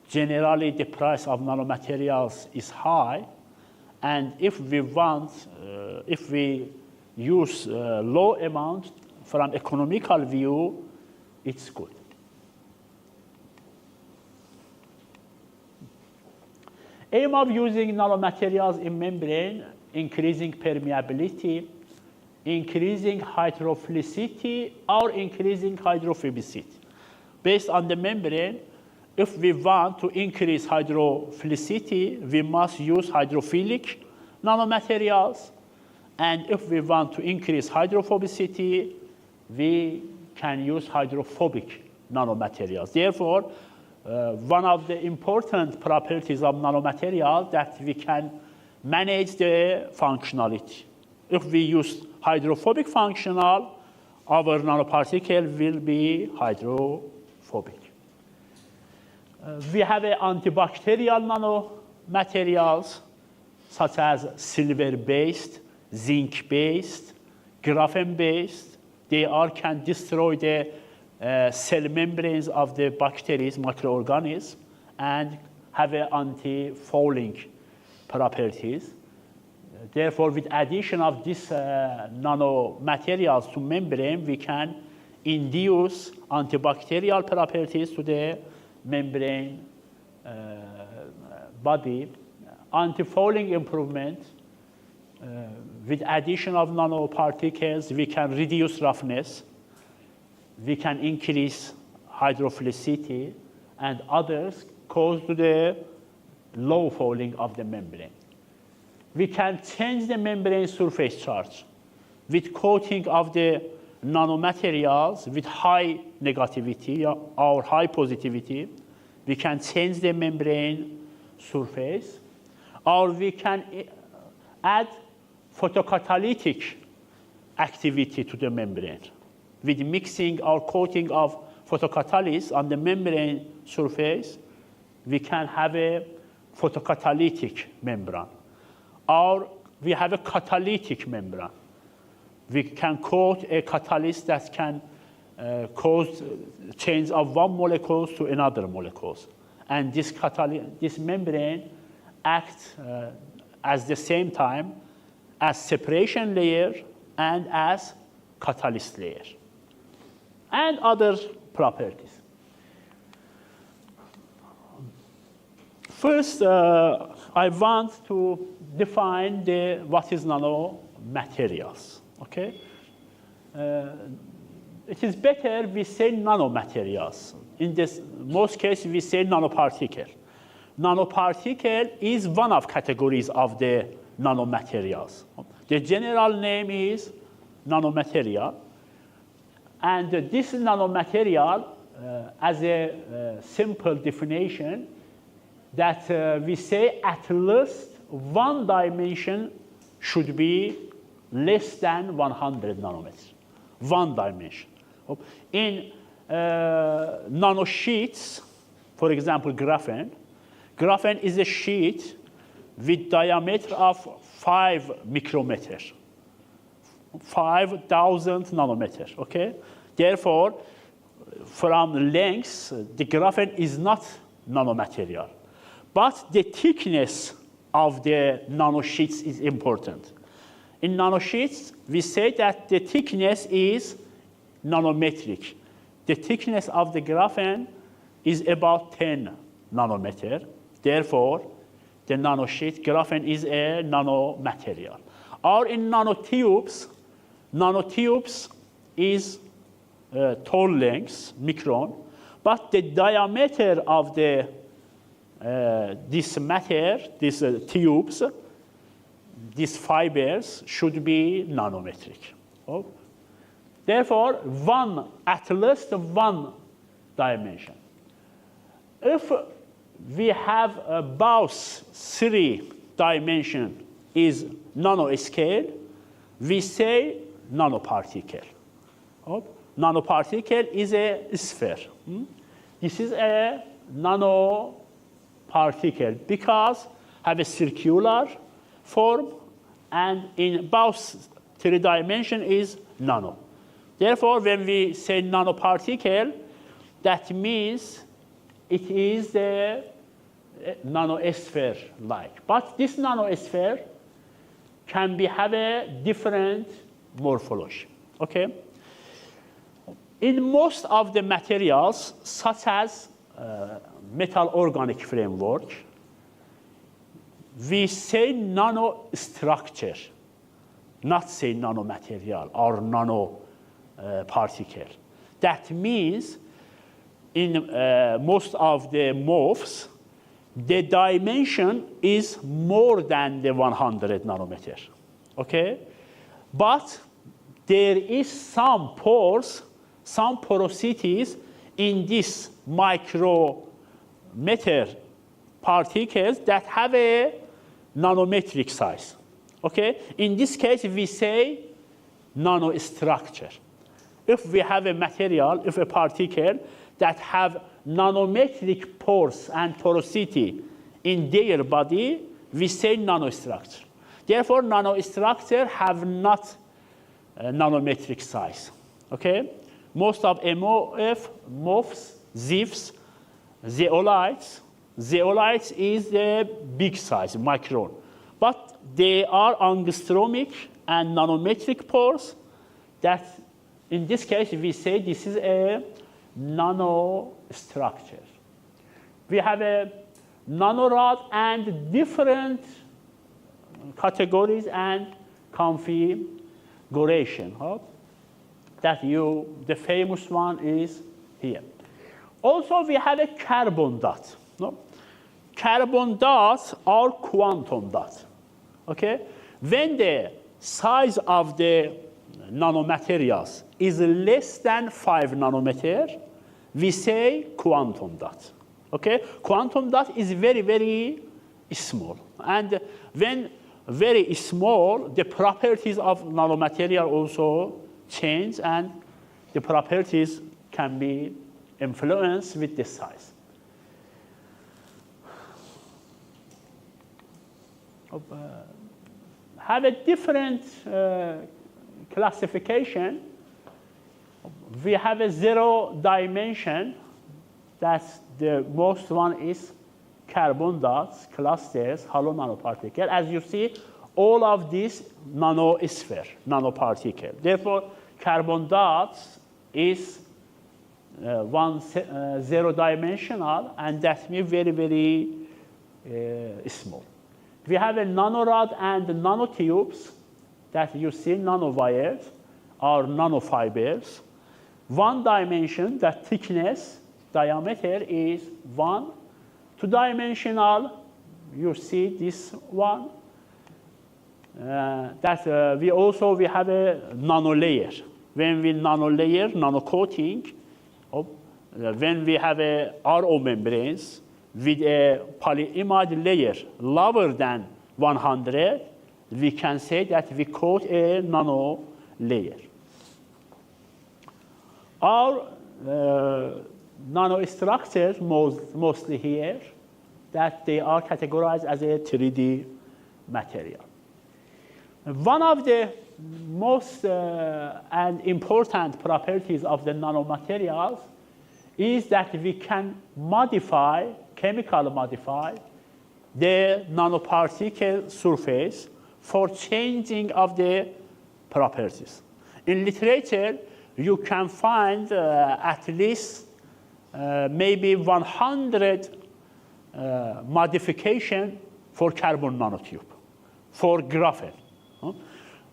generally the price of nanomaterials is high. And if we want, if we use low amount from economical view, it's good. Aim of using nanomaterials in membrane, increasing permeability, increasing hydrophilicity, or increasing hydrophobicity. Based on the membrane, if we want to increase hydrophilicity, we must use hydrophilic nanomaterials. And if we want to increase hydrophobicity, we can use hydrophobic nanomaterials. Therefore, one of the important properties of nanomaterial that we can manage the functionality. If we use hydrophobic functional, our nanoparticle will be hydrophobic. We have antibacterial nanomaterials such as silver-based, zinc-based, graphene-based. They all can destroy the cell membranes of the bacteria, microorganisms, and have anti-fouling properties. Therefore, with addition of these nanomaterials to membrane, we can induce antibacterial properties to the membrane body. Anti-fouling improvement, with addition of nanoparticles, we can reduce roughness, we can increase hydrophilicity, and others cause to the low fouling of the membrane. We can change the membrane surface charge with coating of the nanomaterials with high negativity or high positivity. We can change the membrane surface, or we can add photocatalytic activity to the membrane. With mixing or coating of photocatalysts on the membrane surface, we can have a photocatalytic membrane. Or we have a catalytic membrane. We can coat a catalyst that can cause change of one molecule to another molecule. And this membrane acts at the same time as separation layer and as catalyst layer, and other properties. First, I want to define what is nanomaterials. Okay, it is better we say nanomaterials. In this most cases, we say nanoparticle. Nanoparticle is one of categories of the nanomaterials. The general name is nanomaterial, and this nanomaterial, as a simple definition, that we say at least one dimension should be less than 100 nanometers. One dimension. In nanosheets, for example, graphene. Graphene is a sheet with diameter of 5 micrometers, 5,000 nanometers. Okay. Therefore, from length, the graphene is not nanomaterial, but the thickness of the nanosheets is important. In nanosheets, we say that the thickness is nanometric. The thickness of the graphene is about 10 nanometer. Therefore, the nanosheet graphene is a nanomaterial. Or in nanotubes is tall length, micron, but the diameter of the this matter, these tubes, these fibers should be nanometric. Oh. Therefore, at least one dimension. If we have about 3 dimension is nanoscale, we say nanoparticle. Oh. Nanoparticle is a sphere. This is a nanoparticle because have a circular form, and in about 3 dimension is nano. Therefore, when we say nanoparticle, that means it is the nanosphere-like. But this nanosphere can have a different morphology. Okay. In most of the materials, such as metal organic framework, we say nanostructure, not say nanomaterial or nanoparticle. That means in most of the MOFs, the dimension is more than the 100 nanometer. Okay? But there is some pores, some porosities in this micrometer particles that have a nanometric size. Okay? In this case, we say nanostructure. If we have a material, if a particle that have nanometric pores and porosity in their body, we say nanostructure. Therefore, nanostructure have not nanometric size. Okay? Most of MOFs, ZIFs, zeolites is the big size, micron. But they are angstromic and nanometric pores that in this case we say this is a nanostructure. We have a nanorod and different categories and configuration. The famous one is here. Also, we have a carbon dot. No? Carbon dots are quantum dots. Okay? When the size of the nanomaterials is less than 5 nanometer, we say quantum dot. Okay? Quantum dot is very, very small. And when very small, the properties of nanomaterial also change, and the properties can be influenced with the size. Have a different classification. we have a 0 dimension. That's the most one is carbon dots, clusters, hollow nanoparticle. As you see, all of these nanosphere, nanoparticle. Therefore, carbon dots is 0 dimensional, and that means very, very small. We have a nanorod and nanotubes that you see, nanowires or nanofibers. 1 dimension, the thickness, diameter is 1. 2-dimensional, you see this one. We have a nanolayer. When we nanolayer, nanocoating, when we have a RO membranes with a polyimide layer lower than 100, we can say that we coat a nano layer. Our nanostructures, mostly here, that they are categorized as a 3D material. One of the most and important properties of the nanomaterials is that we can modify, chemical modify, the nanoparticle surface for changing of the properties. In literature, you can find at least maybe 100 modification for carbon nanotube, for graphene.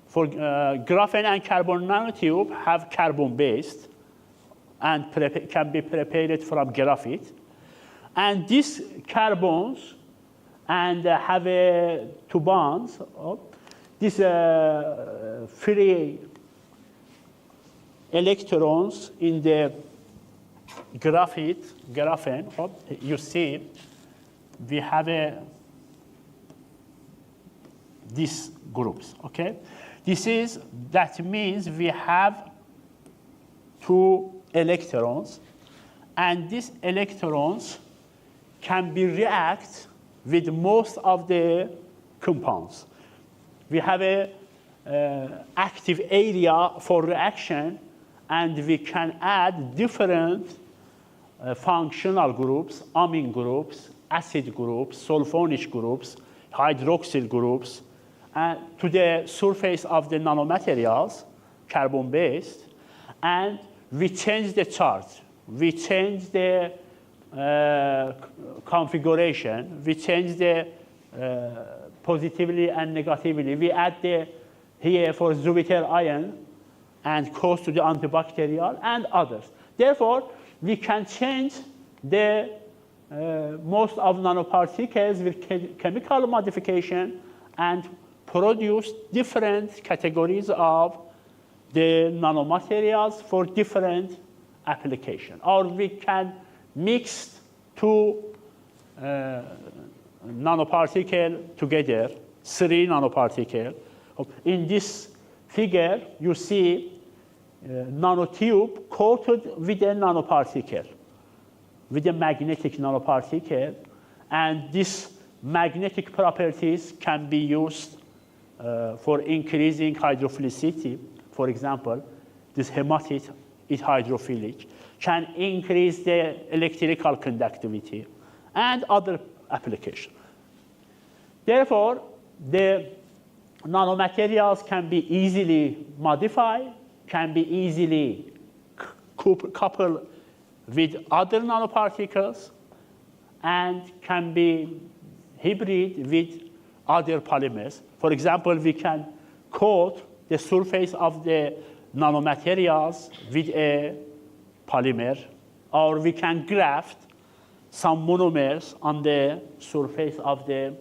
For graphene and carbon nanotube have carbon-based and can be prepared from graphite. And these carbons and have 2 bonds. These free electrons in the graphene, you see, we have these groups, okay? That means we have 2 electrons, and these electrons can be react with most of the compounds. We have a active area for reaction, and we can add different functional groups, amine groups, acid groups, sulfonic groups, hydroxyl groups, to the surface of the nanomaterials, carbon-based, and we change the charge. We change the configuration. We change the positively and negatively. We add here for Jupiter ion and cause to the antibacterial and others. Therefore, we can change the most of nanoparticles with chemical modification and produce different categories of the nanomaterials for different application. Or we can mix 2 nanoparticles together, 3 nanoparticles. In this figure, you see nanotube coated with a nanoparticle, with a magnetic nanoparticle, and these magnetic properties can be used for increasing hydrophilicity. For example, this hematite is hydrophilic, can increase the electrical conductivity, and other applications. Therefore, the nanomaterials can be easily modified, can be easily coupled with other nanoparticles, and can be hybrid with other polymers. For example, we can coat the surface of the nanomaterials with a polymer, or we can graft some monomers on the surface of the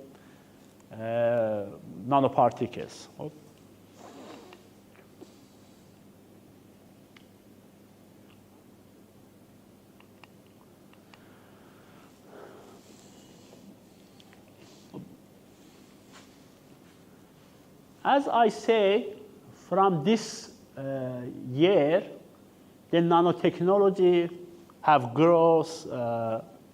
nanoparticles. As I say, from this year, the nanotechnology have growth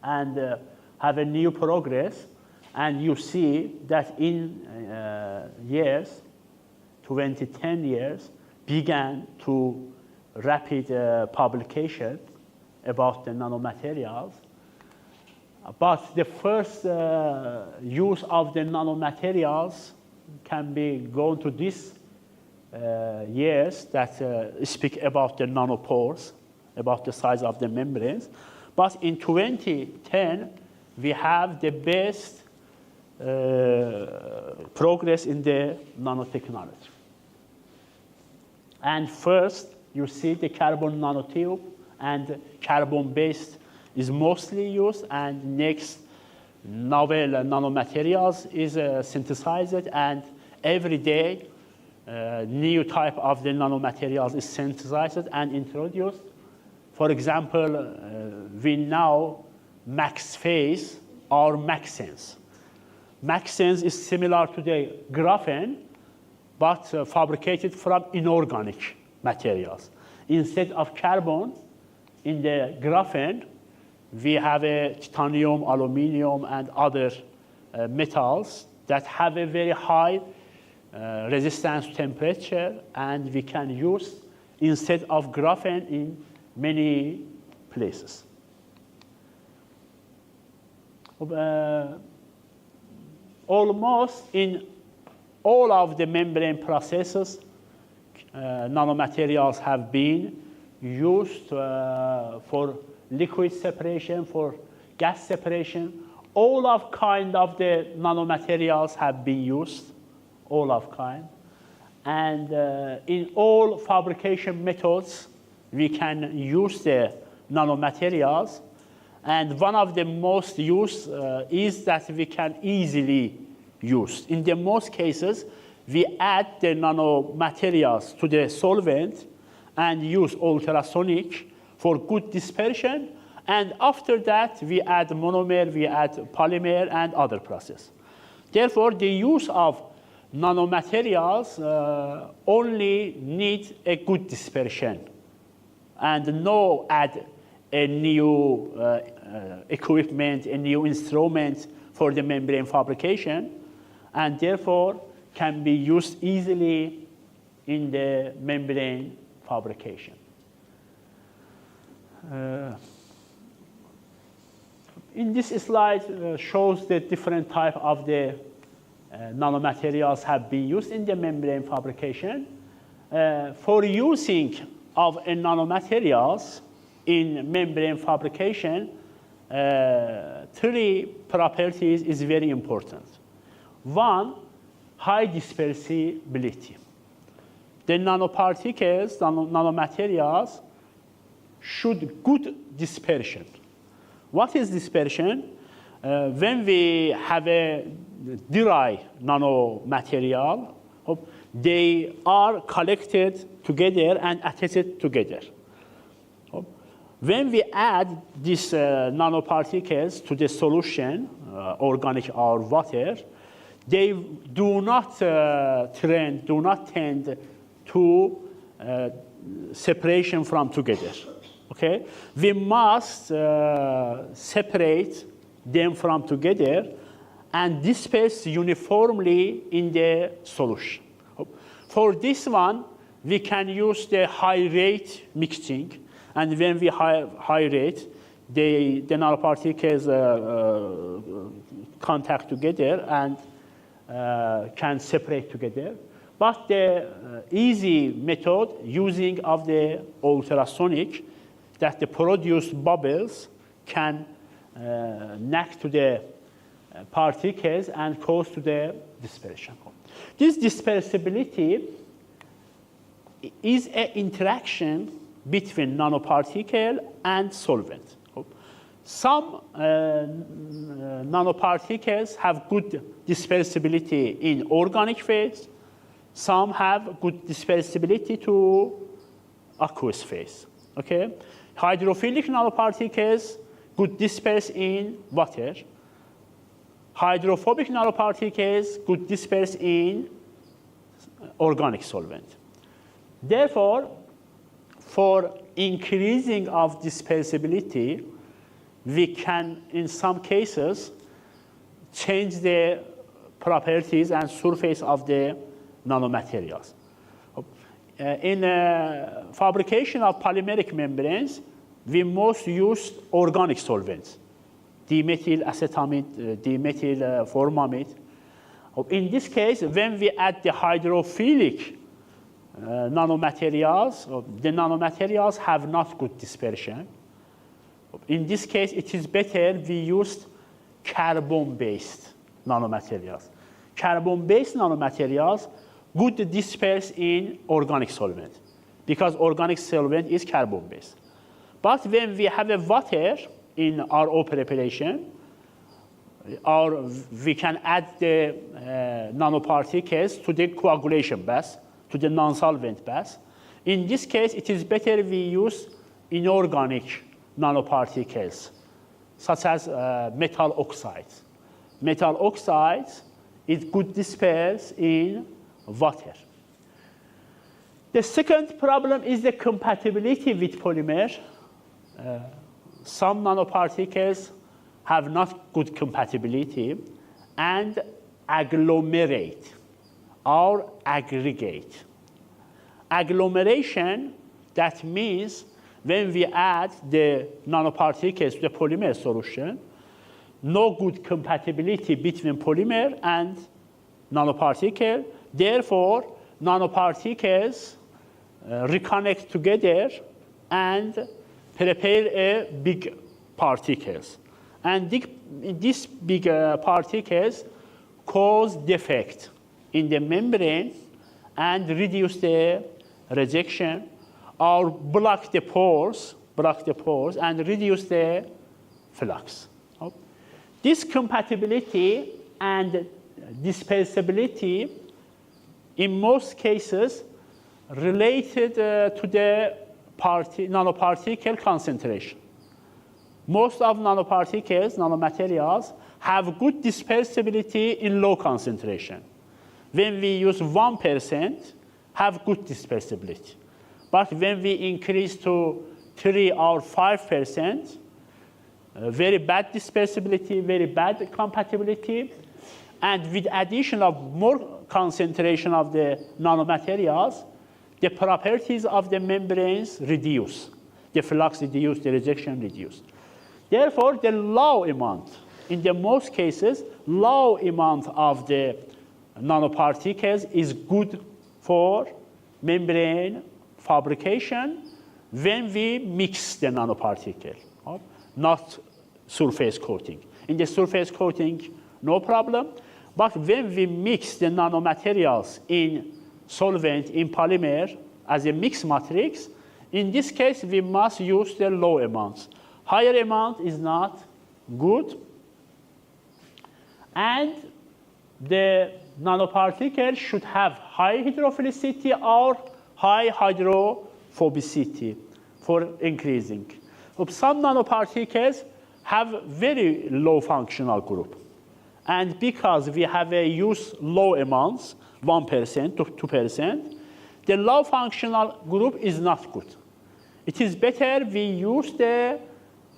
and have a new progress. And you see that in years, 2010 years, began to rapid publication about the nanomaterials. But the first use of the nanomaterials can be gone to these years that speak about the nanopores, about the size of the membranes. But in 2010, we have the best progress in the nanotechnology. And first, you see the carbon nanotube, and carbon-based is mostly used, and next, novel nanomaterials is synthesized, and every day, new type of the nanomaterials is synthesized and introduced. For example, we now max phase or MaxSense. MaxSense is similar to the graphene, but fabricated from inorganic materials. Instead of carbon, in the graphene, we have a titanium, aluminum, and other metals that have a very high resistance to temperature, and we can use instead of graphene in many places. Almost in all of the membrane processes, nanomaterials have been used for liquid separation, for gas separation. All of kind of the nanomaterials have been used, all of kind. And in all fabrication methods, we can use the nanomaterials. And one of the most used is that we can easily use. In the most cases, we add the nanomaterials to the solvent and use ultrasonic for good dispersion. And after that, we add monomer, we add polymer, and other process. Therefore, the use of nanomaterials only need a good dispersion and no add a new equipment, a new instrument for the membrane fabrication, and therefore can be used easily in the membrane fabrication. In this slide shows the different type of the nanomaterials have been used in the membrane fabrication. For using of a nanomaterials in membrane fabrication, three properties is very important. One, high dispersibility. The nanoparticles, nanomaterials, should good dispersion. What is dispersion? When we have a dry nanomaterial, they are collected together and attached together. When we add these nanoparticles to the solution, organic or water, they do not tend to separation from together. Okay? We must separate them from together and disperse uniformly in the solution. For this one, we can use the high rate mixing. And when we high rate, the nanoparticles contact together and can separate together. But the easy method using of the ultrasonic, that the produced bubbles can knock to the particles and cause to the dispersion. This dispersibility is an interaction between nanoparticle and solvent. Some nanoparticles have good dispersibility in organic phase. Some have good dispersibility to aqueous phase. Okay? Hydrophilic nanoparticles could disperse in water. Hydrophobic nanoparticles could disperse in organic solvent. Therefore, for increasing of dispersibility, we can, in some cases, change the properties and surface of the nanomaterials. in fabrication of polymeric membranes, we most use organic solvents, dimethyl acetamide, dimethyl formamide. In this case, when we add the hydrophilic nanomaterials, the nanomaterials have not good dispersion. In this case, it is better we use carbon-based nanomaterials. Carbon-based nanomaterials good disperse in organic solvent because organic solvent is carbon-based. But when we have a water in RO preparation, or we can add the nanoparticles to the coagulation bath, to the non-solvent bath. In this case, it is better we use inorganic nanoparticles, such as metal oxides. Metal oxides is good dispersed in water. The second problem is the compatibility with polymer. Some nanoparticles have not good compatibility and agglomerate or aggregate. Agglomeration, that means when we add the nanoparticles to the polymer solution, no good compatibility between polymer and nanoparticle. Therefore, nanoparticles reconnect together and prepare a big particles. And these big particles cause defect in the membrane and reduce the rejection or block the pores and reduce the flux. This compatibility and dispersibility in most cases related to the nanoparticle concentration. Most of nanoparticles, nanomaterials, have good dispersibility in low concentration. When we use 1%, have good dispersibility. But when we increase to 3 or 5%, very bad dispersibility, very bad compatibility, and with addition of more concentration of the nanomaterials, the properties of the membranes reduce. The flux reduce, the rejection reduce. Therefore, the low amount, in the most cases, low amount of the nanoparticles is good for membrane fabrication when we mix the nanoparticle, not surface coating. In the surface coating, no problem. But when we mix the nanomaterials in solvent, in polymer, as a mixed matrix, in this case, we must use the low amounts. Higher amount is not good. And the nanoparticle should have high hydrophilicity or high hydrophobicity for increasing. Some nanoparticles have very low functional group. And because we have a use low amounts, 1% to 2%, the low functional group is not good. It is better we use the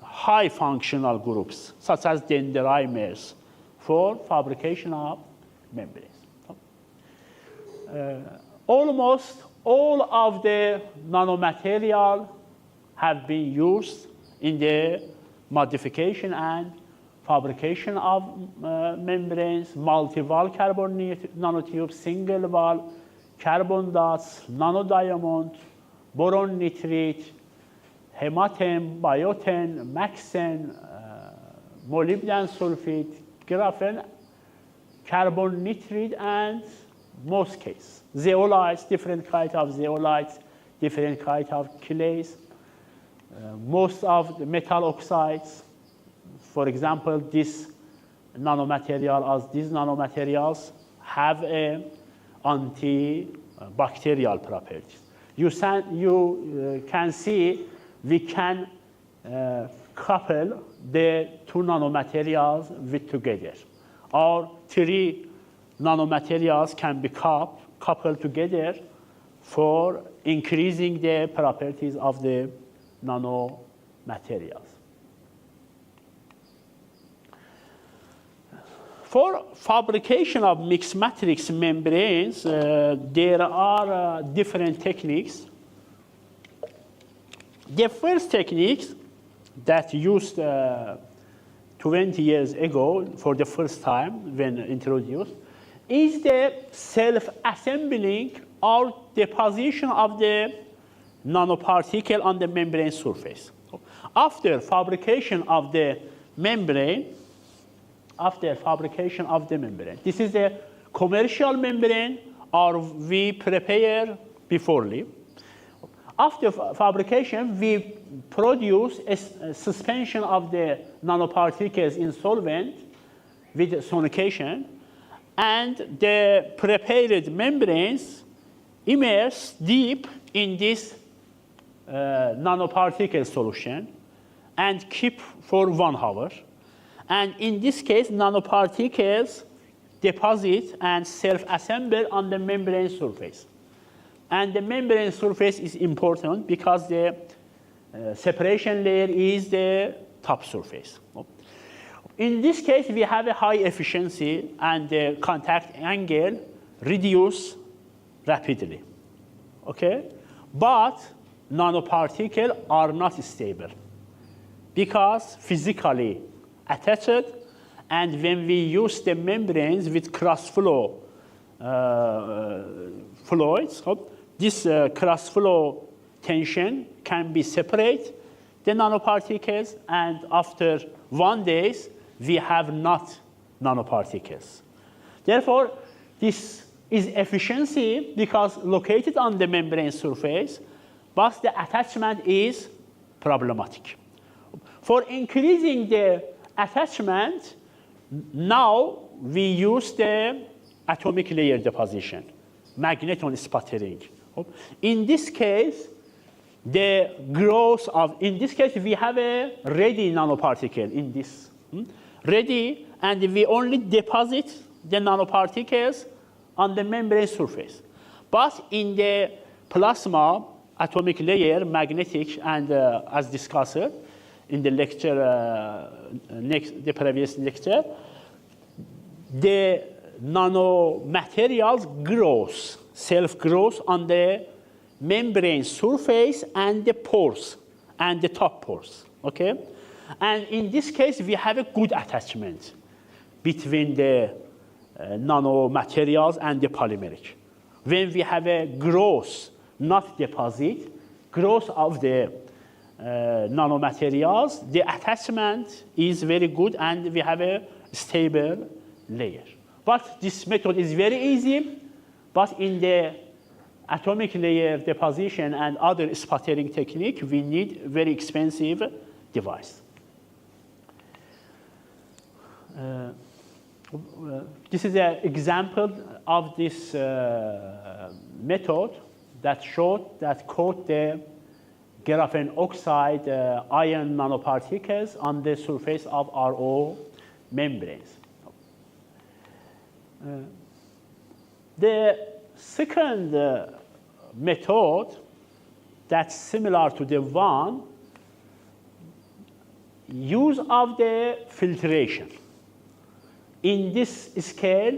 high functional groups, such as dendrimers, for fabrication of membranes. Almost all of the nanomaterial have been used in the modification and fabrication of membranes, multi-wall carbon nanotubes, single-wall, carbon dots, nanodiamond, boron nitride, hematen, bioten, maxen, molybdenum sulfide, graphene, carbon nitride, and most cases, zeolites, different kinds of zeolites, different kinds of clays, most of the metal oxides. For example, this nanomaterial, as these nanomaterials have a antibacterial properties. You can see we can couple the two nanomaterials with together. Or 3 nanomaterials can be coupled together for increasing the properties of the nanomaterials. For fabrication of mixed matrix membranes, there are different techniques. The first technique that used 20 years ago for the first time when introduced is the self-assembling or deposition of the nanoparticle on the membrane surface. After fabrication of the membrane, this is a commercial membrane or we prepare beforely. After fabrication, we produce a suspension of the nanoparticles in solvent with sonication, and the prepared membranes immerse deep in this nanoparticle solution and keep for 1 hour. And in this case, nanoparticles deposit and self-assemble on the membrane surface. And the membrane surface is important because the separation layer is the top surface. In this case, we have a high efficiency and the contact angle reduce rapidly. Okay? But nanoparticles are not stable because physically attached, and when we use the membranes with cross-flow fluids, this cross-flow tension can be separate the nanoparticles, and after 1 day, we have not nanoparticles. Therefore, this is efficiency because located on the membrane surface, but the attachment is problematic. For increasing the attachment, now we use the atomic layer deposition, magneton sputtering. In this case, the growth of, in this case, we have a ready nanoparticle in this. Ready, and we only deposit the nanoparticles on the membrane surface. But in the plasma, atomic layer, magnetic, and as discussed in the lecture, the previous lecture, the nanomaterials grows, self-grows on the membrane surface and the pores, and the top pores, okay? And in this case, we have a good attachment between the nanomaterials and the polymeric. When we have a growth, not deposit, growth of the nanomaterials, the attachment is very good and we have a stable layer. But this method is very easy, but in the atomic layer deposition and other sputtering technique, we need very expensive device. This is an example of this method that showed that coat the graphene oxide ion nanoparticles on the surface of RO membranes. The second method that's similar to the one, use of the filtration. In this scale,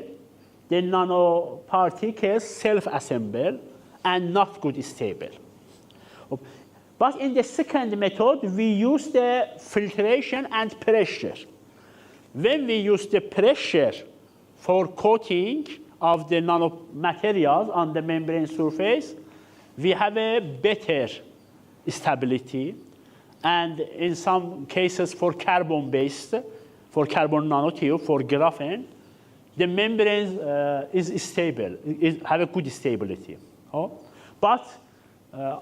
the nanoparticles self-assemble and not good stable. But in the second method, we use the filtration and pressure. When we use the pressure for coating of the nanomaterials on the membrane surface, we have a better stability. And in some cases for carbon-based, for carbon nanotube, for graphene, the membrane is stable, have a good stability. But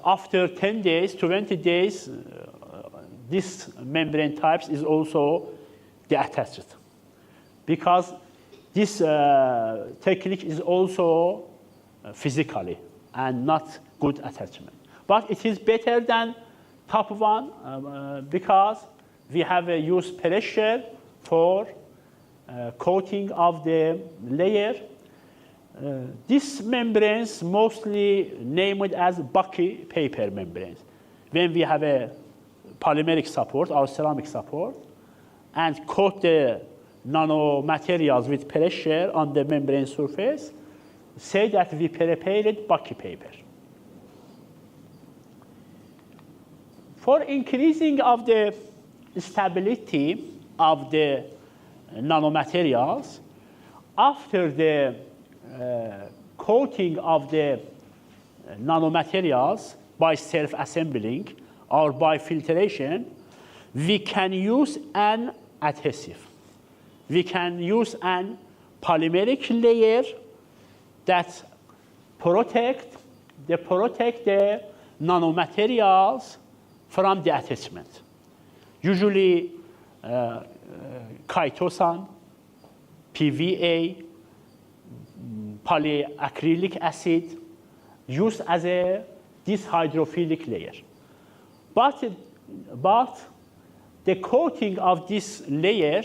after 10 days, 20 days, this membrane types is also detached. Because this technique is also physically and not good attachment. But it is better than top one because we have a use pressure for coating of the layer. These membranes mostly named as Bucky paper membranes. When we have a polymeric support or ceramic support and coat the nanomaterials with pressure on the membrane surface, say that we prepared bucky paper. For increasing of the stability of the nanomaterials, after the coating of the nanomaterials by self-assembling or by filtration, we can use an adhesive. We can use an polymeric layer that protect the nanomaterials from the attachment. Usually chitosan, PVA, polyacrylic acid used as this hydrophilic layer. But the coating of this layer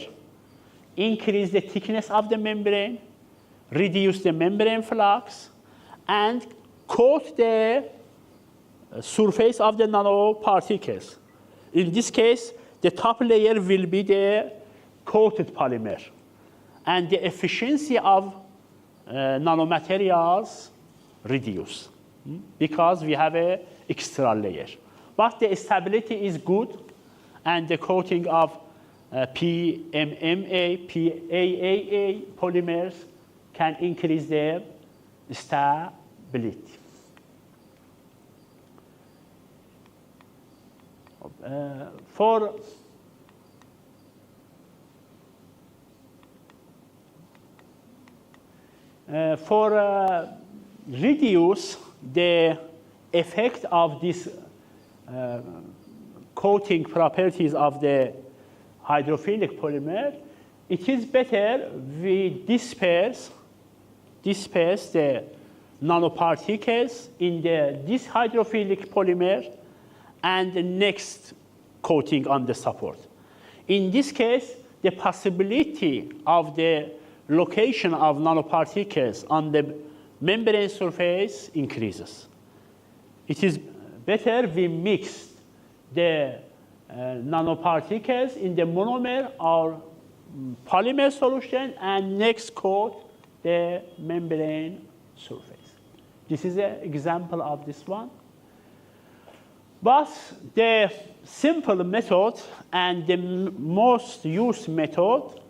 increase the thickness of the membrane, reduce the membrane flux, and coat the surface of the nanoparticles. In this case, the top layer will be the coated polymer. And the efficiency of nanomaterials reduce because we have an extra layer. But the stability is good, and the coating of PMMA, PAAA polymers can increase their stability. For reduce the effect of this coating properties of the hydrophilic polymer, it is better we disperse the nanoparticles in this hydrophilic polymer and the next coating on the support. In this case, the possibility of the location of nanoparticles on the membrane surface increases. It is better we mix the nanoparticles in the monomer or polymer solution and next coat the membrane surface. This is an example of this one. But the simple method and the most used method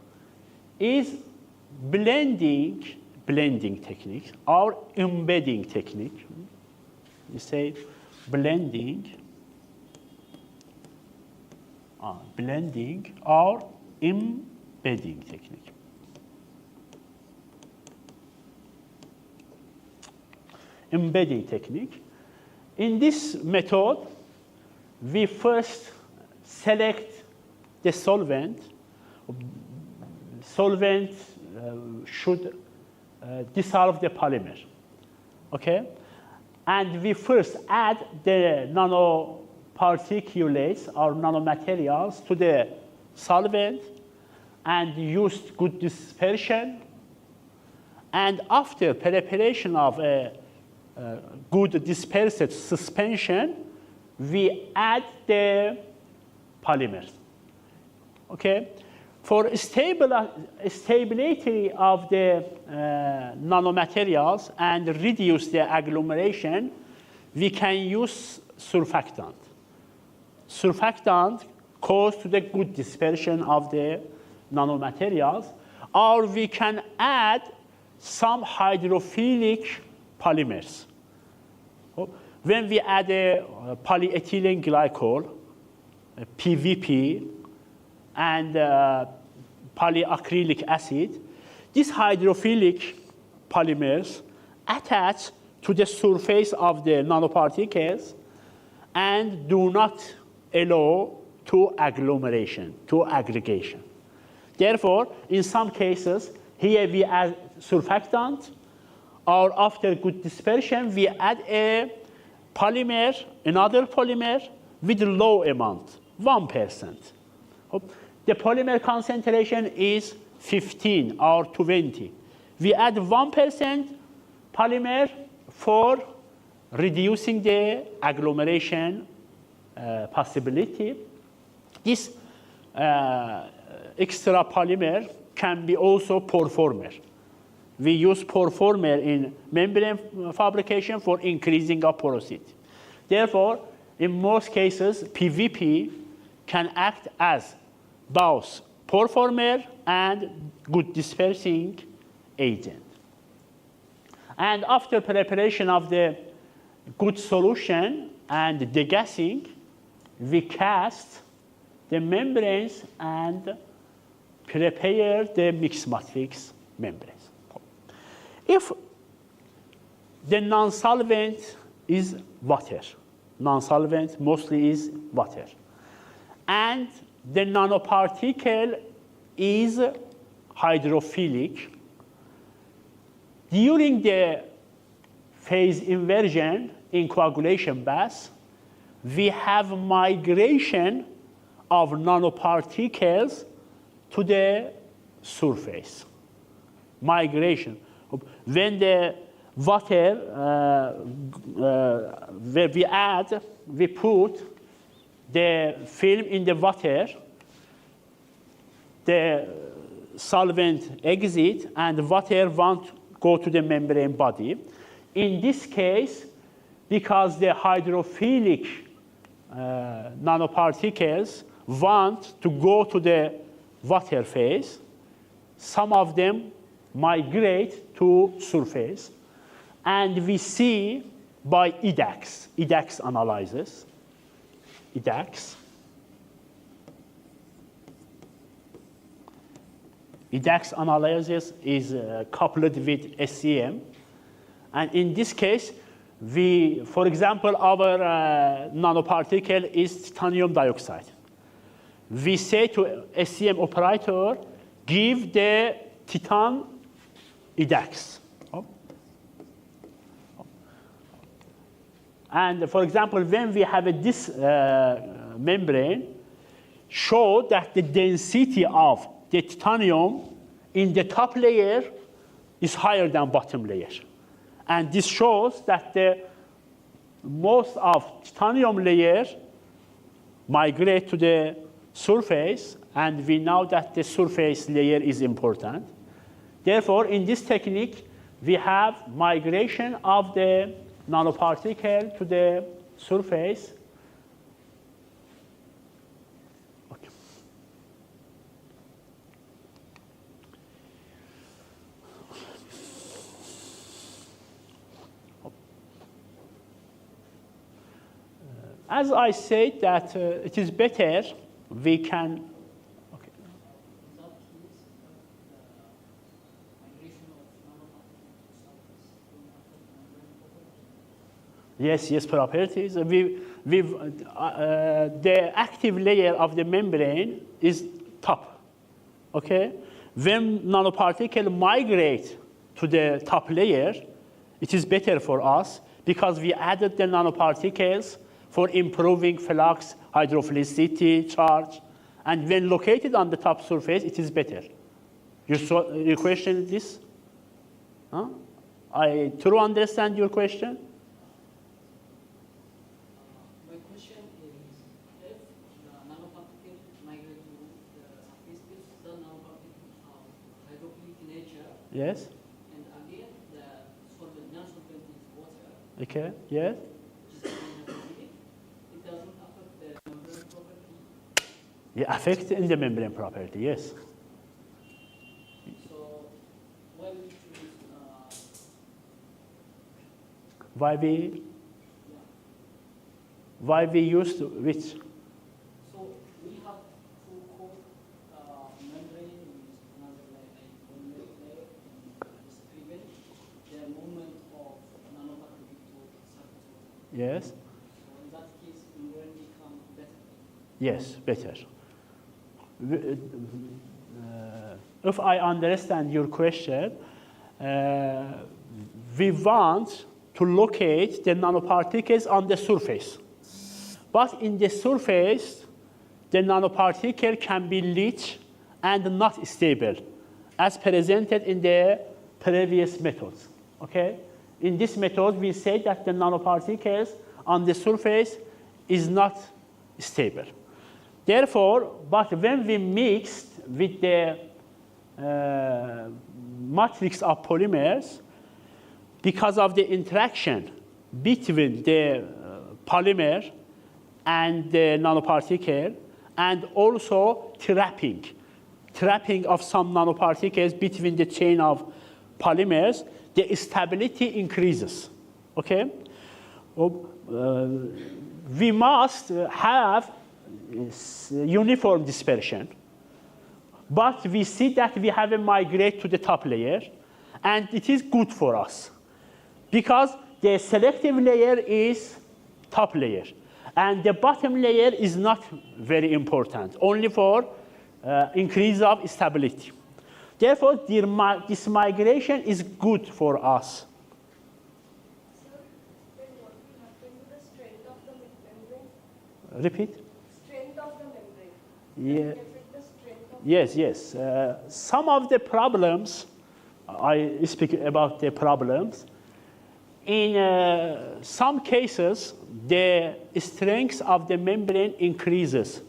is blending technique or embedding technique. You say blending or embedding technique. Embedding technique. In this method, we first select the solvent. Solvent should dissolve the polymer, okay? And we first add the nanoparticulates or nanomaterials to the solvent and use good dispersion. And after preparation of a good dispersed suspension, we add the polymers, okay? For stability of the nanomaterials and reduce the agglomeration, we can use surfactant. Surfactant causes to the good dispersion of the nanomaterials, or we can add some hydrophilic polymers. When we add a polyethylene glycol, PVP, and polyacrylic acid, these hydrophilic polymers attach to the surface of the nanoparticles and do not allow to agglomeration, to aggregation. Therefore, in some cases, here we add surfactant, or after good dispersion, we add a polymer, another polymer with low amount, 1%. The polymer concentration is 15 or 20. We add 1% polymer for reducing the agglomeration possibility. This extra polymer can be also pore-former. We use pore-former in membrane fabrication for increasing of porosity. Therefore, in most cases, PVP can act as both pore-former and good dispersing agent. And after preparation of the good solution and degassing, we cast the membranes and prepare the mixed matrix membranes. If the non-solvent is water, non-solvent mostly is water, and the nanoparticle is hydrophilic, during the phase inversion in coagulation bath, we have migration of nanoparticles to the surface. Migration. When the water, where we put the film in the water, the solvent exit and the water won't go to the membrane body. In this case, because the hydrophilic nanoparticles want to go to the water phase, some of them migrate to surface. And we see by EDAX analysis, EDAX analysis is coupled with SCM. And in this case, for example, our nanoparticle is titanium dioxide. We say to SCM operator, give the titan EDAX. And for example, when we have this membrane, show that the density of the titanium in the top layer is higher than bottom layer. And this shows that the most of titanium layer migrate to the surface, and we know that the surface layer is important. Therefore, in this technique, we have migration of the nanoparticle to the surface. Okay. As I said that it is better we can. Okay. Yes, properties. The active layer of the membrane is top. Okay? When nanoparticle migrate to the top layer, it is better for us because we added the nanoparticles for improving flux, hydrophilicity, charge. And when located on the top surface, it is better. Your question is this? Huh? I truly understand your question. My question is, if the nanoparticle migrate to the surface, if the nanoparticles are hydrophilic in nature, Yes. and again the solvent, non-solvent is water, Okay. Yes. which is hydrophilic, it doesn't affect the membrane property. Yeah, affect in the membrane property. Yes. So why we choose Why we used which? so we have to coat membrane with another layer, like polymer layer, and just prevent the movement of nanoparticle to surface water. Yes. So in that case, membrane become better. Yes, better. If I understand your question, we want to locate the nanoparticles on the surface. But in the surface, the nanoparticle can be leached and not stable, as presented in the previous methods. Okay? In this method, we say that the nanoparticles on the surface is not stable. Therefore, but when we mixed with the matrix of polymers because of the interaction between the polymer and the nanoparticle, and also trapping of some nanoparticles between the chain of polymers, the stability increases, okay? We must have uniform dispersion, but we see that we have a migrate to the top layer, and it is good for us because the selective layer is top layer, and the bottom layer is not very important, only for increase of stability. Therefore, this migration is good for us. Sir, then what will happen to the strength of the membrane? Repeat? Strength of the membrane. Yeah. Does it affect the strength of Yes. Some of the problems, I speak about the problems. In some cases, the strength of the membrane increases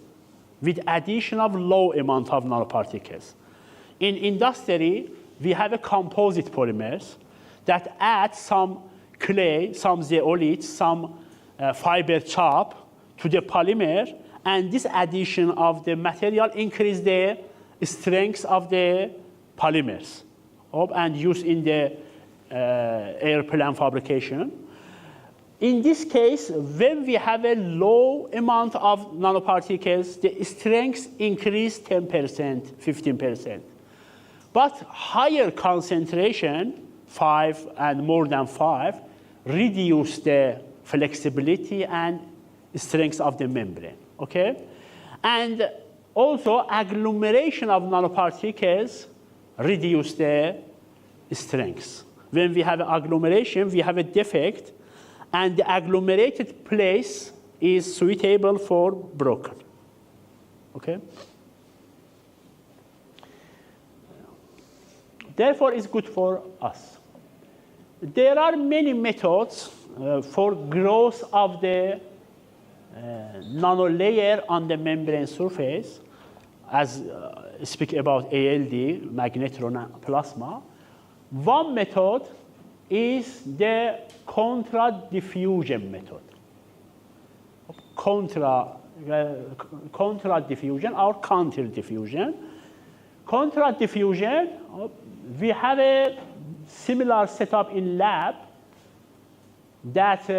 with addition of low amount of nanoparticles. In industry, we have a composite polymers that add some clay, some zeolite, some fiber chop to the polymer, and this addition of the material increase the strength of the polymers and used in the airplane fabrication. In this case, when we have a low amount of nanoparticles, the strength increase 10%, 15%. But higher concentration, 5 and more than 5, reduce the flexibility and strength of the membrane, okay? And also agglomeration of nanoparticles reduce the strength. When we have agglomeration, we have a defect, and the agglomerated place is suitable for broken, okay? Therefore, it's good for us. There are many methods for growth of the nanolayer on the membrane surface, as speak about ALD, magnetron plasma. One method is the contra-diffusion method. Contra-diffusion or counter-diffusion. Contra-diffusion, we have a similar setup in lab that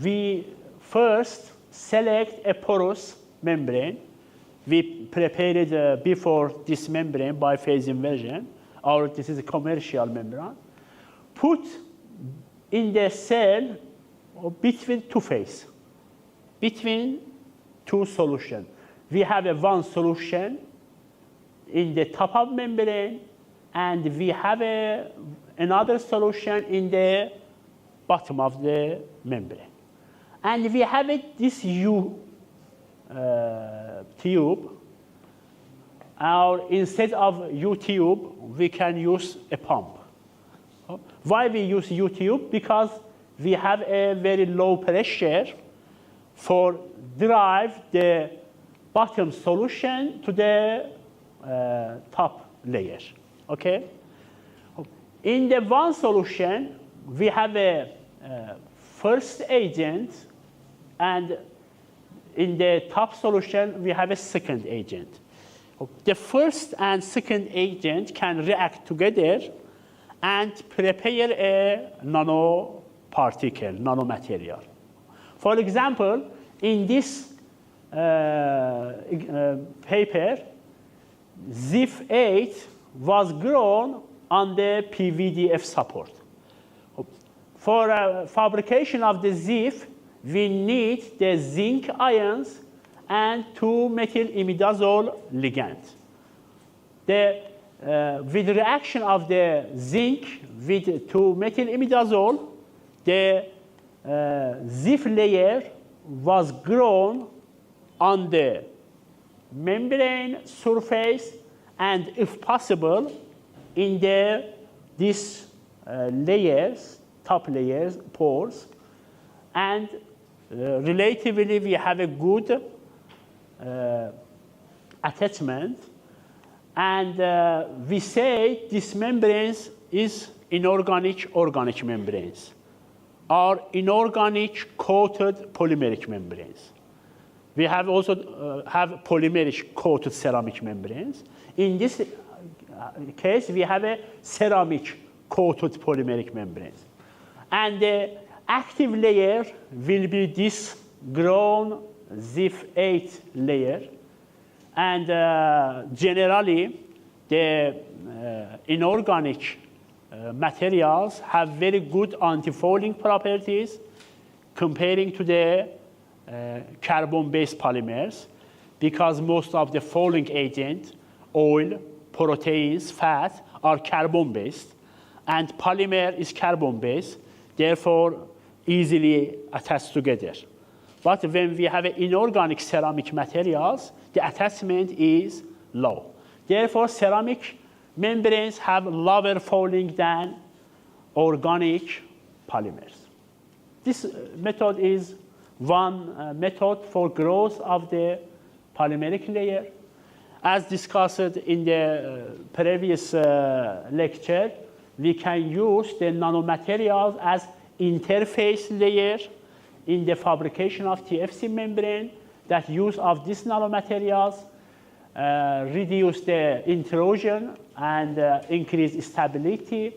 we first select a porous membrane. We prepared it before this membrane by phase inversion, or this is a commercial membrane. Put in the cell between two phases, between two solutions. We have a one solution in the top of membrane, and we have another solution in the bottom of the membrane. And we have this U tube, or instead of U tube, we can use a pump. Why we use U tube? Because we have a very low pressure for drive the bottom solution to the top layer, okay? In the one solution, we have a first agent, and in the top solution, we have a second agent. The first and second agent can react together and prepare a nanoparticle, nanomaterial. For example, in this paper, ZIF-8 was grown on the PVDF support. For fabrication of the ZIF, we need the zinc ions and 2-methyl-imidazole ligand. With reaction of the zinc with 2-methyl-imidazole, the ZIF layer was grown on the membrane surface, and if possible, in these layers, top layers, pores, and relatively we have a good attachment, And we say this membranes is inorganic organic membranes, or inorganic coated polymeric membranes. We have also have polymeric coated ceramic membranes. In this case, we have a ceramic coated polymeric membranes. And the active layer will be this grown ZIF-8 layer. And generally, the inorganic materials have very good antifouling properties comparing to the carbon-based polymers, because most of the fouling agent, oil, proteins, fat, are carbon-based, and polymer is carbon-based, therefore easily attached together. But when we have inorganic ceramic materials, the attachment is low. Therefore, ceramic membranes have lower fouling than organic polymers. This method is one method for growth of the polymeric layer. As discussed in the previous lecture, we can use the nanomaterials as interface layer in the fabrication of TFC membrane. That use of these nanomaterials reduce the intrusion and increase stability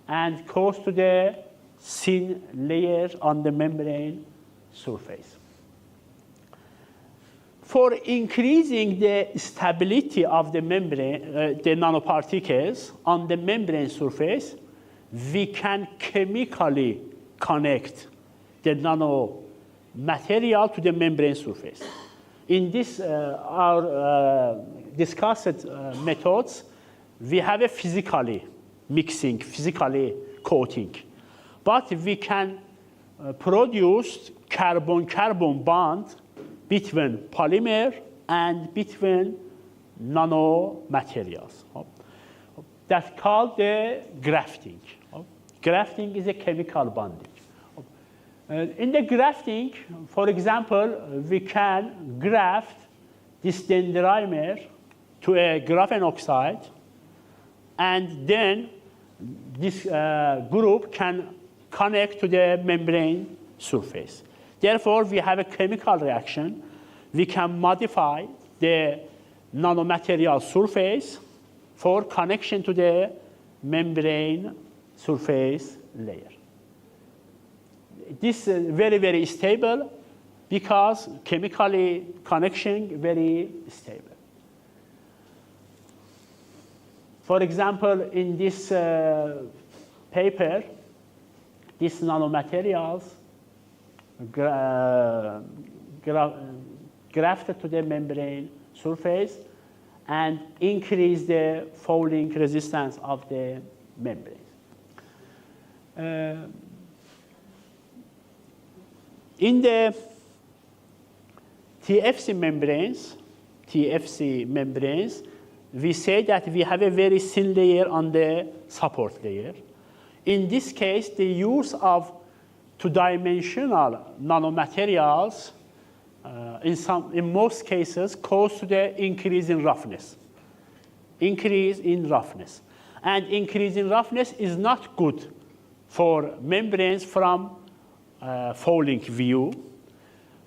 and cause to the thin layer on the membrane surface. For increasing the stability of the membrane, the nanoparticles on the membrane surface, we can chemically connect the nanomaterial to the membrane surface. In this, our discussed methods, we have a physically mixing, physically coating. But we can produce carbon-carbon bond between polymer and between nanomaterials. That's called the grafting. Grafting is a chemical bonding. In the grafting, for example, we can graft this dendrimer to a graphene oxide, and then this group can connect to the membrane surface. Therefore, we have a chemical reaction. We can modify the nanomaterial surface for connection to the membrane surface layer. This is very, very stable because chemically connection very stable. For example, in this paper, these nanomaterials grafted to the membrane surface and increase the fouling resistance of the membrane. In the TFC membranes, we say that we have a very thin layer on the support layer. In this case, the use of two-dimensional nanomaterials in most cases cause to the increase in roughness. Increase in roughness. And increase in roughness is not good for membranes from fouling view.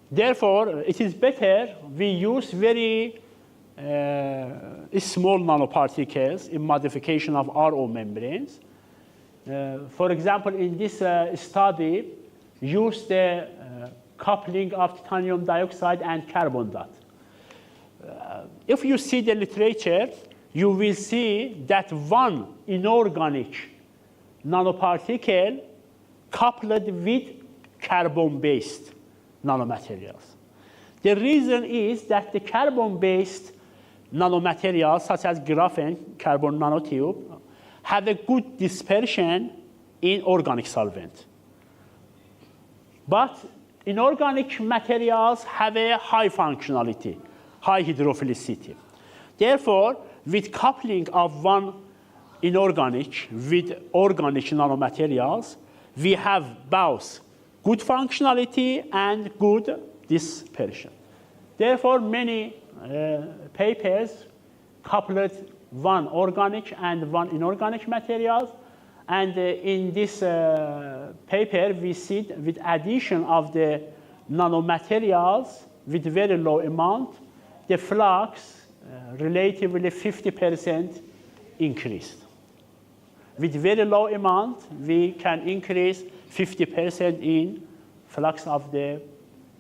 Therefore, it is better we use very small nanoparticles in modification of RO membranes. For example, in this study, use the coupling of titanium dioxide and carbon dot. If you see the literature, you will see that one inorganic nanoparticle coupled with carbon-based nanomaterials. The reason is that the carbon-based nanomaterials, such as graphene, carbon nanotube, have a good dispersion in organic solvent. But inorganic materials have a high functionality, high hydrophilicity. Therefore, with coupling of one inorganic with organic nanomaterials, we have both good functionality and good dispersion. Therefore, many papers coupled one organic and one inorganic materials. And in this paper, we see with addition of the nanomaterials with very low amount, the flux relatively 50% increased. With very low amount, we can increase 50% in flux of the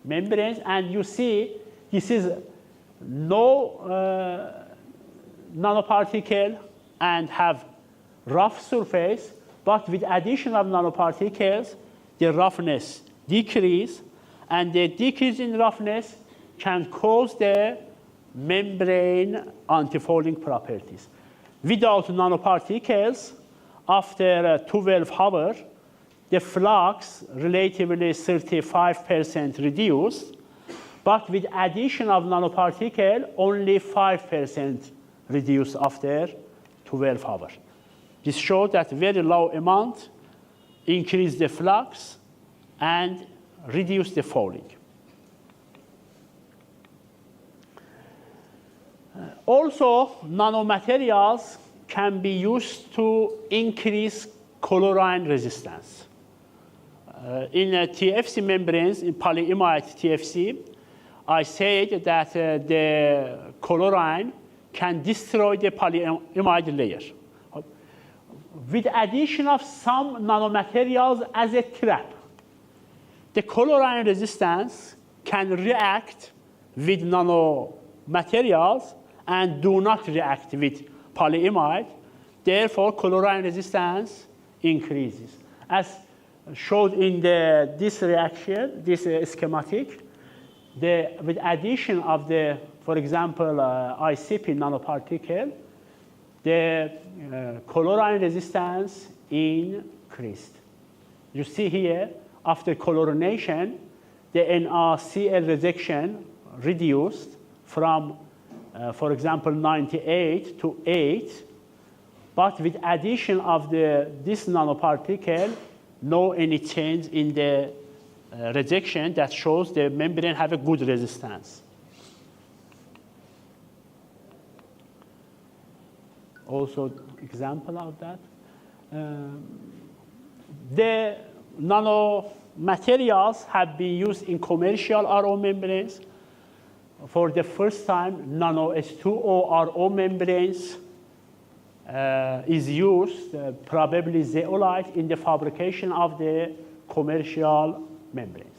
membranes. And you see, this is no nanoparticle and have rough surface, but with addition of nanoparticles, the roughness decrease, and the decrease in roughness can cause the membrane antifolding properties. Without nanoparticles, after 12 hours, the flux relatively 35% reduced, but with addition of nanoparticle, only 5% reduced after 12 hours. This shows that very low amount increase the flux and reduce the folding. Also, nanomaterials can be used to increase chlorine resistance. In TFC membranes, in polyimide TFC, I said that the chlorine can destroy the polyimide layer. With addition of some nanomaterials as a trap, the chlorine resistance can react with nanomaterials and do not react with polyimide. Therefore, chlorine resistance increases. As showed in this reaction, this schematic, with addition of the, for example, IIPE nanoparticle, the chlorine resistance increased. You see here, after chlorination, the NaCl rejection reduced from, for example, 98 to 8, but with addition of this nanoparticle, no any change in the rejection that shows the membrane have a good resistance. Also, example of that. The nanomaterials have been used in commercial RO membranes. For the first time, nano H2O RO membranes is used, probably zeolite, in the fabrication of the commercial membranes.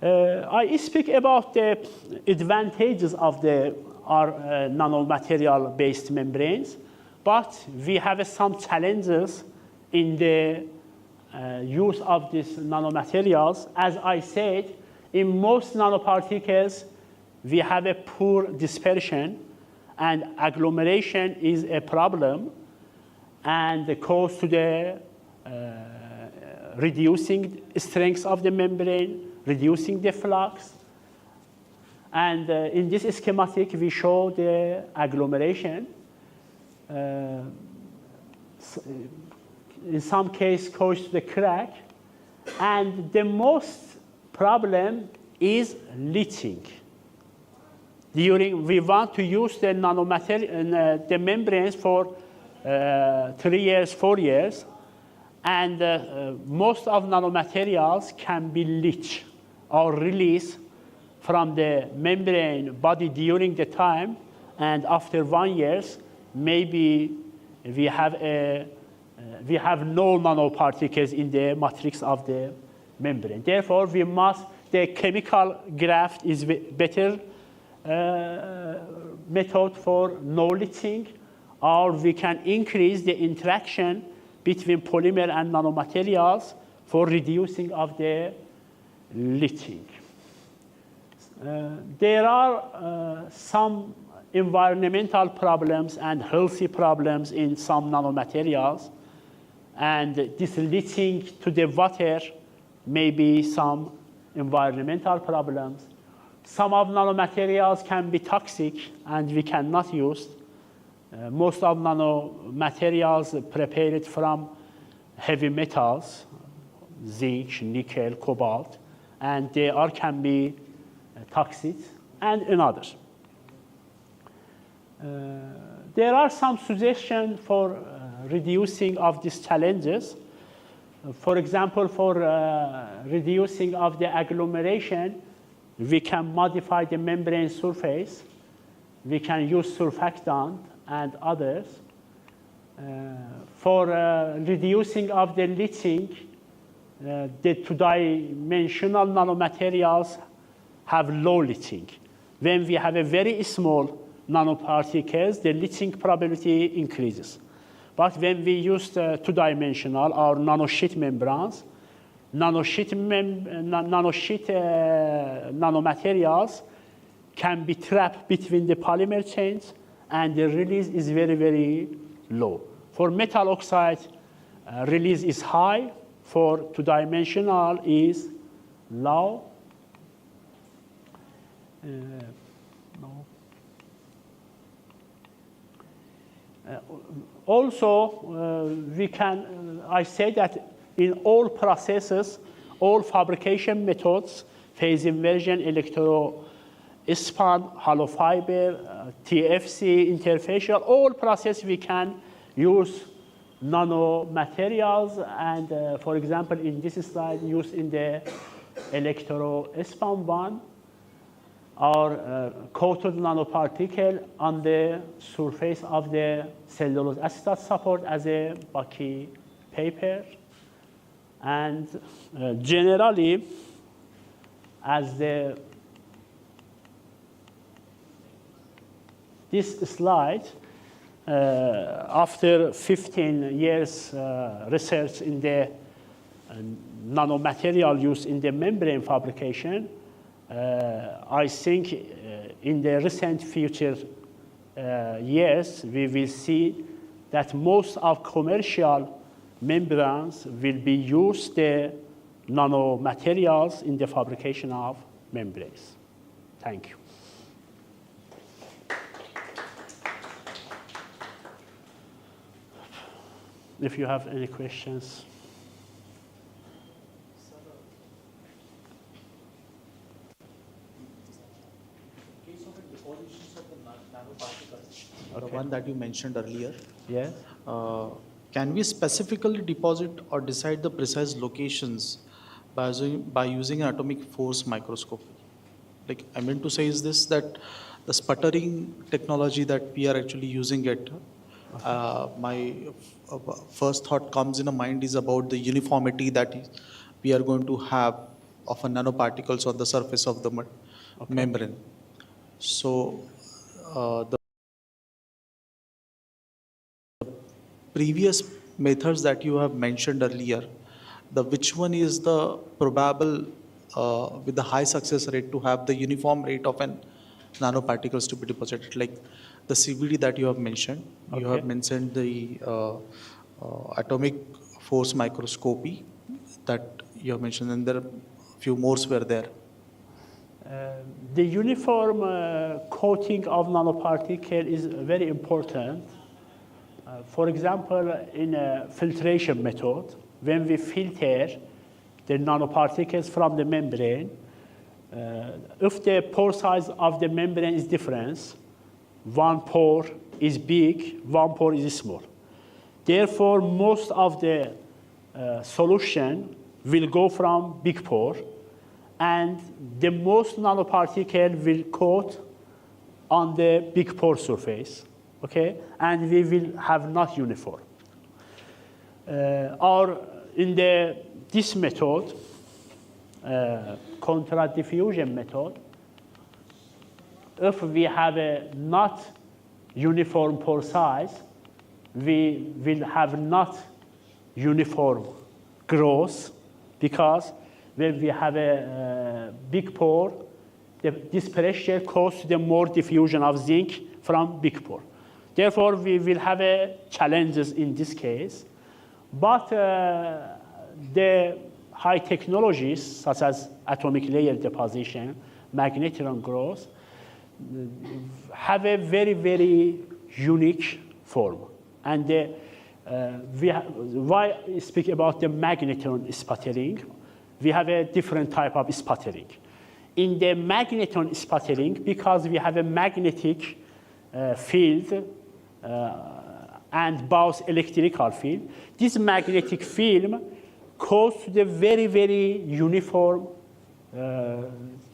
I speak about the advantages of the nanomaterial-based membranes, but we have some challenges in the use of these nanomaterials. As I said, in most nanoparticles, we have a poor dispersion, and agglomeration is a problem, and the cause to the reducing strength of the membrane, reducing the flux. And in this schematic, we show the agglomeration. In some case, causes the crack. And the most problem is leaching. We want to use the nanomaterial, the membranes for 3 years, 4 years, and most of nanomaterials can be leached or released from the membrane body during the time, and after 1 year, maybe we have no nanoparticles in the matrix of the membrane. Therefore, the chemical graft is better method for no leaching, or we can increase the interaction between polymer and nanomaterials for reducing of the leaching. There are some environmental problems and healthy problems in some nanomaterials, and this leaching to the water may be some environmental problems. Some of nanomaterials can be toxic and we cannot use. Most of nanomaterials prepared from heavy metals, zinc, nickel, cobalt, and they can be toxic and another. There are some suggestions for reducing of these challenges. For example, for reducing of the agglomeration, we can modify the membrane surface. We can use surfactant and others. For reducing of the leaching, the two-dimensional nanomaterials have low leaching. When we have a very small nanoparticles, the leaching probability increases. But when we use the two-dimensional or nanosheet membranes, nanomaterials can be trapped between the polymer chains, and the release is very, very low. For metal oxide, release is high. For two-dimensional is low. Also, we can, I say that in all processes, all fabrication methods, phase inversion, electro-spun, hollow fiber, TFC, interfacial, all processes we can use nanomaterials, and for example, in this slide, used in the electro-spun one, or coated nanoparticle on the surface of the cellulose acetate support as a bulky paper. And generally, as this slide, after 15 years research in the nanomaterial used in the membrane fabrication, I think in the recent future years, we will see that most of commercial membranes will be used the nanomaterials in the fabrication of membranes. Thank you. If you have any questions. The one that you mentioned earlier. Yeah. Can we specifically deposit or decide the precise locations by using an atomic force microscope? Like I meant to say is this, that the sputtering technology that we are actually using it, my first thought comes in a mind is about the uniformity that we are going to have of a nanoparticles on the surface of the membrane. So the previous methods that you have mentioned earlier, which one is the probable with the high success rate to have the uniform rate of an nanoparticles to be deposited? Like the CVD that you have mentioned, you have mentioned the atomic force microscopy that you have mentioned, and there are a few more were there. The uniform coating of nanoparticle is very important. For example, in a filtration method, when we filter the nanoparticles from the membrane, if the pore size of the membrane is different, one pore is big, one pore is small. Therefore, most of the solution will go from big pore, and the most nanoparticle will coat on the big pore surface, okay? And we will have not uniform. Or in this method, contra-diffusion method, if we have a not uniform pore size, we will have not uniform growth, because when we have a big pore, this pressure causes the more diffusion of zinc from big pore. Therefore, we will have challenges in this case. But the high technologies, such as atomic layer deposition, magnetron growth, have a very, very unique form. And why I speak about the magnetron sputtering? We have a different type of sputtering. in the magneton sputtering, because we have a magnetic field and both electrical field, this magnetic film causes the very, very uniform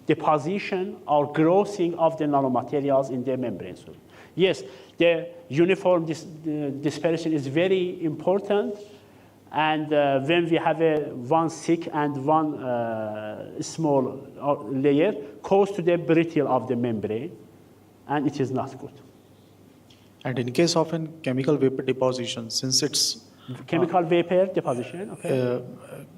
deposition or growing of the nanomaterials in the membrane. So, yes, the uniform dispersion is very important. And when we have one thick and one small layer, close to the brittle of the membrane, and it is not good. And in case of a chemical vapor deposition, since it's chemical vapor deposition, okay.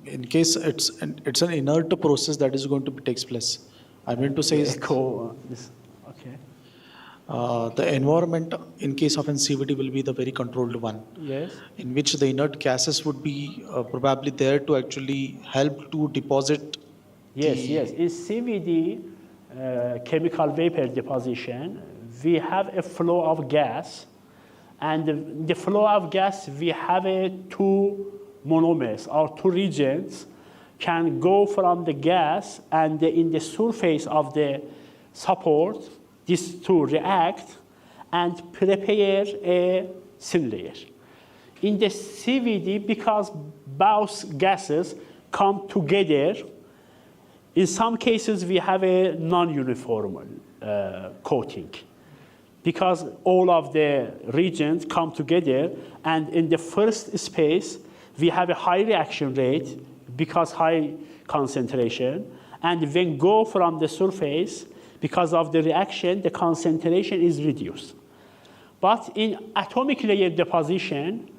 In case it's an inert process that is going to takes place. I mean to say is okay. The environment in case of an CVD will be the very controlled one. Yes. In which the inert gases would be probably there to actually help to deposit. Yes, yes. In CVD, chemical vapor deposition, we have a flow of gas, and the flow of gas, we have two monomers or two regions can go from the gas, and in the surface of the support, these two react and prepare a thin layer. In the CVD, because both gases come together, in some cases we have a non-uniform coating, because all of the regions come together, and in the first space we have a high reaction rate because high concentration, and when go from the surface, because of the reaction, the concentration is reduced. But in atomic layer deposition,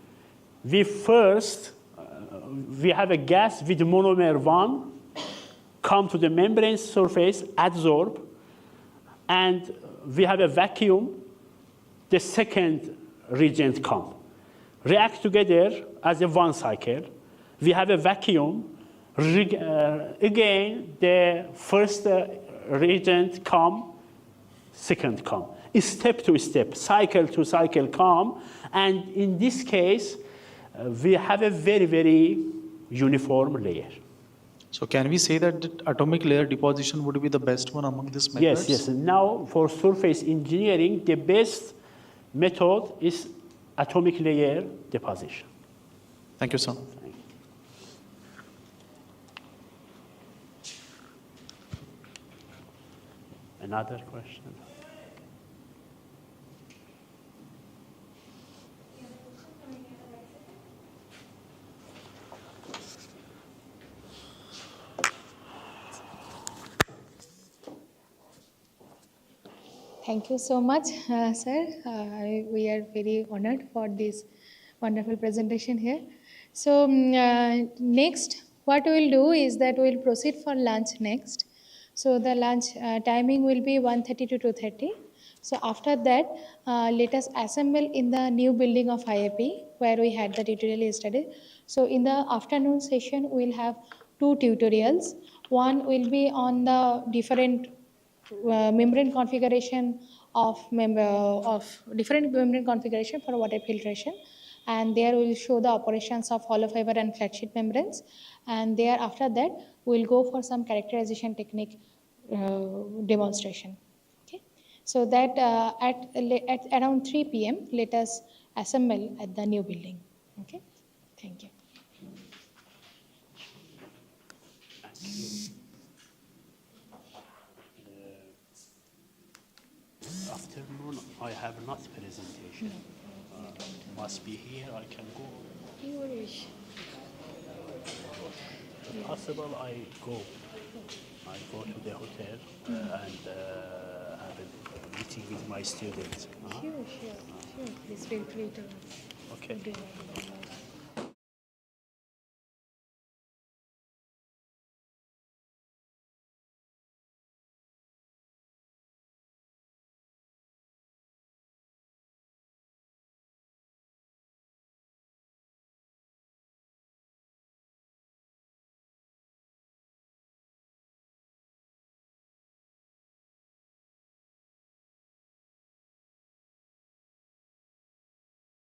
we have a gas with monomer 1 come to the membrane surface, adsorb, and we have a vacuum, the second region come. React together as a one cycle. We have a vacuum, again, the first reagent come, second come. Step to step, cycle to cycle come, and in this case, we have a very, very uniform layer. So can we say that the atomic layer deposition would be the best one among these methods? Yes, yes. Now for surface engineering, the best method is atomic layer deposition. Thank you, sir. Another question? Thank you so much, sir. We are very honored for this wonderful presentation here. So next, what we will do is that we will proceed for lunch next. So the lunch timing will be 1:30 to 2:30. So after that, let us assemble in the new building of IIPE where we had the tutorial yesterday. So in the afternoon session, we will have two tutorials. One will be on the different membrane configuration of different membrane configuration for water filtration, and there we will show the operations of hollow fiber and flat sheet membranes, and there after that we will go for some characterization technique demonstration. Okay, so that at around 3 p.m. let us assemble at the new building. Okay, thank you. Afternoon, I have not presentation. Must be here, I can go. You wish. If possible, I go to the hotel and have a meeting with my students. Sure. Please feel free to Okay. do that.